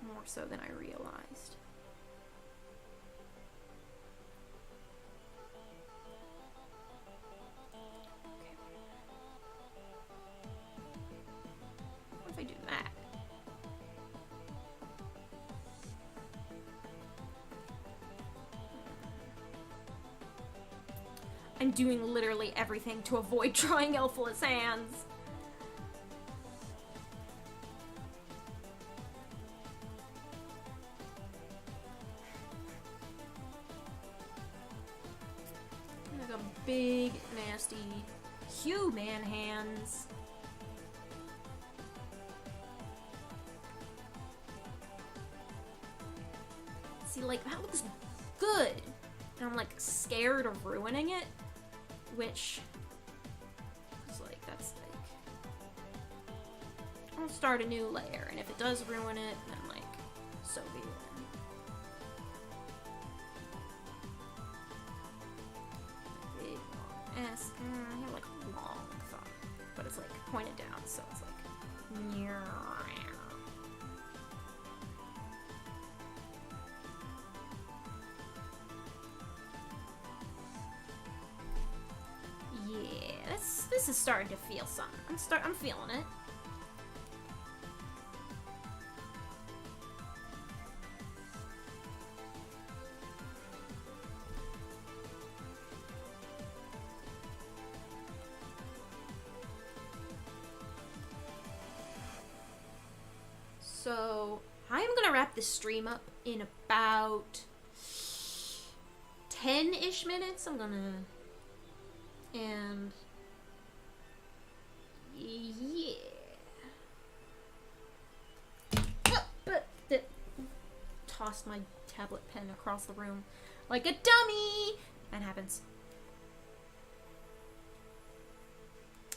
more so than I realized. What if I do that? I'm doing literally everything to avoid drawing Elphila's hands. Like a big, nasty human hands. See, like, that looks good. And I'm like scared of ruining it. Which is like, that's like, I'll start a new layer, and if it does ruin it, then like, so be it. Big long S, I have like long thumb, but it's like pointed down, so it's like, yeah, this is starting to feel something. I'm feeling it. So, I'm gonna wrap this stream up in about 10-ish minutes. And yeah. Tossed my tablet pen across the room like a dummy. That happens.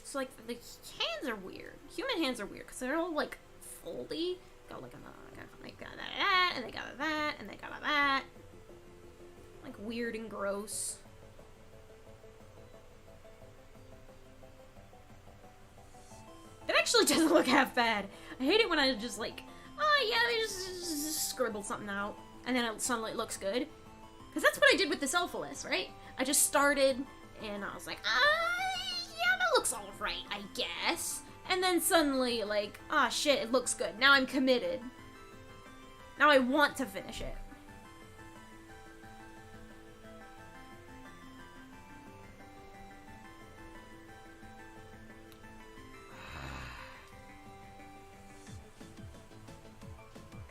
So like the hands are weird. Human hands are weird because they're all like foldy. Got like they got that, and they got that, and they got that. Like weird and gross. It actually doesn't look half bad. I hate it when I just like, oh yeah, they just scribbled something out, and then it suddenly looks good. Because that's what I did with this Elphilis, right? I just started, and I was like, yeah, that looks alright, I guess. And then suddenly, like, ah, shit, it looks good. Now I'm committed. Now I want to finish it.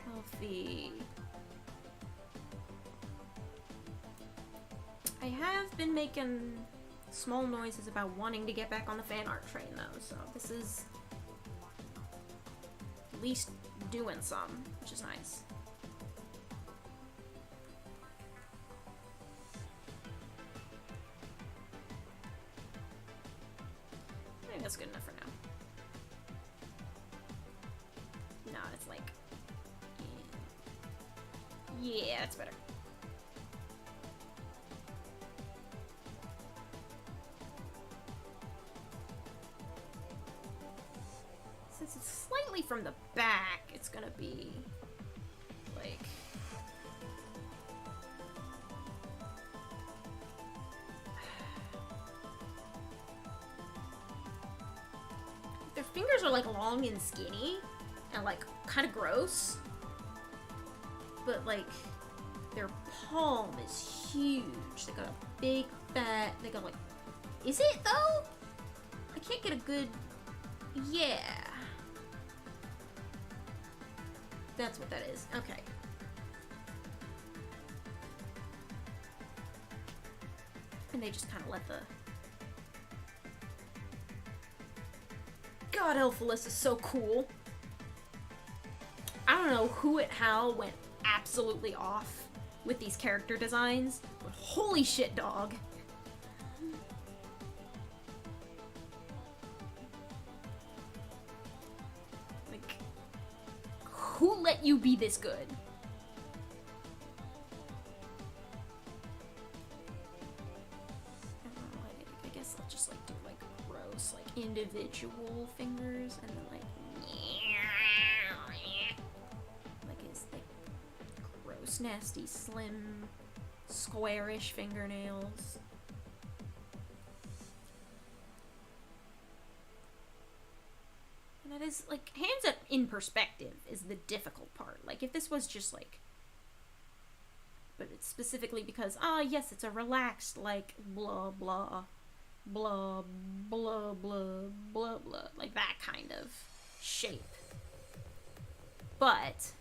Healthy. I have been making small noises about wanting to get back on the fan art train, though, so this is at least doing some, which is nice. I think that's good enough for now. No, it's like, yeah, that's better. Since it's slightly from the back, it's gonna be like fingers are like long and skinny and like kind of gross. But like their palm is huge. They got a big fat, they got like, is it though? I can't get a good, yeah. That's what that is, okay. And they just kind of let the... God, Elphalus is so cool. I don't know who at HAL went absolutely off with these character designs, but holy shit, dog. Like, who let you be this good? I guess I'll just like do like gross, like individual fingers and then like his like gross, nasty, slim, squarish fingernails. And that is like hands up in perspective is the difficult part. Like if this was just like, but it's specifically because yes, it's a relaxed like blah blah blah blah blah blah blah, like that kind of shape. But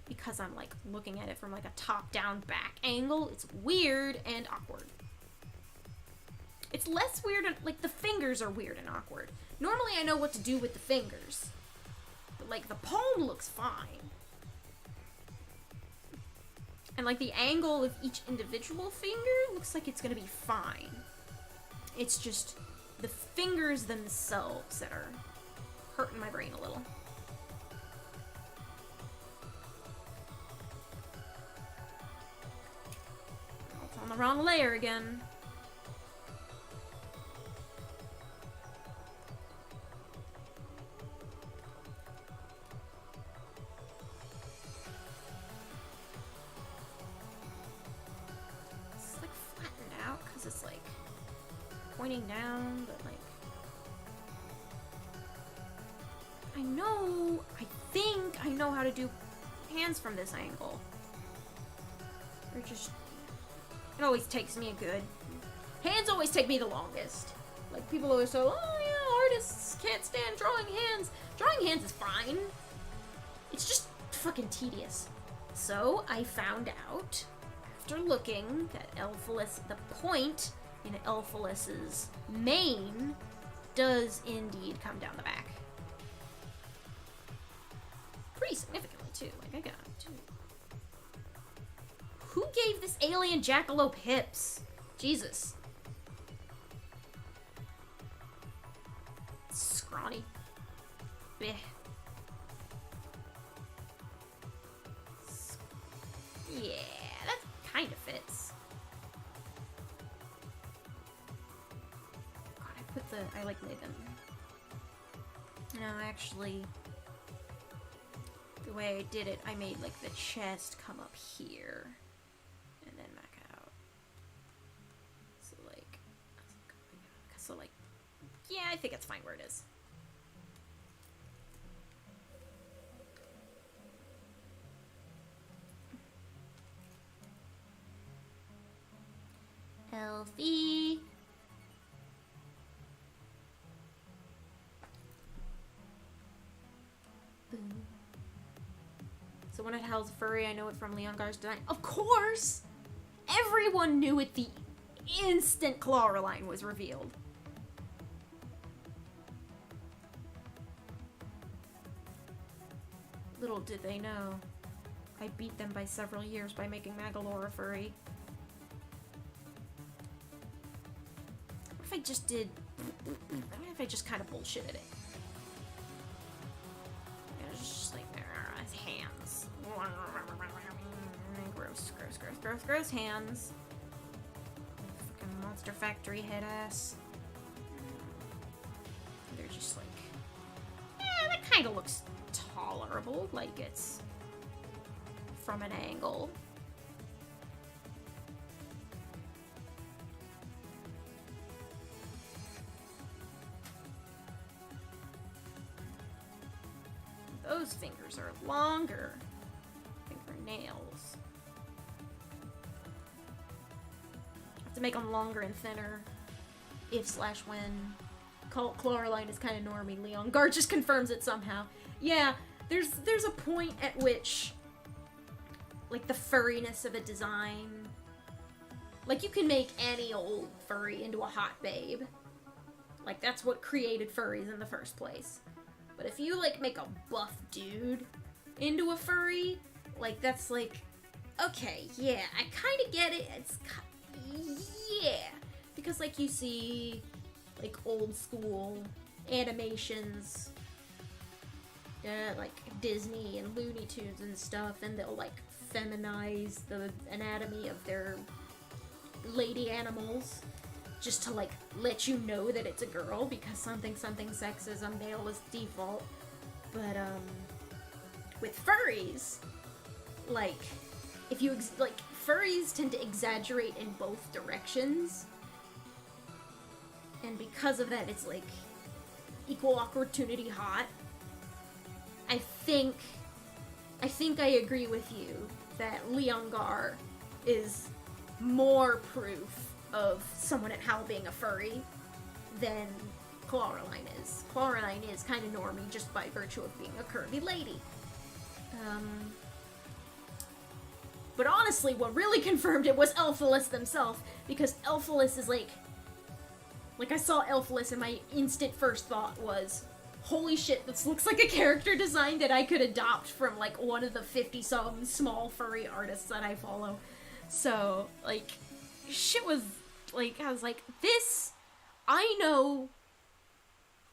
because I'm like looking at it from like a top down back angle, it's weird and awkward. It's less weird, like the fingers are weird and awkward. Normally I know what to do with the fingers, but like the palm looks fine. And like the angle of each individual finger looks like it's gonna be fine. It's just the fingers themselves that are hurting my brain a little. Oh, it's on the wrong layer again. It's like pointing down, but like I think I know how to do hands from this angle. Or just, it always takes me a good, hands always take me the longest. Like people always say, oh yeah, artists can't stand drawing hands. Drawing hands is fine. It's just fucking tedious. So I found out after looking that Elphalus, the point in Elphalus's mane does indeed come down the back. Pretty significantly too, like I got two. Who gave this alien jackalope hips? Jesus. Scrawny. Blech. Yeah, that kind of fits. God, I like made them. No, actually, the way I did it, I made like the chest come up here and then back out. So like, yeah, I think it's fine where it is. Elfie. Boom. So when it howls furry, I know it from Leon Gar's design. Of course! Everyone knew it the instant Clawroline was revealed. Little did they know, I beat them by several years by making Magalore a furry. What if I just did... What if I just kind of bullshitted it? It was just like, his hands. Gross, gross, gross, gross, gross hands. Fucking Monster Factory head ass. They're just like... Yeah, that kind of looks tolerable, like it's from an angle. those fingers are longer. Fingernails. Have to make them longer and thinner. If/when. Coraline is kind of normie. Leon Gar just confirms it somehow. Yeah, there's a point at which, like, the furriness of a design, like, you can make any old furry into a hot babe. Like, that's what created furries in the first place. But if you, like, make a buff dude into a furry, like, that's like, okay, yeah, I kind of get it. It's, yeah. Because, like, you see, like, old school animations, like Disney and Looney Tunes and stuff, and they'll, like, feminize the anatomy of their lady animals just to, like, let you know that it's a girl, because something sexism male is default. But with furries, like, if you like, furries tend to exaggerate in both directions, and because of that, it's like equal opportunity hot. I think I agree with you that Leon Gar is more proof of someone at Hal being a furry than Coraline is. Coraline is kind of normie just by virtue of being a curvy lady. But honestly, what really confirmed it was Elphalus themselves, because Elphalus is like I saw Elphalus and my instant first thought was, holy shit, this looks like a character design that I could adopt from, like, one of the 50-some small furry artists that I follow. So, like, shit was, like, I was like, this, I know,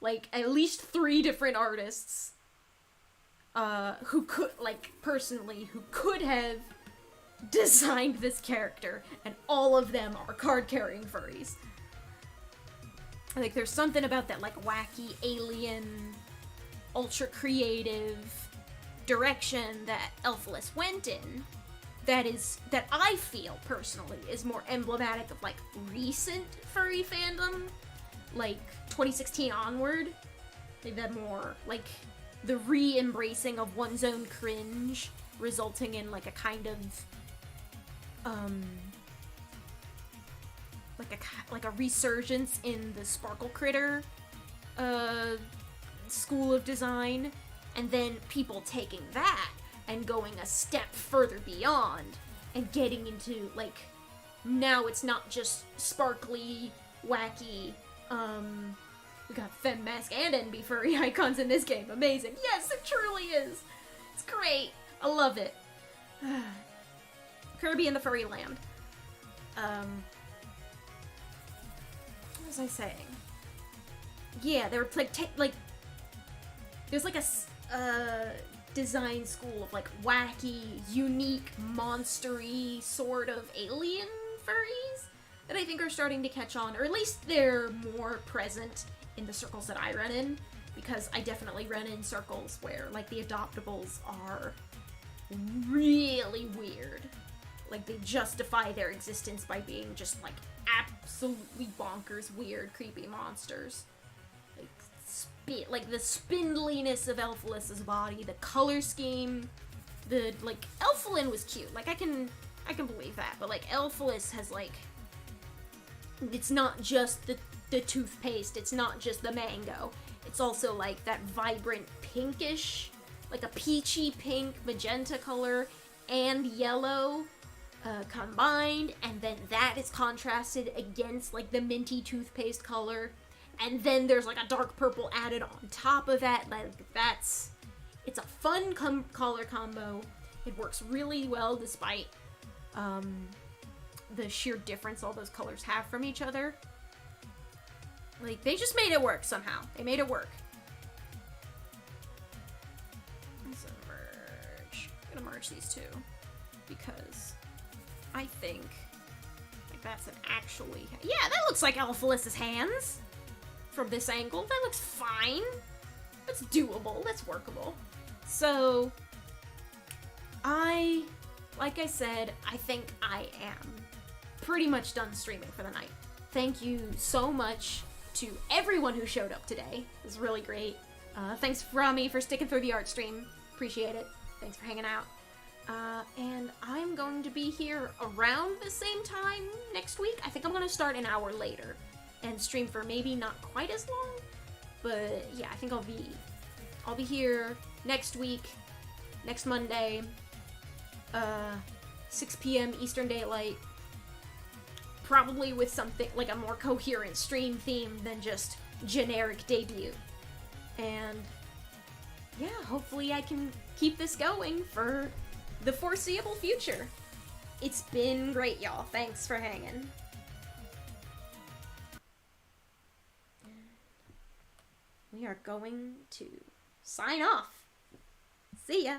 like, at least 3 different artists, who could, like, personally, who could have designed this character, and all of them are card-carrying furries. Like, there's something about that, like, wacky, alien, ultra-creative direction that Elphalus went in that I feel, personally, is more emblematic of, like, recent furry fandom, like, 2016 onward. Like, that more, like, the re-embracing of one's own cringe, resulting in, like, a kind of, like a resurgence in the Sparkle Critter school of design, and then people taking that and going a step further beyond and getting into, like, now it's not just sparkly, wacky, we got Femmask and NB furry icons in this game. Amazing. Yes, it truly is. It's great. I love it. Kirby and the Furry Land. What was I saying? Yeah, they were like there's like a design school of, like, wacky, unique, monstery sort of alien furries that I think are starting to catch on, or at least they're more present in the circles that I run in, because I definitely run in circles where, like, the adoptables are really weird. Like, they justify their existence by being just, like, absolutely bonkers, weird, creepy monsters. Like, the spindliness of Elphalus's body, the color scheme, like, Elphalin was cute. Like, I can believe that, but, like, Elphalus has, like, it's not just the toothpaste, it's not just the mango. It's also, like, that vibrant pinkish, like a peachy pink magenta color and yellow combined, and then that is contrasted against, like, the minty toothpaste color, and then there's, like, a dark purple added on top of that. Like, it's a fun color combo. It works really well despite the sheer difference all those colors have from each other. Like, they just made it work somehow. They made it work. So merge. I'm gonna merge these two because I think, like, that's an actually... Yeah, that looks like Elphalus's hands from this angle. That looks fine. That's doable. That's workable. So, like I said, I think I am pretty much done streaming for the night. Thank you so much to everyone who showed up today. It was really great. Thanks, Rami, for sticking through the art stream. Appreciate it. Thanks for hanging out. And I'm going to be here around the same time next week. I think I'm gonna start an hour later and stream for maybe not quite as long, but yeah, I think I'll be here next week, next Monday, 6 p.m. Eastern Daylight, probably with something like a more coherent stream theme than just generic debut. And yeah, hopefully I can keep this going for the foreseeable future. It's been great, y'all. Thanks for hanging. We are going to sign off. See ya.